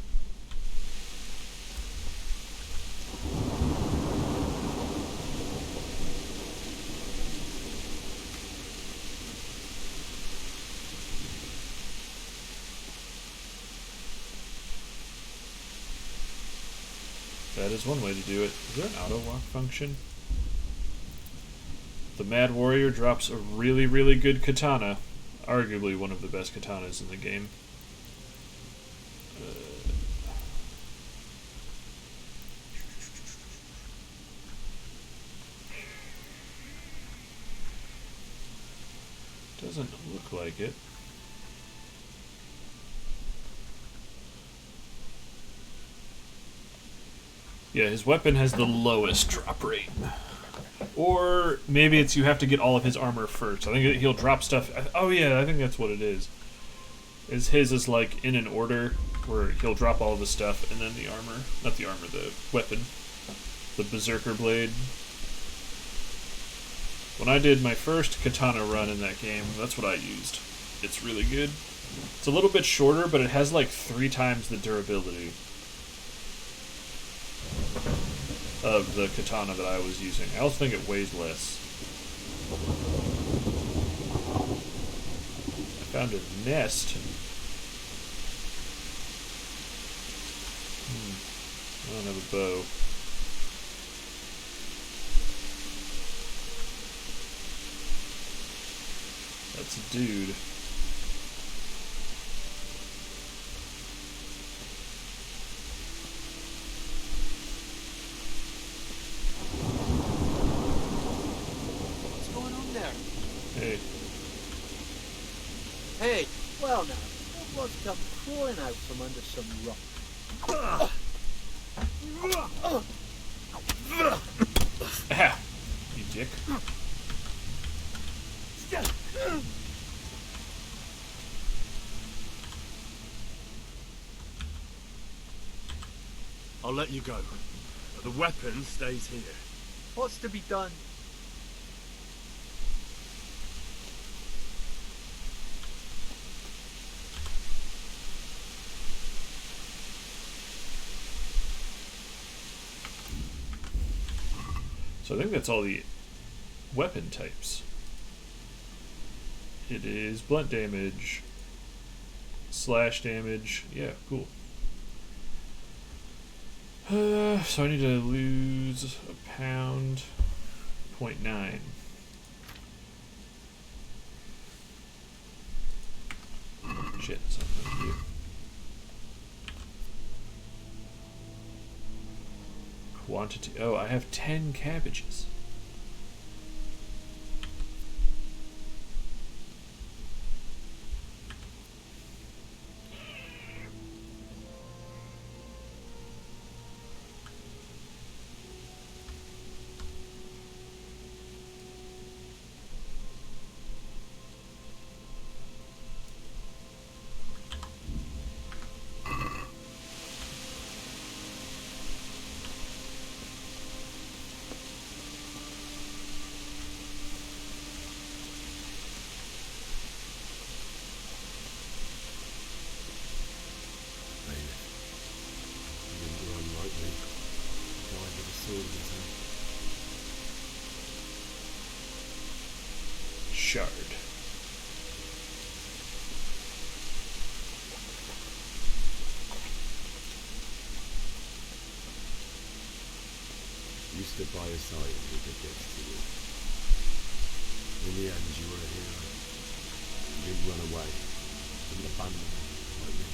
That is one way to do it. Is there an auto walk function? The Mad Warrior drops a really, really good katana. Arguably one of the best katanas in the game. Doesn't look like it. Yeah, his weapon has the lowest drop rate. Or maybe it's you have to get all of his armor first. I think he'll drop stuff. Oh yeah, I think that's what it is. His is like in an order where he'll drop all of the stuff and then the armor. Not the armor, the weapon. The Berserker Blade. When I did my first katana run in that game, that's what I used. It's really good. It's a little bit shorter, but it has like 3 times the durability. of the katana that I was using. I also think it weighs less. I found a nest. I don't have a bow. That's a dude. What's going on there? Hey. Hey, well now, what's come crawling out from under some rock? Ah, you dick. I'll let you go, but the weapon stays here. What's to be done? So I think that's all the weapon types. It is blunt damage, slash damage. Yeah, cool. So I need to lose a pound, 0.9. Shit, something to do. Quantity. Oh, I have 10 cabbages. Shard. You stood by his side and he did this to you. In the end, you were a hero. You didn't run away. You didn't abandon him like me.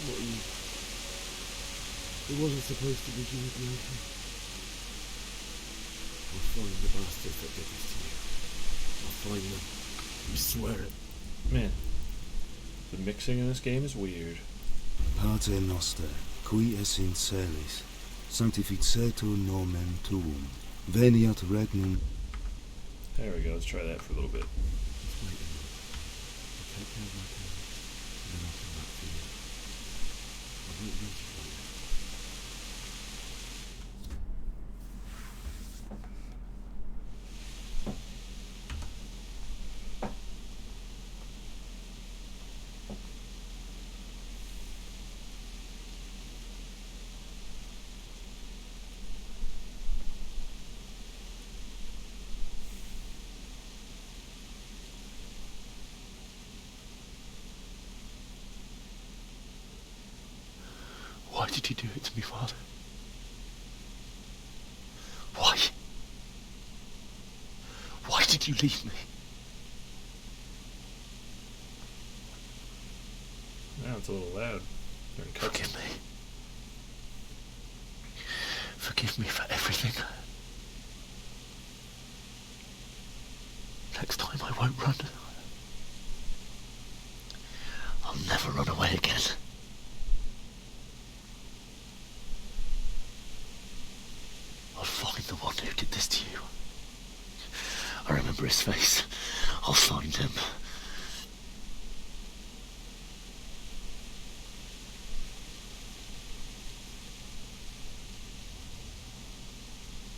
What are you? It wasn't supposed to be you, Nathan. I'll find the bastards that did this to you. I'll find them. You swear it. Man, the mixing in this game is weird. Pater noster, qui es in celis, sanctificetur nomen tuum, veniat regnum. There we go, let's try that for a little bit. Just wait a minute. I'll take care of my parents, and then I'll come back for you. I won't leave you like that. Why did you do it to me, Father? Why? Why did you leave me? Now it's a little loud. Forgive me. Forgive me for everything. Next time I won't run. I'll never run away again. I'll find the one who did this to you. I remember his face. I'll find him.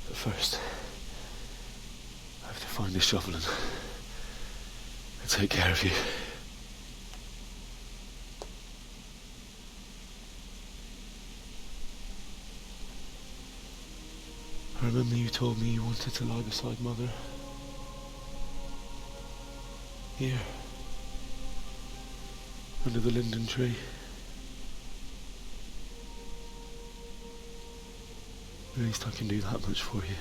But first, I have to find the shovel and take care of you. I remember you told me you wanted to lie beside Mother. Here. Under the linden tree. At least I can do that much for you.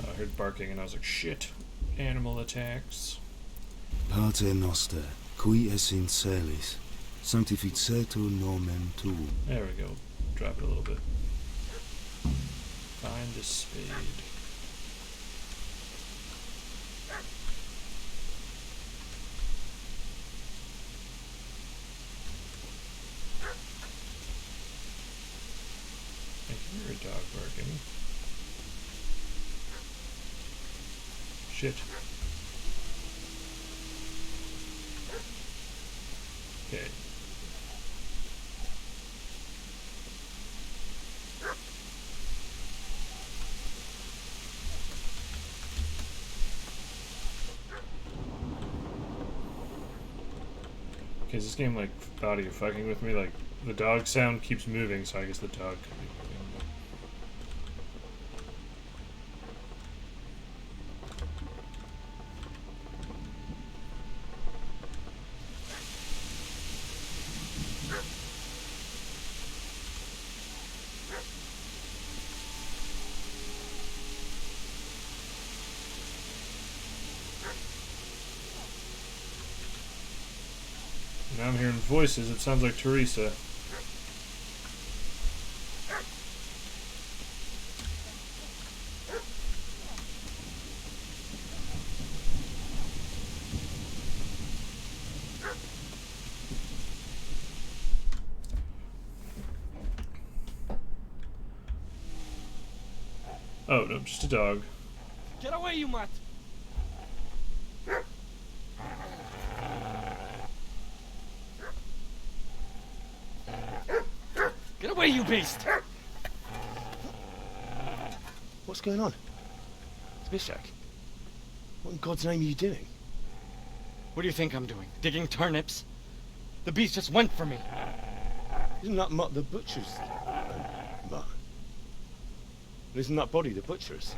I heard barking and I was like, shit. Animal attacks. Pater Noster, qui es in celis, sanctificetur nomen tuum. There we go. Drop it a little bit. Find a spade. I hear a dog barking. Shit. Okay. Okay, is this game like body fucking with me? Like the dog sound keeps moving, so I guess the dog could be moving. Now I'm hearing voices. It sounds like Teresa. Oh, no, just a dog. Get away, you mutt! Get away, you beast! What's going on? Zbyszek, what in God's name are you doing? What do you think I'm doing? Digging turnips? The beast just went for me. Isn't that Mutt the butcher's? Mutt? Isn't that body the butcher's?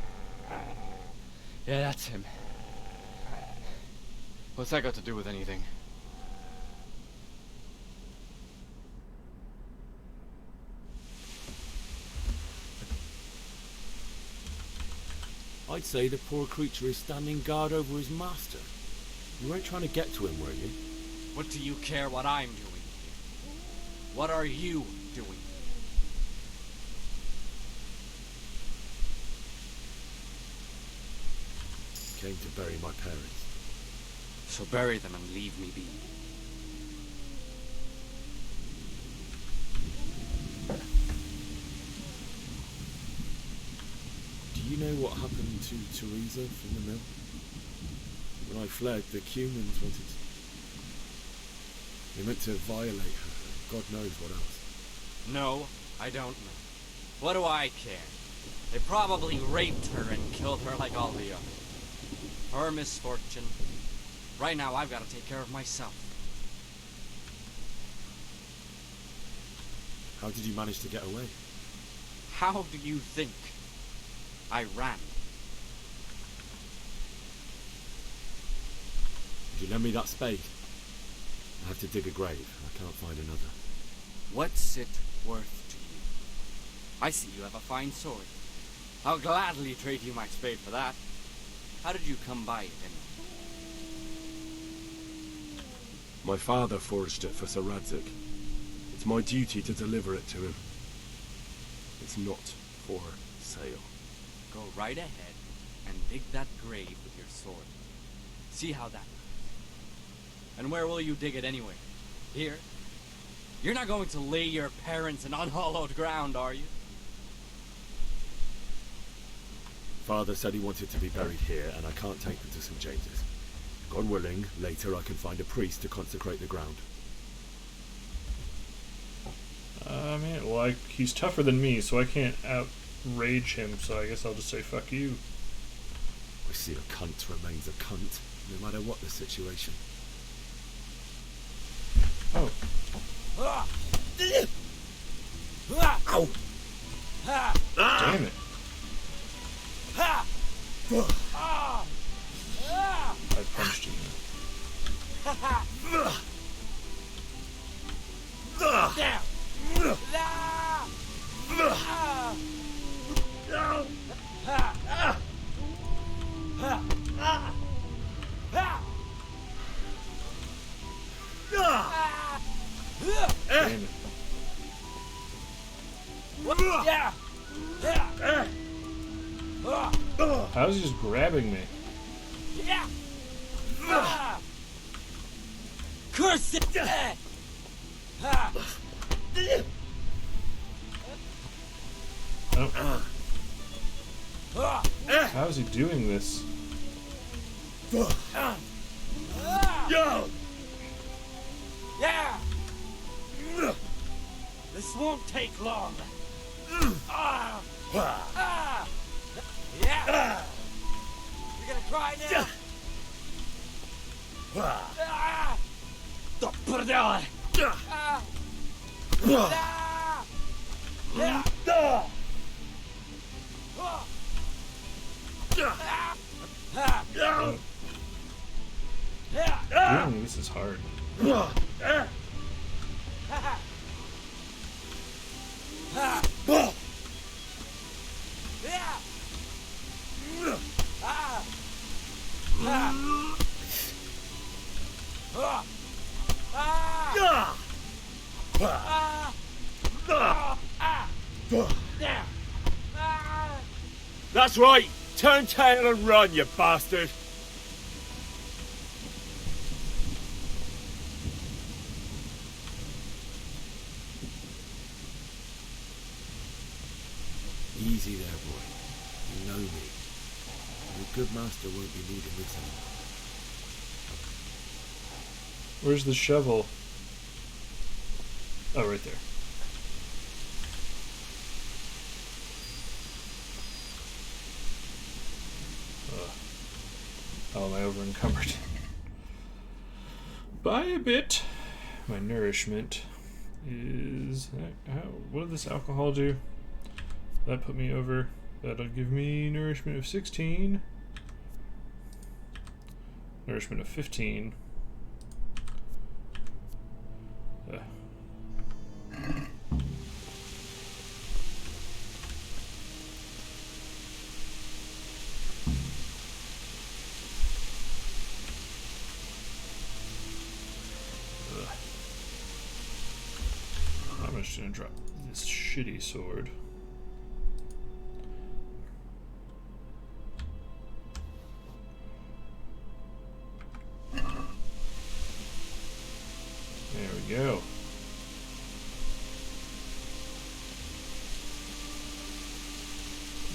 Yeah, that's him. What's that got to do with anything? I'd say the poor creature is standing guard over his master. You weren't trying to get to him, were you? What do you care what I'm doing here? What are you doing? Came to bury my parents. So bury them and leave me be. Do you know what happened to Teresa from the mill? When I fled, the Cumans wanted to... They meant to violate her, God knows what else. No, I don't know. What do I care? They probably raped her and killed her like all the others. Her misfortune. Right now, I've got to take care of myself. How did you manage to get away? How do you think? I ran. Could you lend me that spade? I have to dig a grave. I can't find another. What's it worth to you? I see you have a fine sword. I'll gladly trade you my spade for that. How did you come by it, anyway? My father forged it for Sir Radzik. It's It's my duty to deliver it to him. It's not for sale. Go right ahead and dig that grave with your sword. See how that goes. And where will you dig it anyway? Here? You're not going to lay your parents in unhallowed ground, are you? Father said he wanted to be buried here, and I can't take them to St. James's. God willing, later I can find a priest to consecrate the ground. Man, well, he's tougher than me, so I can't outrage him, so I guess I'll just say fuck you. I see a cunt remains a cunt, no matter what the situation. Oh. Ow! Damn it. I punched him. Damn it. How's he just grabbing me? Curse it! Oh. How is he doing this? Yo! Yeah! This won't take long. Yeah! You're gonna cry now? Dang, this is hard. That's right! Turn tail and run, you bastard! Easy there, boy. You know me. Your good master won't be needing this anymore. Where's the shovel? Oh, right there. How am I over encumbered? By a bit. My nourishment is... what did this alcohol do? That put me over. That'll give me nourishment of 16. Nourishment of 15. I'm just gonna drop this shitty sword. There we go.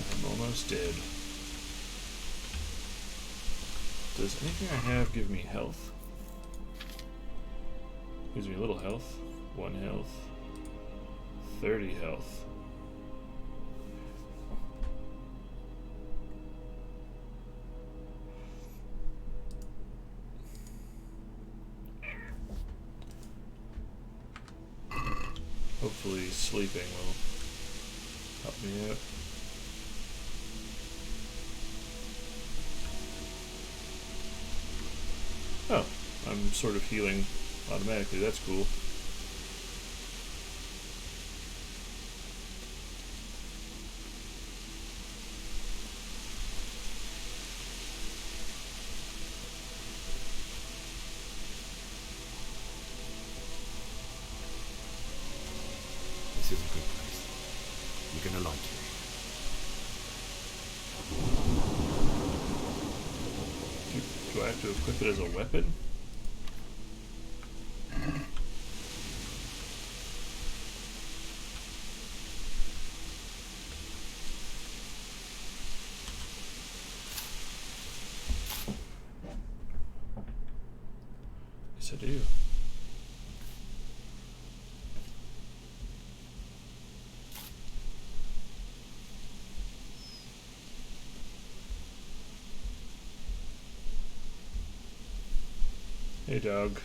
I'm almost dead. Does anything I have give me health? Gives me a little health. 1 health. 30 health. Hopefully sleeping will help me out. Oh, I'm sort of healing automatically. That's cool. This is a good place. You're gonna like it. Do I have to equip it as a weapon? Yes, I do. Hey, dog.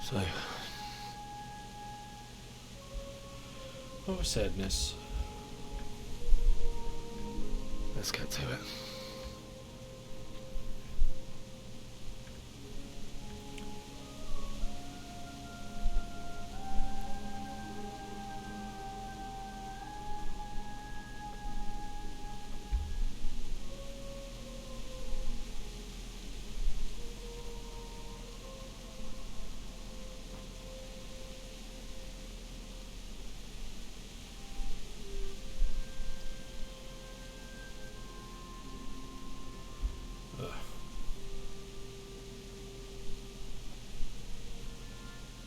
So, oh, sadness. Let's get to it.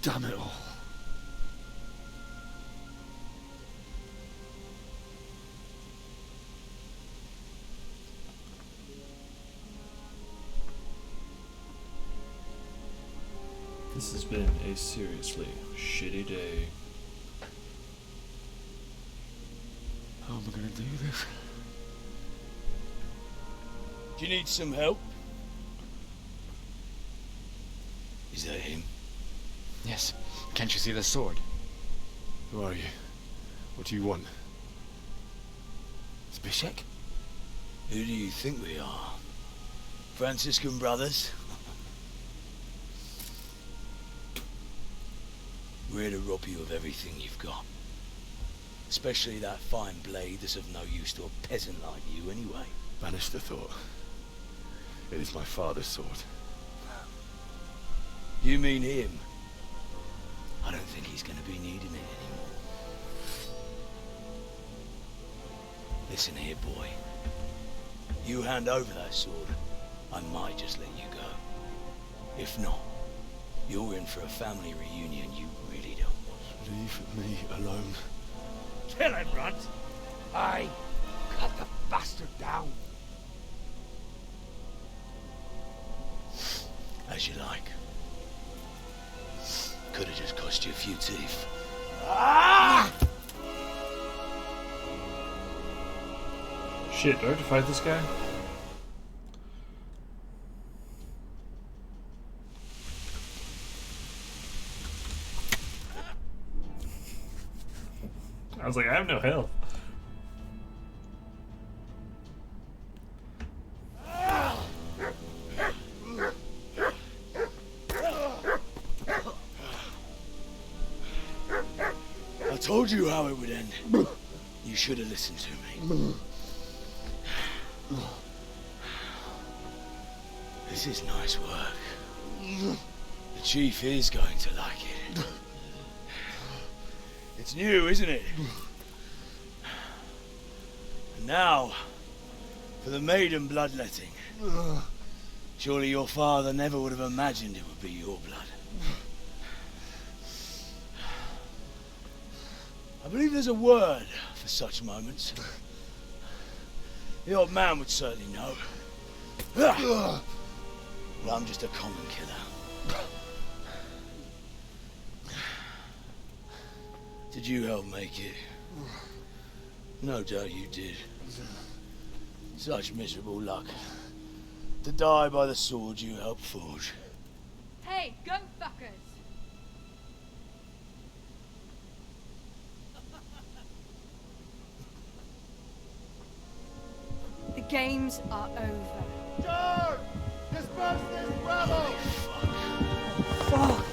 Damn it all. This has been a seriously shitty day. How am I gonna do this? Do you need some help? Is that him? Yes. Can't you see the sword? Who are you? What do you want? Zbyszek? Who do you think we are? Franciscan brothers? We're here to rob you of everything you've got. Especially that fine blade that's of no use to a peasant like you anyway. Banish the thought. It is my father's sword. You mean him? I don't think he's going to be needing it anymore. Listen here, boy. You hand over that sword, I might just let you go. If not, you're in for a family reunion you really don't want. Leave me alone. Kill him, Runt! Aye, cut the bastard down. As you like. Could have just cost you a few teeth. Ah! Shit, do I have to fight this guy? I was like, I have no health. I told you how it would end. You should have listened to me. This is nice work. The chief is going to like it. It's new, isn't it? And now, for the maiden bloodletting. Surely your father never would have imagined it would be your blood. I believe there's a word for such moments. The old man would certainly know. But I'm just a common killer. Did you help make it? No doubt you did. Such miserable luck. To die by the sword you helped forge. Hey, go fuckers! games are over. George! Disperse this rabble! Fuck!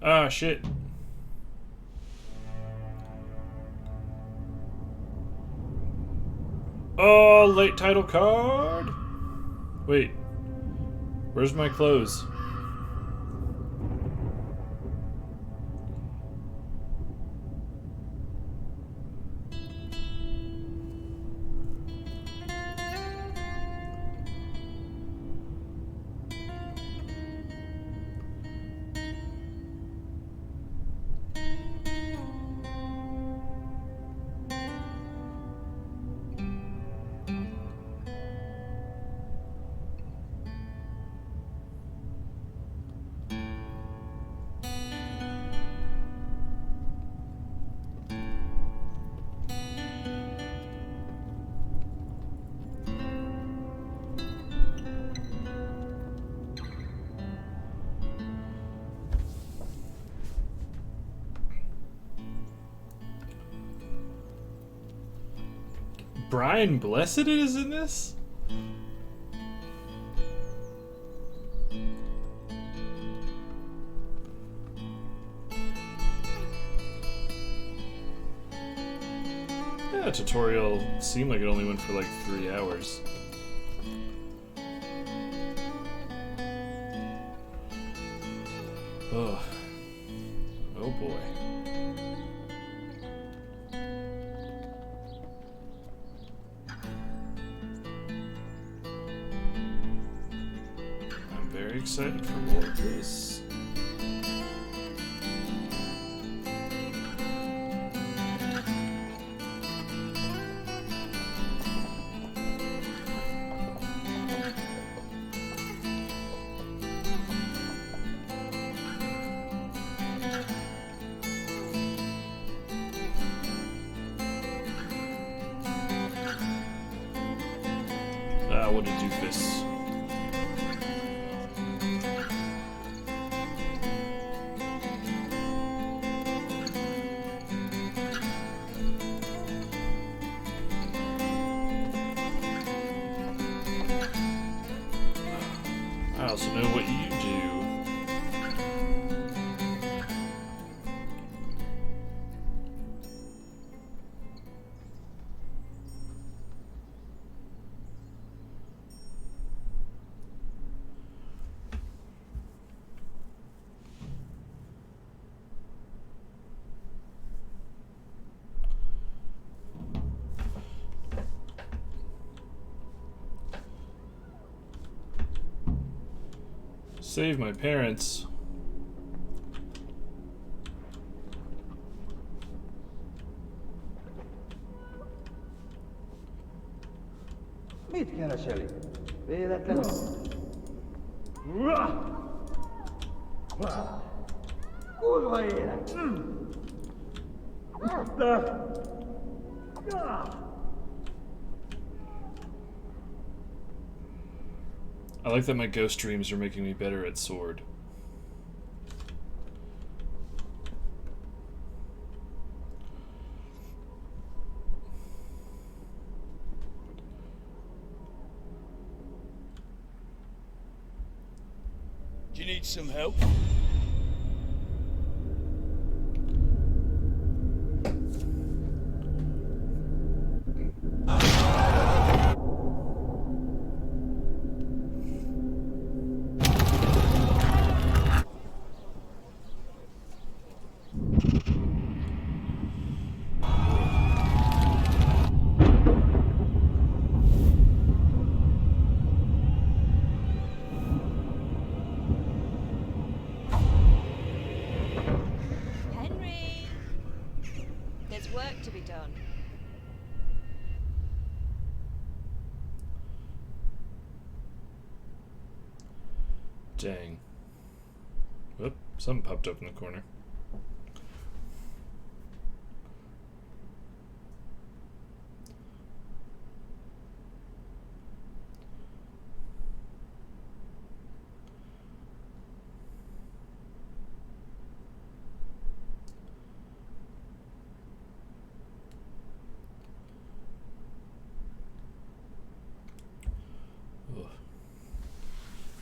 Ah, shit. Oh, late title card. Wait. Where's my clothes? Brian Blessed is in this? Yeah, the tutorial seemed like it only went for like 3 hours. Oh. Oh boy. I'm very excited for more of this. Ah, what a doofus. I also know what you do. Save my parents. ميت كان شالي بيدك قول غيرك I like that my ghost dreams are making me better at sword. Do you need some help? Henry! There's work to be done. Dang. Whoop, something popped up in the corner.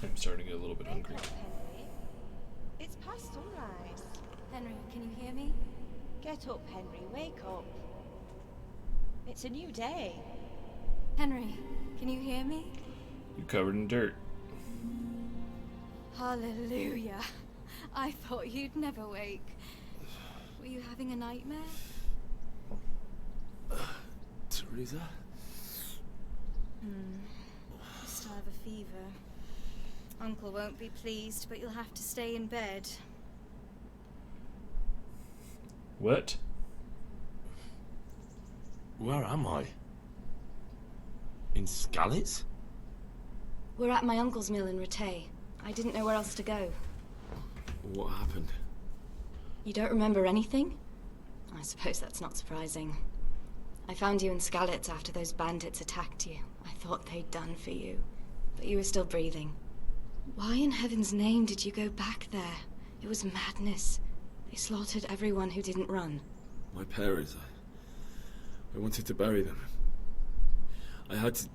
I'm starting to get a little bit hungry. Henry. It's past sunrise. Henry, can you hear me? Get up, Henry. Wake up. It's a new day. Henry, can you hear me? You're covered in dirt. Hallelujah. I thought you'd never wake. Were you having a nightmare? Teresa? You still have a fever. Uncle won't be pleased, but you'll have to stay in bed. What? Where am I? In Skalitz? We're at my uncle's mill in Rattay. I didn't know where else to go. What happened? You don't remember anything? I suppose that's not surprising. I found you in Skalitz after those bandits attacked you. I thought they'd done for you, but you were still breathing. Why in heaven's name did you go back there? It was madness. They slaughtered everyone who didn't run. My parents, I wanted to bury them. I had to...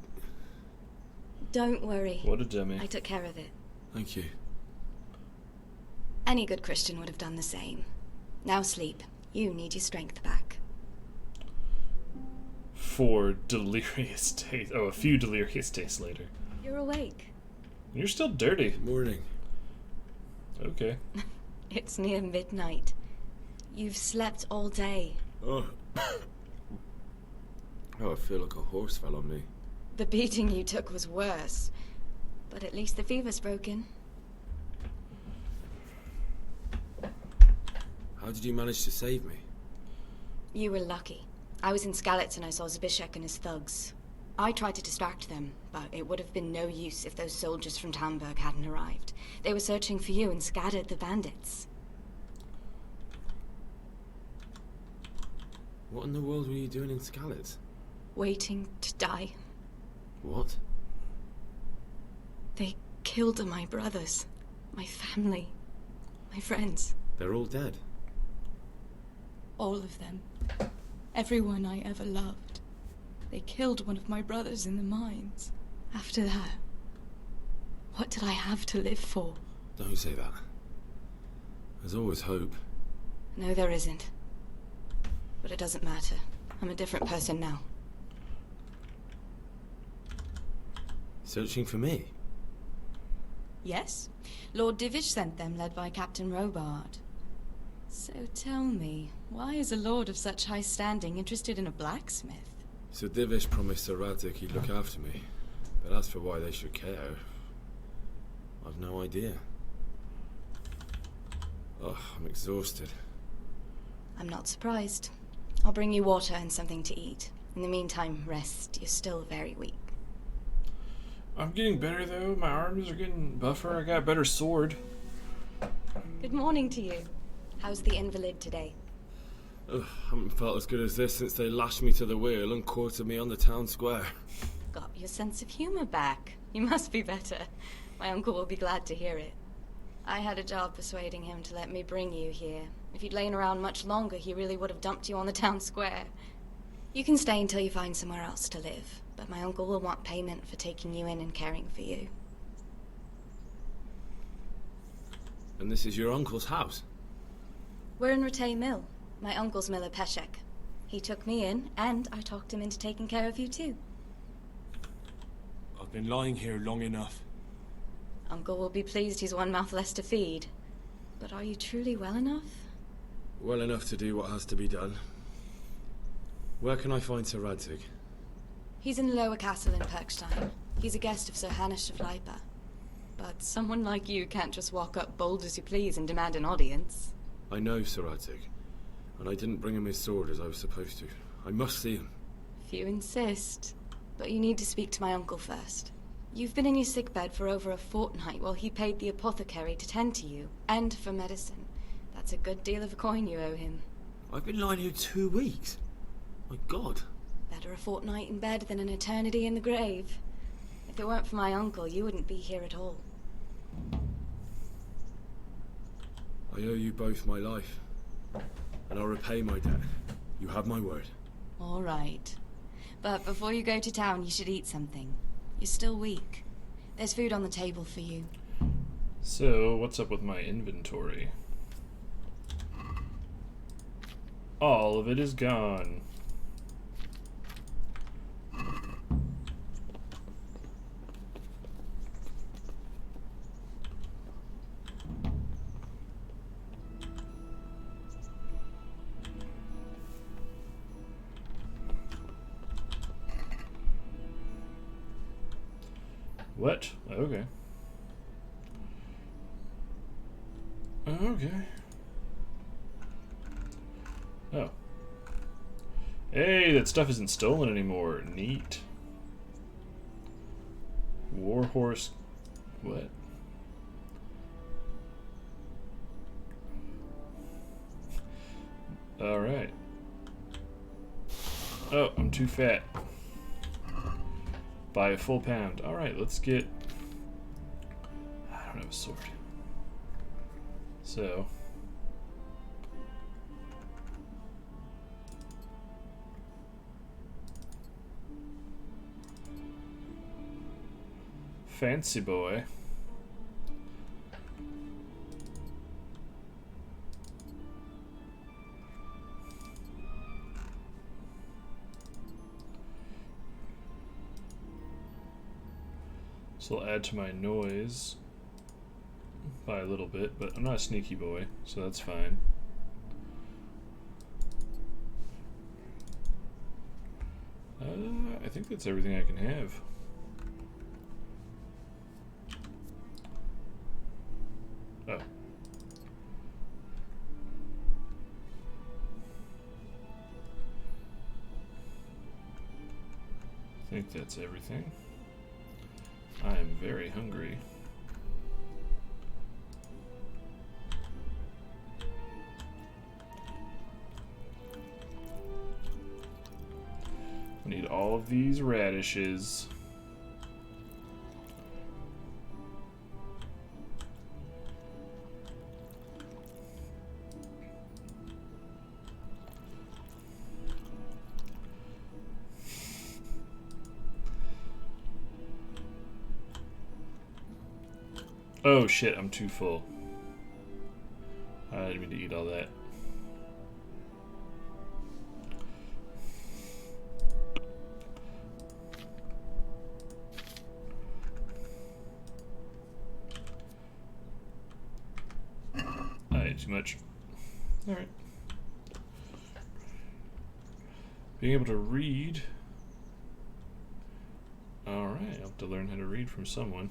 Don't worry. What a dummy. I took care of it. Thank you. Any good Christian would have done the same. Now sleep. You need your strength back. 4 delirious days. Oh, a few delirious days later. You're awake. You're still dirty. Morning. Okay. It's near midnight. You've slept all day. Oh, I feel like a horse fell on me. The beating you took was worse. But at least the fever's broken. How did you manage to save me? You were lucky. I was in Skalitz and I saw Zbyszek and his thugs. I tried to distract them, but it would have been no use if those soldiers from Tamburg hadn't arrived. They were searching for you and scattered the bandits. What in the world were you doing in Skalitz? Waiting to die. What? They killed my brothers, my family, my friends. They're all dead. All of them. Everyone I ever loved. They killed one of my brothers in the mines. After that, what did I have to live for? Don't say that. There's always hope. No, there isn't. But it doesn't matter. I'm a different person now. Searching for me? Yes. Lord Divish sent them, led by Captain Robard. So tell me, why is a lord of such high standing interested in a blacksmith? So Divish promised Sir Radzig he'd look after me. But as for why they should care, I've no idea. Oh, I'm exhausted. I'm not surprised. I'll bring you water and something to eat. In the meantime, rest. You're still very weak. I'm getting better though. My arms are getting buffer. I got a better sword. Good morning to you. How's the invalid today? Ugh, haven't felt as good as this since they lashed me to the wheel and quartered me on the town square. Got your sense of humor back. You must be better. My uncle will be glad to hear it. I had a job persuading him to let me bring you here. If you'd lain around much longer, he really would have dumped you on the town square. You can stay until you find somewhere else to live, but my uncle will want payment for taking you in and caring for you. And this is your uncle's house? We're in Rattay Mill. My uncle's miller Peshek. He took me in, and I talked him into taking care of you too. I've been lying here long enough. Uncle will be pleased he's one mouth less to feed. But are you truly well enough? Well enough to do what has to be done. Where can I find Sir Radzig? He's in the lower castle in Perkstein. He's a guest of Sir Hanush of Leipa. But someone like you can't just walk up bold as you please and demand an audience. I know Sir Radzig, and I didn't bring him his sword as I was supposed to. I must see him. If you insist. But you need to speak to my uncle first. You've been in your sickbed for over a fortnight while he paid the apothecary to tend to you, and for medicine. That's a good deal of a coin you owe him. I've been lying here 2 weeks. My God. Better a fortnight in bed than an eternity in the grave. If it weren't for my uncle, you wouldn't be here at all. I owe you both my life, and I'll repay my debt. You have my word. All right. But before you go to town, you should eat something. You're still weak. There's food on the table for you. So, what's up with my inventory? All of it is gone. What? Okay. Okay. Oh. Hey, that stuff isn't stolen anymore. Neat. Warhorse. What? Alright. Oh, I'm too fat. Buy a full pound. Alright, let's get... I don't have a sword. So... Fancy boy. So I'll add to my noise by a little bit, but I'm not a sneaky boy, so that's fine. I think that's everything I can have. Oh. I think that's everything. I am very hungry. I need all of these radishes. Oh shit, I'm too full. I didn't mean to eat all that. I ate too much. Alright. Being able to read. Alright, I'll have to learn how to read from someone.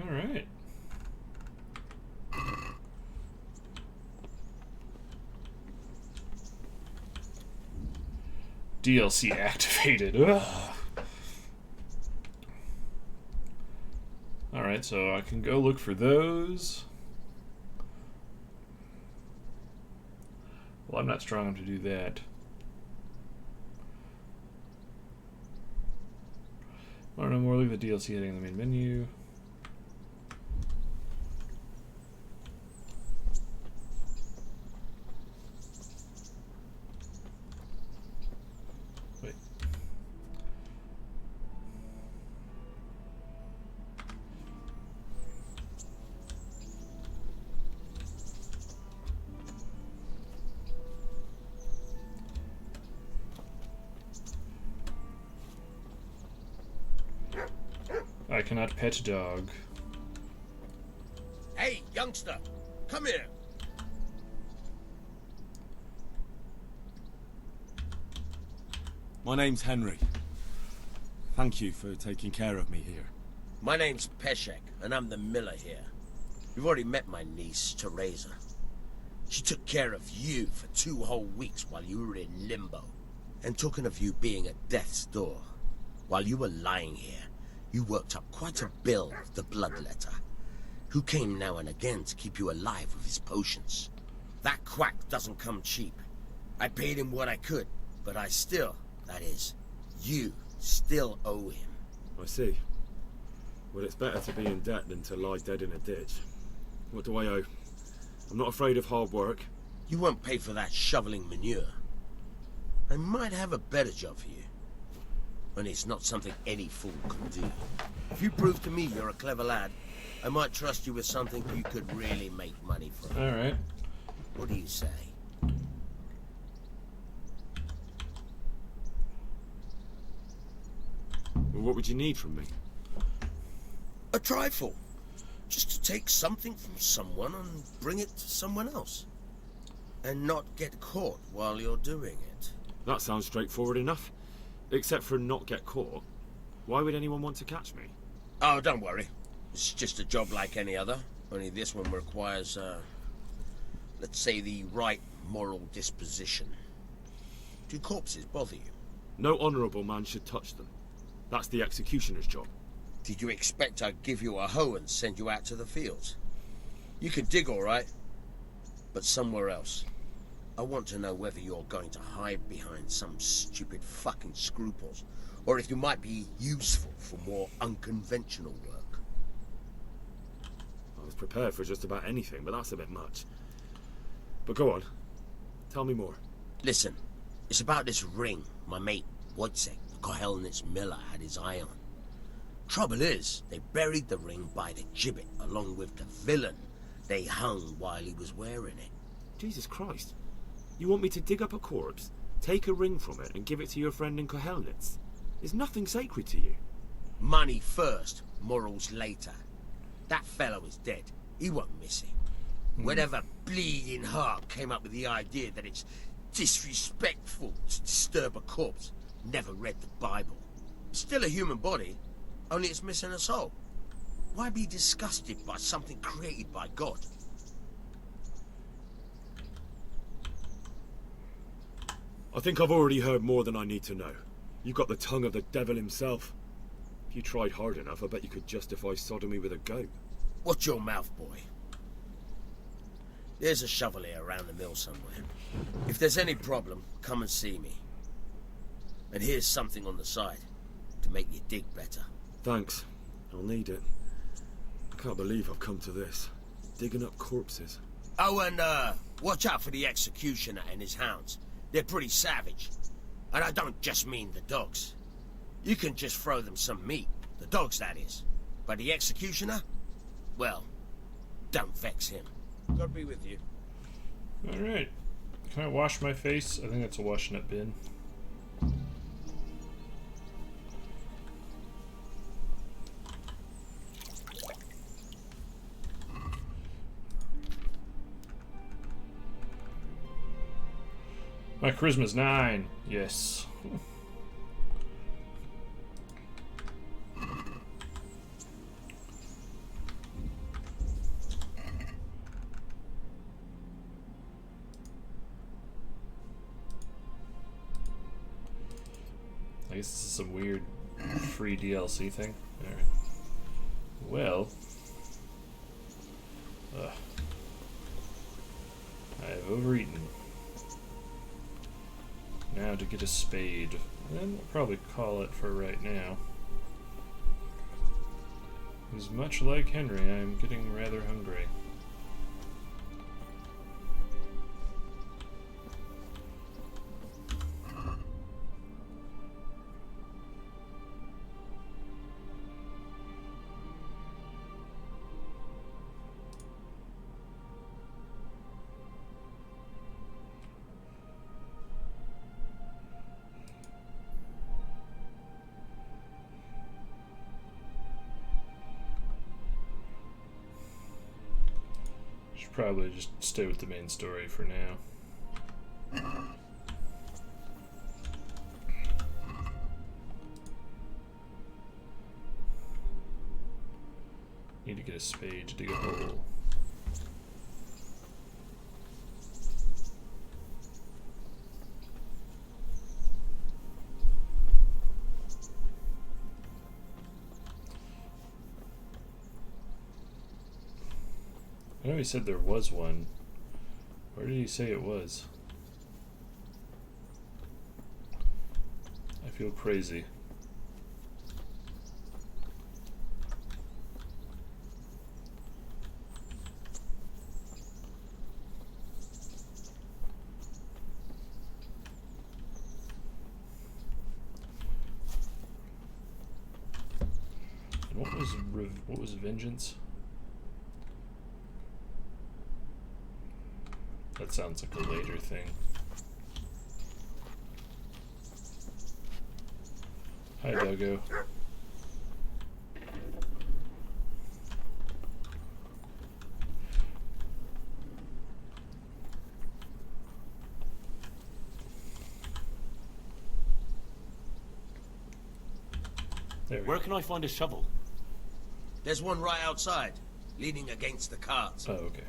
Alright. DLC activated. Alright, so I can go look for those. Well, I'm not strong enough to do that. I don't know more. Look at the DLC heading in the main menu. Wait. I cannot pet dog. Hey, youngster, come here. My name's Henry. Thank you for taking care of me here. My name's Peshek, and I'm the miller here. You've already met my niece, Teresa. She took care of you for 2 whole weeks while you were in limbo. And talking of you being at death's door, while you were lying here, you worked up quite a bill with the bloodletter, who came now and again to keep you alive with his potions. That quack doesn't come cheap. I paid him what I could, but I still, that is, you still owe him. I see. Well, it's better to be in debt than to lie dead in a ditch. What do I owe? I'm not afraid of hard work. You won't pay for that shoveling manure. I might have a better job for you. And it's not something any fool can do. If you prove to me you're a clever lad, I might trust you with something you could really make money from. Alright. What do you say? Well, what would you need from me? A trifle. Just to take something from someone and bring it to someone else. And not get caught while you're doing it. That sounds straightforward enough. Except for not get caught. Why would anyone want to catch me? Oh, don't worry. It's just a job like any other. Only this one requires, let's say, the right moral disposition. Do corpses bother you? No honourable man should touch them. That's the executioner's job. Did you expect I'd give you a hoe and send you out to the fields? You can dig all right, but somewhere else. I want to know whether you're going to hide behind some stupid fucking scruples, or if you might be useful for more unconventional work. I was prepared for just about anything, but that's a bit much. But go on. Tell me more. Listen, it's about this ring my mate Wojciech, the Kohelnitz miller, had his eye on. Trouble is, they buried the ring by the gibbet along with the villain they hung while he was wearing it. Jesus Christ. You want me to dig up a corpse, take a ring from it, and give it to your friend in Kohelnitz? There's nothing sacred to you. Money first, morals later. That fellow is dead. He won't miss it. Whatever bleeding heart came up with the idea that it's disrespectful to disturb a corpse never read the Bible. It's still a human body, only it's missing a soul. Why be disgusted by something created by God? I think I've already heard more than I need to know. You've got the tongue of the devil himself. If you tried hard enough, I bet you could justify sodomy with a goat. Watch your mouth, boy. There's a shovel here around the mill somewhere. If there's any problem, come and see me. And here's something on the side to make you dig better. Thanks. I'll need it. I can't believe I've come to this. Digging up corpses. Oh, and watch out for the executioner and his hounds. They're pretty savage. And I don't just mean the dogs. You can just throw them some meat. The dogs, that is. But the executioner? Well, don't vex him. God be with you. Alright. Can I wash my face? I think that's a washing up bin. My charisma's 9. Yes. I guess this is some weird free DLC thing. Alright. Well. I have overeaten. Now to get a spade. And we'll probably call it for right now. Because much like Henry, I am getting rather hungry. Probably just stay with the main story for now. Need to get a spade to dig a hole. I know he said there was one. Where did he say it was? I feel crazy. what was vengeance? That sounds like a later thing. Hi, Doggo. Where can I find a shovel? There's one right outside, leaning against the carts. Oh, okay.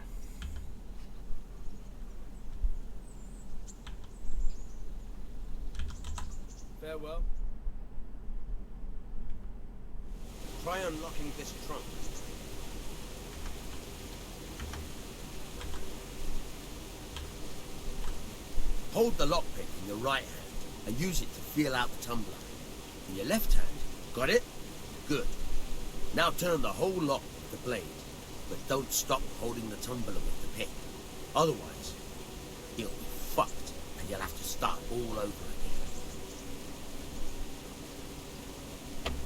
Farewell. Try unlocking this trunk. Hold the lockpick in your right hand and use it to feel out the tumbler. In your left hand, got it? Good. Now turn the whole lock with the blade, but don't stop holding the tumbler with the pick. Otherwise, you'll be fucked and you'll have to start all over again.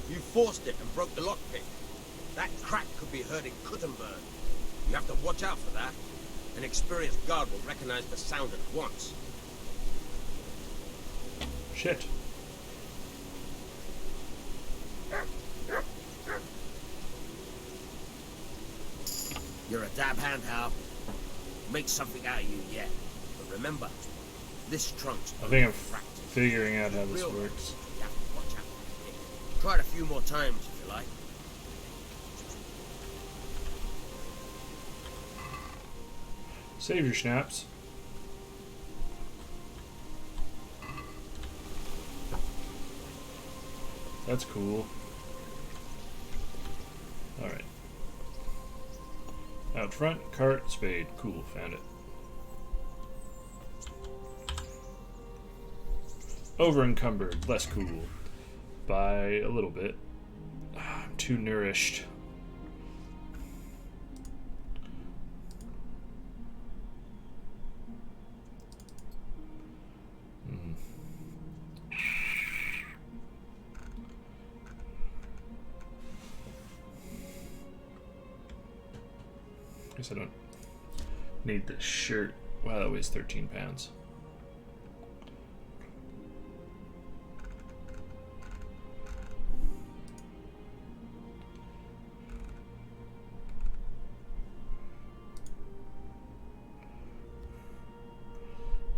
You forced it and broke the lockpick. That crack could be heard in Kuttenberg. You have to watch out for that. An experienced guard will recognize the sound at once. Shit. You're a dab hand, Hal. Make something out of you yet. But remember, this trunk's I think I'm practice. figuring out how this works. You have to watch out for it. Try it a few more times if you like. Save your schnapps. That's cool. Alright. Out front, cart, spade. Cool, found it. Over encumbered, less cool. By a little bit. I'm too nourished. Guess I don't need this shirt. Wow, that weighs 13 pounds.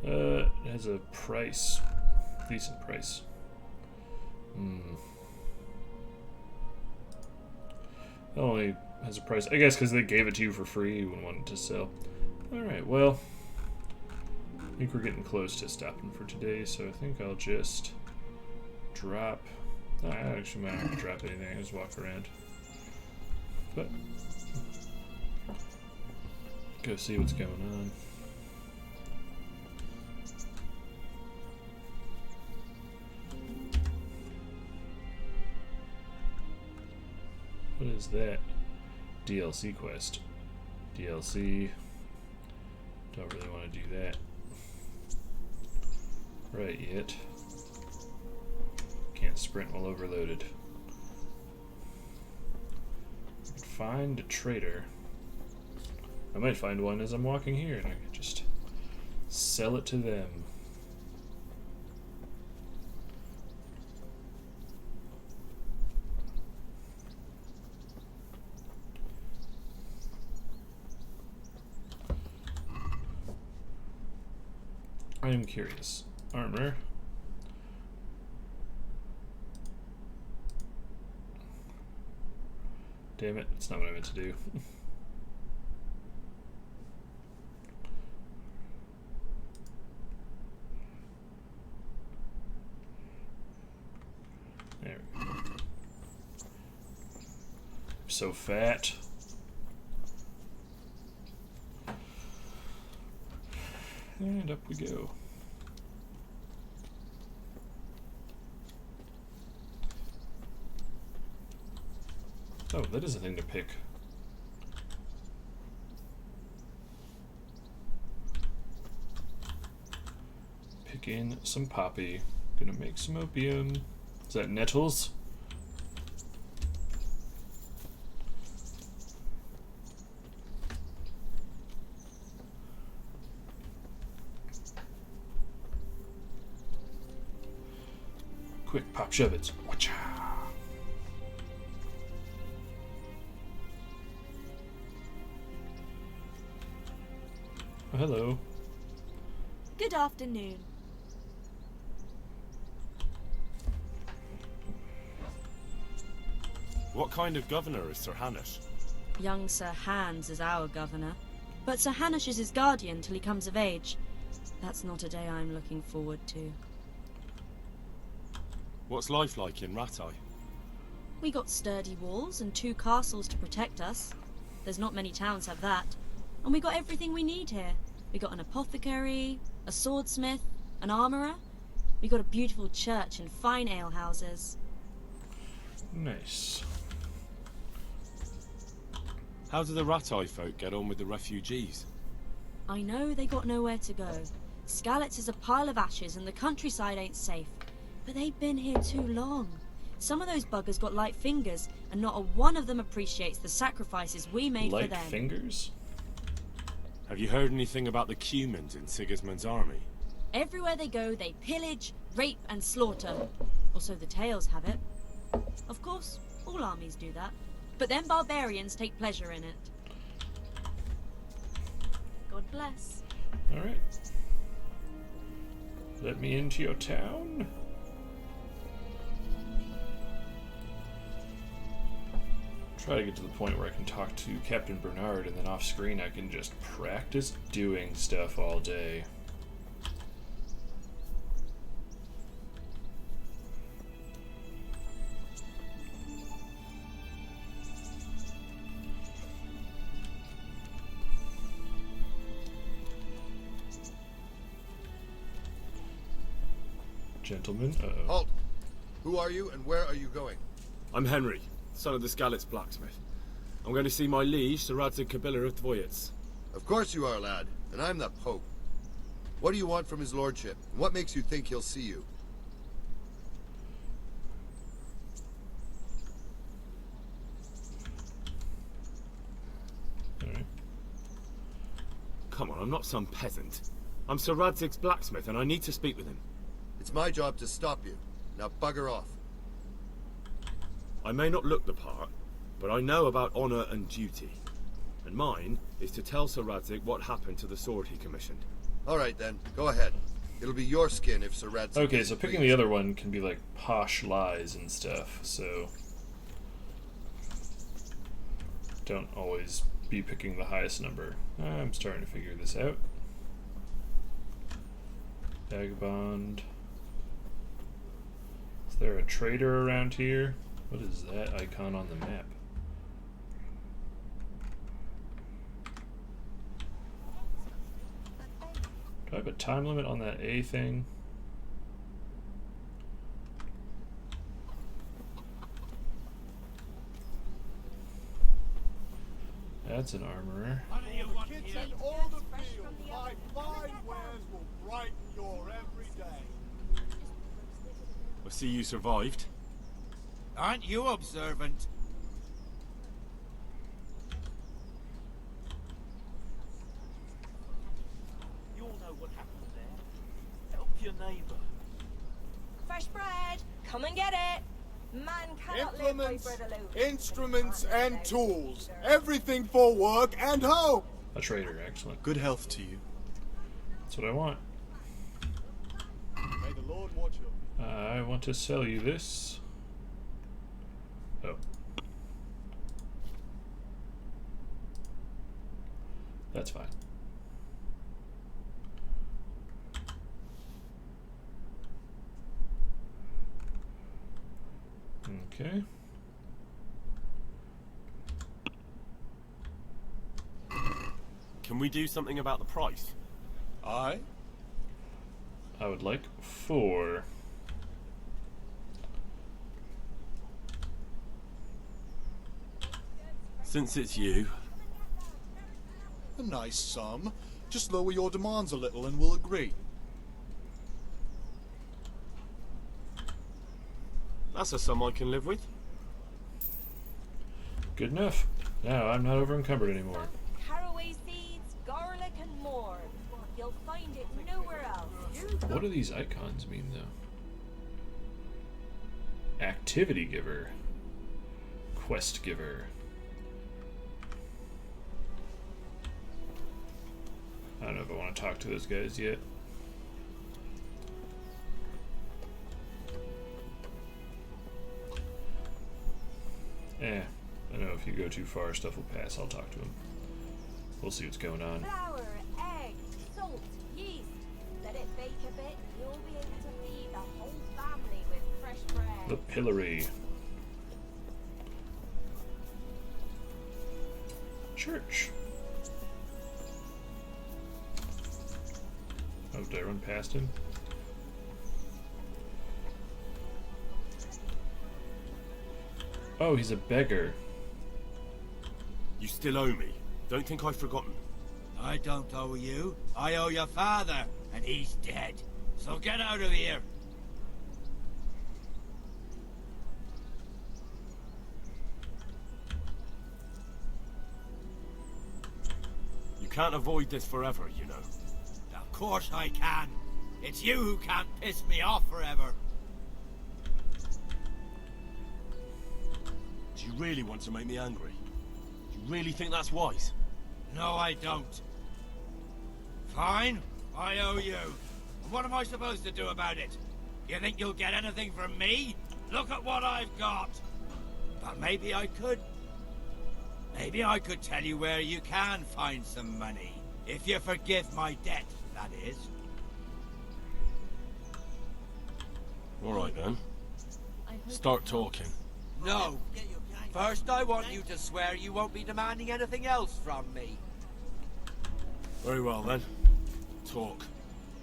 It has a price. Decent price. It only has a price. I guess because they gave it to you for free, you wouldn't want it to sell. Alright, well, I think we're getting close to stopping for today, so I think I'll just drop. I actually might not have to drop anything, I just walk around. But, go see what's going on. What is that? DLC quest. DLC. Don't really want to do that right yet. Can't sprint while overloaded. Find a trader. I might find one as I'm walking here and I could just sell it to them. I am curious. Armor. Damn it, that's not what I meant to do. There we go. I'm so fat. And up we go. Oh, that is a thing to pick. Pick in some poppy. Gonna make some opium. Is that nettles? Quick, pop shove it. Watcha. Oh, hello. Good afternoon. What kind of governor is Sir Hanush? Young Sir Hans is our governor, but Sir Hanush is his guardian till he comes of age. That's not a day I'm looking forward to. What's life like in Rattay? We got sturdy walls and 2 castles to protect us. There's not many towns have that. And we got everything we need here. We got an apothecary, a swordsmith, an armourer. We got a beautiful church and fine alehouses. Nice. How do the Rattay folk get on with the refugees? I know they got nowhere to go. Skalitz is a pile of ashes and the countryside ain't safe. But they've been here too long. Some of those buggers got light fingers, and not a one of them appreciates the sacrifices we made for them. Light fingers? Have you heard anything about the Cumans in Sigismund's army? Everywhere they go, they pillage, rape, and slaughter. Or so the tales have it. Of course, all armies do that. But them barbarians take pleasure in it. God bless. Alright. Let me into your town. Try to get to the point where I can talk to Captain Bernard, and then off screen I can just practice doing stuff all day. Gentlemen, uh-oh. Halt! Who are you and where are you going? I'm Henry, son of the Skalitz blacksmith. I'm going to see my liege, Sir Radzig Kabila of Dvoyitz. Of course you are, lad, and I'm the Pope. What do you want from his lordship? And what makes you think he'll see you? Come on, I'm not some peasant. I'm Sir Radzig's blacksmith, and I need to speak with him. It's my job to stop you. Now bugger off. I may not look the part, but I know about honor and duty. And mine is to tell Sir Radzig what happened to the sword he commissioned. Alright then, go ahead. It'll be your skin if Sir Radzig... Okay, so picking the other one can be like posh lies and stuff, so... Don't always be picking the highest number. I'm starting to figure this out. Vagabond. Is there a trader around here? What is that icon on the map? Do I have a time limit on that A thing? That's an armorer. Kids and all the field, my fine wares will brighten your every day. I see you survived. Aren't you observant? You all know what happened there. Help your neighbour. Fresh bread! Come and get it! Man cannot live by Implements, bread alone. instruments, and tools. Everything for work and home. A trader, excellent. Good health to you. That's what I want. May the Lord watch you. I want to sell you this. Oh. That's fine. Okay. Can we do something about the price? Aye. I would like 4. Since it's you. A nice sum. Just lower your demands a little and we'll agree. That's a sum I can live with. Good enough. Now I'm not over encumbered anymore. Caraway seeds, garlic, and more. You'll find it nowhere else. What do these icons mean, though? Activity giver. Quest giver. I don't know if I want to talk to those guys yet. I know if you go too far, stuff will pass. I'll talk to him. We'll see what's going on. Flour, egg, salt, yeast. Let it bake a bit, and you'll be able to feed the whole family with fresh bread. The pillory. Church. Oh, did I run past him? Oh, he's a beggar. You still owe me. Don't think I've forgotten. I don't owe you. I owe your father, and he's dead. So get out of here. You can't avoid this forever, you know. Of course I can. It's you who can't piss me off forever. Do you really want to make me angry? Do you really think that's wise? No, I don't. Fine, I owe you. What am I supposed to do about it? You think you'll get anything from me? Look at what I've got. But maybe I could. Maybe I could tell you where you can find some money. If you forgive my debt, that is. All right then. Start talking. No. First, I want you to swear you won't be demanding anything else from me. Very well then. Talk.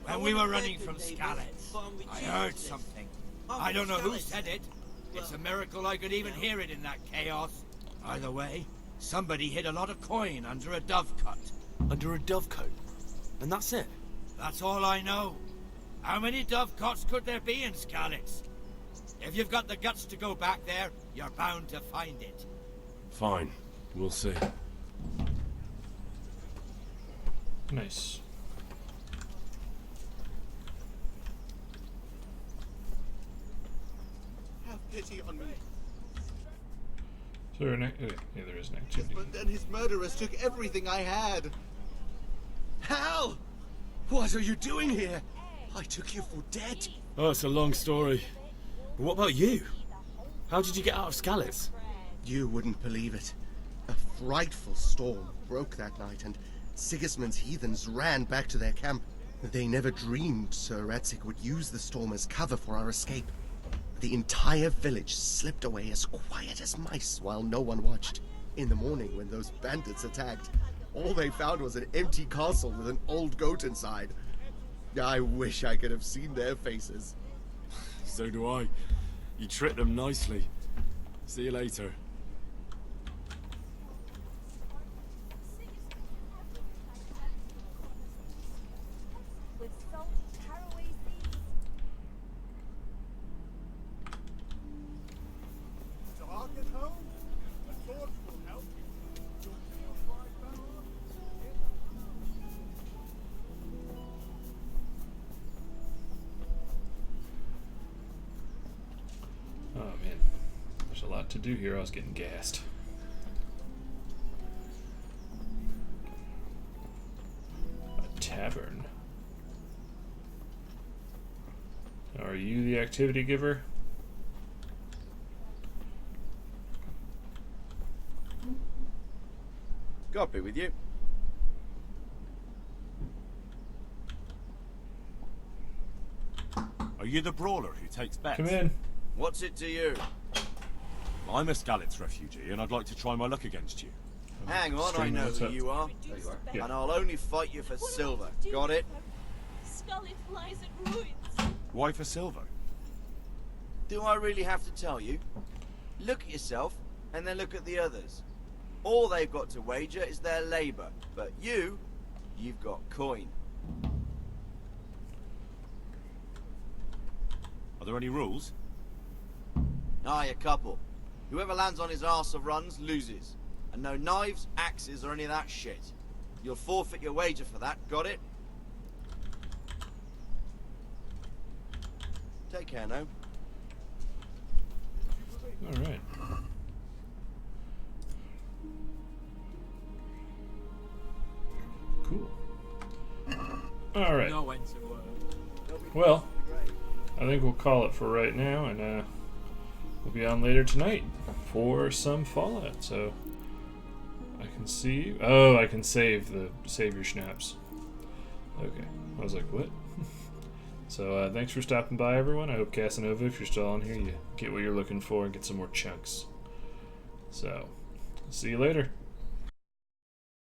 When we were running from Skalitz, I heard something. I don't know who said it. It's a miracle I could even hear it in that chaos. Either way, somebody hid a lot of coin under a dovecote. Under a dovecote? And that's it? That's all I know. How many dovecotes could there be in Skalitz? If you've got the guts to go back there, you're bound to find it. Fine. We'll see. Nice. Have pity on me. So there yeah, there is an activity. But then his murderers took everything I had. Hal! What are you doing here? I took you for dead. Oh, it's a long story. But what about you? How did you get out of Skalitz? You wouldn't believe it. A frightful storm broke that night, and Sigismund's heathens ran back to their camp. They never dreamed Sir Radzig would use the storm as cover for our escape. The entire village slipped away as quiet as mice while no one watched. In the morning, when those bandits attacked, all they found was an empty castle with an old goat inside. I wish I could have seen their faces. So do I. You tricked them nicely. See you later. With salt, caraway seeds. Dark at home? A torch will help you. You'll feel right back on. Oh man, there's a lot to do here. I was getting gassed. A tavern. Are you the activity giver? God be with you. Are you the brawler who takes bets? Come in. What's it to you? I'm a Skalitz refugee, and I'd like to try my luck against you. Hang on, I know who you are. There you are. Yeah. And I'll only fight you for silver. Got it? Skalitz lies in ruins. Why for silver? Do I really have to tell you? Look at yourself, and then look at the others. All they've got to wager is their labour. But you've got coin. Are there any rules? Aye, a couple. Whoever lands on his arse or runs, loses. And no knives, axes, or any of that shit. You'll forfeit your wager for that, got it? Take care now. Alright. Cool. Alright. Know when to Well, I think we'll call it for right now, and we'll be on later tonight for some Fallout. So I can see. Oh, I can save your schnapps. Okay, I was like, what? So thanks for stopping by, everyone. I hope Casanova, if you're still on here, you get what you're looking for and get some more chunks. So see you later.